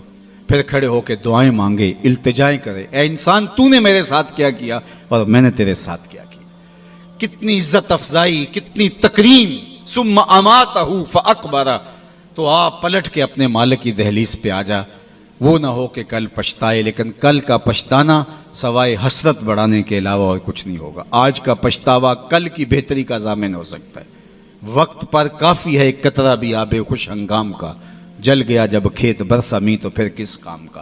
پھر کھڑے ہو کے دعائیں مانگے، التجائیں کرے، اے انسان تو نے میرے ساتھ کیا کیا اور میں نے تیرے ساتھ کیا کیا۔ کتنی عزت افزائی، کتنی تکریم۔ ثم اماتہ فاقبرہ، تو آپ پلٹ کے اپنے مالک کی دہلیز پہ آ جا، وہ نہ ہو کہ کل پچھتائے، لیکن کل کا پچھتانا سوائے حسرت بڑھانے کے علاوہ اور کچھ نہیں ہوگا۔ آج کا پچھتاوا کل کی بہتری کا ضامن ہو سکتا ہے۔ وقت پر کافی ہے ایک قطرہ بھی آب خوش ہنگام کا، جل گیا جب کھیت برسا می تو پھر کس کام کا۔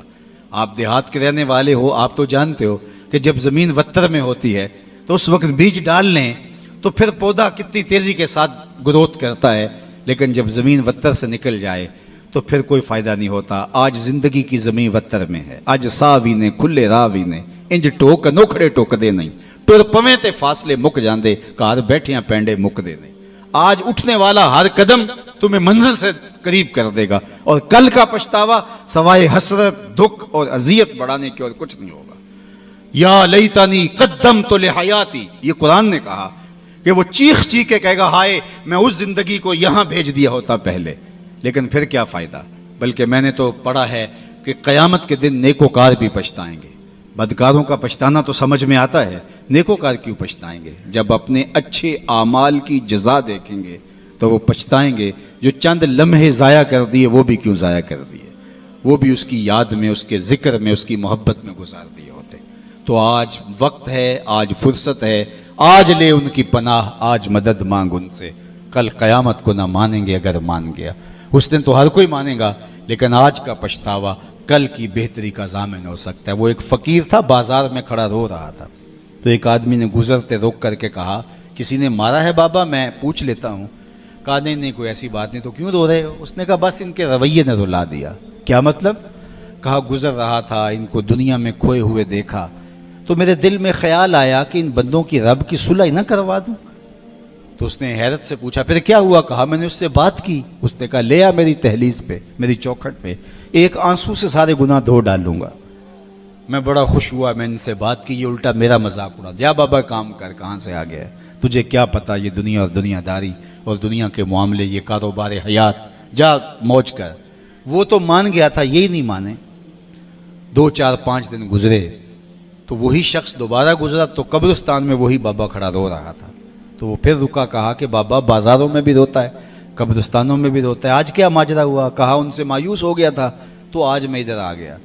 آپ دیہات کے رہنے والے ہو، آپ تو جانتے ہو کہ جب زمین وتر میں ہوتی ہے تو اس وقت بیج ڈال لیں تو پھر پودا کتنی تیزی کے ساتھ گروتھ کرتا ہے، لیکن جب زمین وتر سے نکل جائے تو پھر کوئی فائدہ نہیں ہوتا۔ آج زندگی کی زمین وتر میں ہے، اج ساوی نے کھلے راوی نے انج ٹوک نوکھڑے ٹوک دے نہیں، ٹر پویں تے فاصلے مک جاندے، گھر بیٹھیاں پینڈے مک دے نہیں۔ آج اٹھنے والا ہر قدم تمہیں منزل سے قریب کر دے گا، اور کل کا پچھتاوا سوائے حسرت، دکھ اور اذیت بڑھانے کے اور کچھ نہیں ہوگا۔ یا لیتنی قدمت لحیاتی، یہ قرآن نے کہا کہ وہ چیخ چیخ کے کہے گا ہائے میں اس زندگی کو یہاں بھیج دیا ہوتا پہلے، لیکن پھر کیا فائدہ۔ بلکہ میں نے تو پڑھا ہے کہ قیامت کے دن نیکوکار بھی پچھتائیں گے۔ بدکاروں کا پچھتانا تو سمجھ میں آتا ہے، نیکوکار کیوں پچھتائیں گے؟ جب اپنے اچھے اعمال کی جزا دیکھیں گے تو وہ پچھتائیں گے، جو چند لمحے ضائع کر دیے وہ بھی کیوں ضائع کر دیے، وہ بھی اس کی یاد میں، اس کے ذکر میں، اس کی محبت میں گزار دیے ہوتے۔ تو آج وقت ہے، آج فرصت ہے، آج لے ان کی پناہ، آج مدد مانگ ان سے، کل قیامت کو نہ مانیں گے اگر مان گیا۔ اس دن تو ہر کوئی مانے گا، لیکن آج کا پچھتاوا کل کی بہتری کا ضامن ہو سکتا ہے۔ وہ ایک فقیر تھا، بازار میں کھڑا رو رہا تھا، تو ایک آدمی نے گزرتے روک کر کے کہا کسی نے مارا ہے بابا؟ میں پوچھ لیتا ہوں۔ کہا نہیں کوئی ایسی بات نہیں، تو کیوں رو رہے ہو؟ اس نے کہا بس ان کے رویے نے رلا دیا۔ کیا مطلب؟ کہا گزر رہا تھا، ان کو دنیا میں کھوئے ہوئے دیکھا تو میرے دل میں خیال آیا کہ ان بندوں کی رب کی صلح نہ کروا دوں۔ تو اس نے حیرت سے پوچھا پھر کیا ہوا؟ کہا میں نے اس سے بات کی، اس نے کہا لے آ میری دہلیز پہ، میری چوکھٹ پہ، ایک آنسو سے سارے گناہ دھو ڈالوں گا۔ میں بڑا خوش ہوا، میں ان سے بات کی، یہ الٹا میرا مذاق اڑا، جا بابا کام کر، کہاں سے آ گیا ہے تجھے کیا پتا یہ دنیا اور دنیا داری اور دنیا کے معاملے، یہ کاروبار حیات، جا موج کر۔ وہ تو مان گیا تھا، یہی نہیں مانے۔ 2 4 5 دن گزرے تو وہی شخص دوبارہ گزرا تو قبرستان میں وہی بابا کھڑا رو رہا تھا۔ تو وہ پھر رکا، کہا کہ بابا بازاروں میں بھی روتا ہے، قبرستانوں میں بھی روتا ہے، آج کیا ماجرا ہوا؟ کہا ان سے مایوس ہو گیا تھا تو آج میں ادھر آ گیا،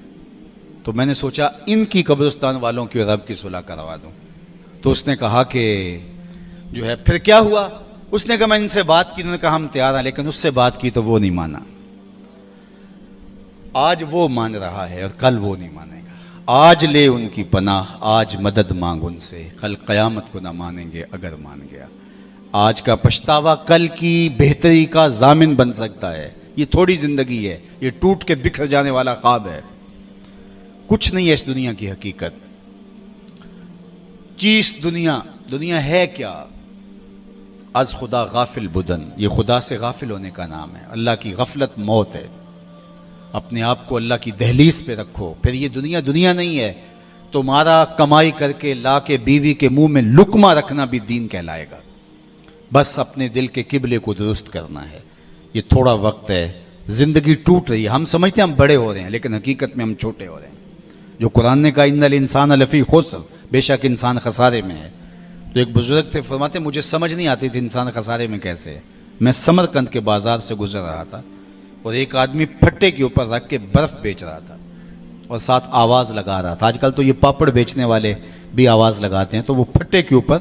تو میں نے سوچا ان کی قبرستان والوں کی رب کی صلح کروا دوں۔ تو اس نے کہا کہ جو ہے پھر کیا ہوا؟ اس نے کہا میں ان سے بات کی، انہوں نے کہا ہم تیار ہیں، لیکن اس سے بات کی تو وہ نہیں مانا۔ آج وہ مان رہا ہے اور کل وہ نہیں مانے گا۔ آج لے ان کی پناہ، آج مدد مانگ ان سے، کل قیامت کو نہ مانیں گے اگر مان گیا۔ آج کا پچھتاوا کل کی بہتری کا ضامن بن سکتا ہے. یہ تھوڑی زندگی ہے, یہ ٹوٹ کے بکھر جانے والا خواب ہے. کچھ نہیں ہے اس دنیا کی حقیقت. چیز دنیا ہے کیا؟ از خدا غافل بدن, یہ خدا سے غافل ہونے کا نام ہے. اللہ کی غفلت موت ہے. اپنے آپ کو اللہ کی دہلیز پہ رکھو. پھر یہ دنیا نہیں ہے. تمہارا کمائی کر کے لا کے بیوی کے منہ میں لقمہ رکھنا بھی دین کہلائے گا. بس اپنے دل کے قبلے کو درست کرنا ہے. یہ تھوڑا وقت ہے. زندگی ٹوٹ رہی ہے. ہم سمجھتے ہیں ہم بڑے ہو رہے ہیں, لیکن حقیقت میں ہم چھوٹے ہو رہے ہیں. جو قرآن نے کہا ان الانسان لفی خسر, بے شک انسان خسارے میں ہے. تو ایک بزرگ تھے, فرماتے مجھے سمجھ نہیں آتی تھی انسان خسارے میں کیسے ہے. میں سمرقند کے بازار سے گزر رہا تھا اور ایک آدمی پھٹے کے اوپر رکھ کے برف بیچ رہا تھا اور ساتھ آواز لگا رہا تھا. آج کل تو یہ پاپڑ بیچنے والے بھی آواز لگاتے ہیں, تو وہ پھٹے کے اوپر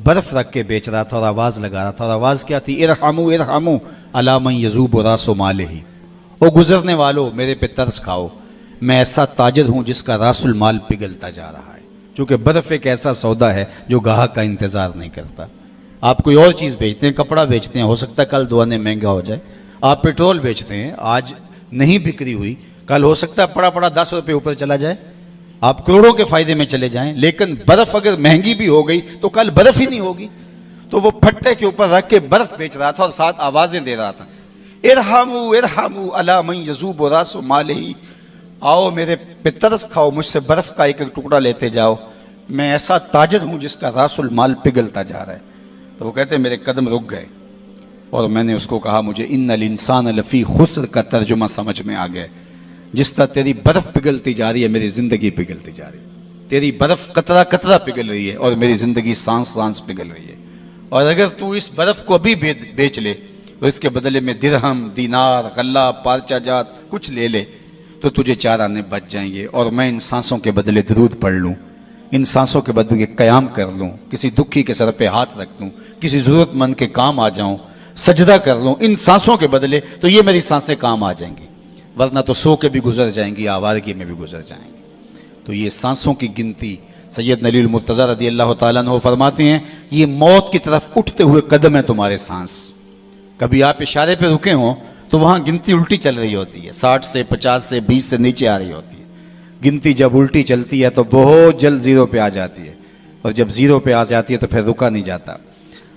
برف رکھ کے بیچ رہا تھا اور آواز لگا رہا تھا. اور آواز کیا تھی؟ ارحموا ارحموا علی من یذوب راس مالہ. او گزرنے والو میرے پہ ترس کھاؤ, میں ایسا تاجر ہوں جس کا راس المال پگھلتا جا رہا ہے. چونکہ برف ایک ایسا سودا ہے جو گاہک کا انتظار نہیں کرتا. آپ کوئی اور چیز بیچتے ہیں, کپڑا بیچتے ہیں, ہو سکتا ہے کل دوانے مہنگا ہو جائے. آپ پیٹرول بیچتے ہیں, آج نہیں بکری ہوئی, کل ہو سکتا ہے پڑا 10 روپے اوپر چلا جائے, آپ کروڑوں کے فائدے میں چلے جائیں. لیکن برف اگر مہنگی بھی ہو گئی تو کل برف ہی نہیں ہوگی. تو وہ پھٹے کے اوپر رکھ کے برف بیچ رہا تھا اور ساتھ آوازیں دے رہا تھا, ارحموا ارحموا علی من یذوب راس مالہ. آؤ میرے پہ ترس کھاؤ, مجھ سے برف کا ایک ٹکڑا لیتے جاؤ, میں ایسا تاجر ہوں جس کا راس المال پگھلتا جا رہا ہے. تو وہ کہتے ہیں میرے قدم رک گئے اور میں نے اس کو کہا مجھے ان الانسان لفی خسر کا ترجمہ سمجھ میں آ گیا. جس طرح تیری برف پگھلتی جا رہی ہے میری زندگی پگھلتی جا رہی ہے. تیری برف قطرہ قطرہ پگھل رہی ہے اور میری زندگی سانس سانس پگھل رہی ہے. اور اگر تو اس برف کو بھی بیچ لے اور اس کے بدلے میں درہم, دینار, غلہ, پارچہ جات کچھ لے لے تو تجھے 4 آنے بچ جائیں گے. اور میں ان سانسوں کے بدلے درود پڑھ لوں, ان سانسوں کے بدلے قیام کر لوں, کسی دکھی کے سر پہ ہاتھ رکھ دوں, کسی ضرورت مند کے کام آ جاؤں, سجدہ کر لوں ان سانسوں کے بدلے, تو یہ میری سانسیں کام آ جائیں گی. ورنہ تو سو کے بھی گزر جائیں گی, آوارگی میں بھی گزر جائیں گی. تو یہ سانسوں کی گنتی سید علی المرتضی رضی اللہ تعالیٰ عنہ فرماتے ہیں یہ موت کی طرف اٹھتے ہوئے قدم ہے تمہارے سانس. کبھی آپ اشارے پہ رکے ہوں تو وہاں گنتی الٹی چل رہی ہوتی ہے, 60 سے 50 سے 20 سے نیچے آ رہی ہوتی ہے. گنتی جب الٹی چلتی ہے تو بہت جلد 0 پہ آ جاتی ہے, اور جب 0 پہ آ جاتی ہے تو پھر رکا نہیں جاتا.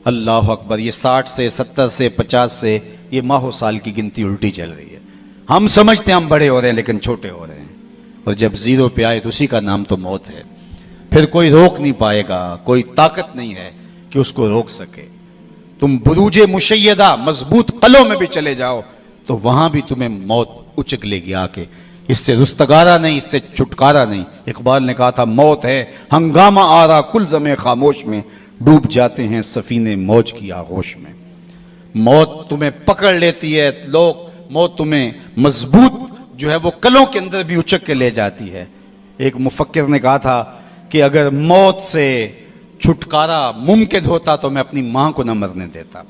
اللہ اکبر, یہ 60 سے 70 سے 50 سے یہ ماہ و سال کی گنتی الٹی چل رہی ہے. ہم سمجھتے ہیں ہم بڑے ہو رہے ہیں لیکن چھوٹے ہو رہے ہیں. اور جب 0 پہ آئے تو اسی کا نام تو موت ہے. پھر کوئی روک نہیں پائے گا, کوئی طاقت نہیں ہے کہ اس کو روک سکے. تم بروج مشیدہ مضبوط قلعوں میں بھی چلے جاؤ تو وہاں بھی تمہیں موت اچک لے گی آ کے. اس سے رستگارا نہیں, اس سے چھٹکارا نہیں. اقبال نے کہا تھا موت ہے ہنگامہ آرا کل زمیں خاموش میں, ڈوب جاتے ہیں سفینے موج کی آغوش میں. موت تمہیں پکڑ لیتی ہے, موت تمہیں مضبوط جو ہے وہ قلعوں کے اندر بھی اچک کے لے جاتی ہے. ایک مفکر نے کہا تھا کہ اگر موت سے چھٹکارا ممکن ہوتا تو میں اپنی ماں کو نہ مرنے دیتا.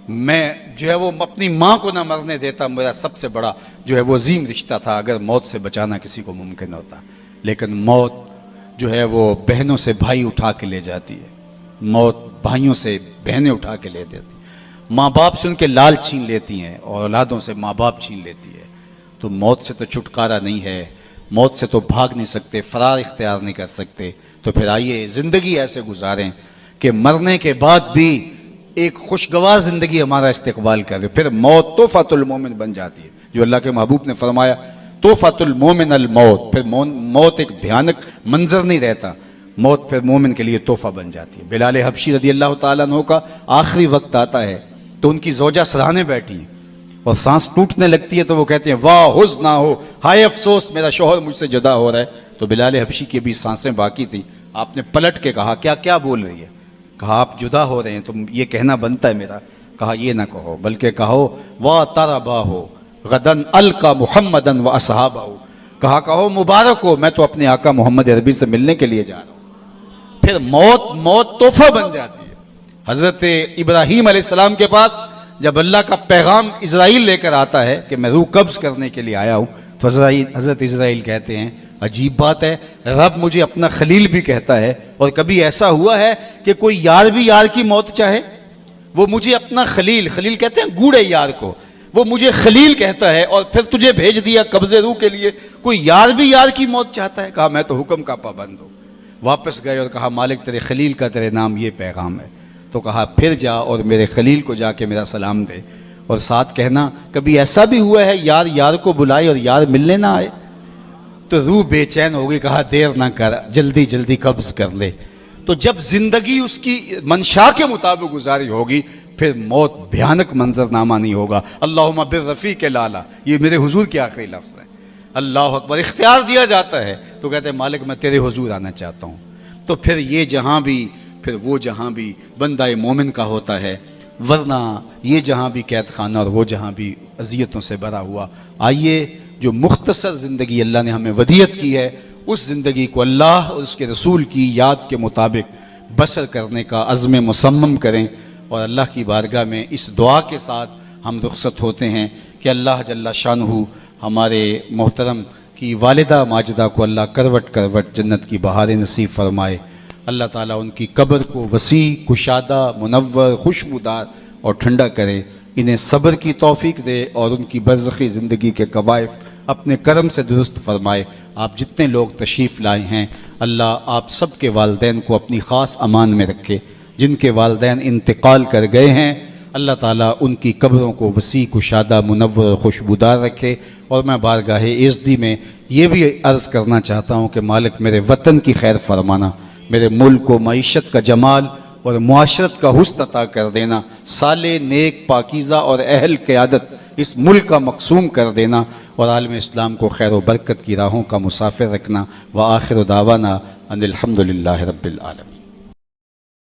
میں جو ہے وہ اپنی ماں کو نہ مرنے دیتا. میرا سب سے بڑا جو ہے وہ عظیم رشتہ تھا اگر موت سے بچانا کسی کو ممکن ہوتا. لیکن موت جو ہے وہ بہنوں سے بھائی اٹھا کے لے جاتی ہے, موت بھائیوں سے بہنیں اٹھا کے لے دیتی, ماں باپ سے ان کے لال چھین لیتی ہیں اور اولادوں سے ماں باپ چھین لیتی ہے. تو موت سے تو چھٹکارا نہیں ہے, موت سے تو بھاگ نہیں سکتے, فرار اختیار نہیں کر سکتے. تو پھر آئیے زندگی ایسے گزاریں کہ مرنے کے بعد بھی ایک خوشگوار زندگی ہمارا استقبال کرے. پھر موت تحفۃ المومن بن جاتی ہے, جو اللہ کے محبوب نے فرمایا تحفۃ المومن الموت. پھر موت ایک بھیانک منظر نہیں رہتا, موت پھر مومن کے لیے تحفہ بن جاتی ہے. بلال حبشی رضی اللہ تعالیٰ عنہ کا آخری وقت آتا ہے تو ان کی زوجہ سراہنے بیٹھی ہیں اور سانس ٹوٹنے لگتی ہے تو وہ کہتے ہیں واہ حزن ہو, ہائے افسوس میرا شوہر مجھ سے جدا ہو رہا ہے. تو بلال حبشی کی بھی سانسیں باقی تھیں. آپ نے پلٹ کے کہا کیا بول رہی ہے؟ کہا آپ جدا ہو رہے ہیں تو یہ کہنا بنتا ہے میرا. کہا یہ نہ کہو بلکہ کہو وا تربا ہو غدن القا محمدن و اصحابہ. کہو مبارک ہو, میں تو اپنے آقا محمد عربی سے ملنے کے لیے جا رہا ہوں. پھر موت تحفہ بن جاتی ہے. حضرت ابراہیم علیہ السلام کے پاس جب اللہ کا پیغام اسرائیل لے کر آتا ہے کہ میں روح قبض کرنے کے لیے آیا ہوں, تو حضرت اسرائیل کہتے ہیں عجیب بات ہے, رب مجھے اپنا خلیل بھی کہتا ہے, اور کبھی ایسا ہوا ہے کہ کوئی یار بھی یار کی موت چاہے؟ وہ مجھے اپنا خلیل، خلیل کہتے ہیں گوڑے یار کو، وہ مجھے خلیل کہتا ہے اور پھر تجھے بھیج دیا قبض روح کے لیے، کوئی یار بھی یار کی موت چاہتا ہے؟ کہا میں تو حکم کا پابند ہوں۔ واپس گئے اور کہا مالک تیرے خلیل کا تیرے نام یہ پیغام ہے۔ تو کہا پھر جا اور میرے خلیل کو جا کے میرا سلام دے، اور ساتھ کہنا کبھی ایسا بھی ہوا ہے یار یار کو بلائے اور یار ملنے نہ آئے؟ تو روح بے چین ہو گئی، کہا دیر نہ کر، جلدی جلدی قبض کر لے۔ تو جب زندگی اس کی منشا کے مطابق گزاری ہوگی پھر موت بھیانک منظر نامہ نہیں ہوگا۔ اللہم بالرفیق الاعلیٰ، یہ میرے حضور کے آخری لفظ ہیں۔ اللہ اکبر، اختیار دیا جاتا ہے تو کہتے ہیں مالک میں تیرے حضور آنا چاہتا ہوں۔ تو پھر یہ جہاں بھی پھر وہ جہاں بھی بندہ مومن کا ہوتا ہے، ورنہ یہ جہاں بھی قید خانہ اور وہ جہاں بھی اذیتوں سے بھرا ہوا۔ آئیے جو مختصر زندگی اللہ نے ہمیں ودیعت کی ہے، اس زندگی کو اللہ اور اس کے رسول کی یاد کے مطابق بسر کرنے کا عزم مصمم کریں، اور اللہ کی بارگاہ میں اس دعا کے ساتھ ہم رخصت ہوتے ہیں کہ اللہ جل شانہ ہمارے محترم کی والدہ ماجدہ کو اللہ کروٹ کروٹ جنت کی بہاریں نصیب فرمائے۔ اللہ تعالیٰ ان کی قبر کو وسیع، کشادہ، منور، خوشبودار اور ٹھنڈا کرے، انہیں صبر کی توفیق دے اور ان کی برزخی زندگی کے قوائف اپنے کرم سے درست فرمائے۔ آپ جتنے لوگ تشریف لائے ہیں اللہ آپ سب کے والدین کو اپنی خاص امان میں رکھے، جن کے والدین انتقال کر گئے ہیں اللہ تعالیٰ ان کی قبروں کو وسیع، کشادہ، منور اور خوشبودار رکھے۔ اور میں بارگاہ عزتی میں یہ بھی عرض کرنا چاہتا ہوں کہ مالک میرے وطن کی خیر فرمانا، میرے ملک کو معیشت کا جمال اور معاشرت کا حسن عطا کر دینا، صالح، نیک، پاکیزہ اور اہل قیادت اس ملک کا مقسوم کر دینا، اور عالم اسلام کو خیر و برکت کی راہوں کا مسافر رکھنا۔ وآخر دعوانا ان الحمدللہ رب العالمین۔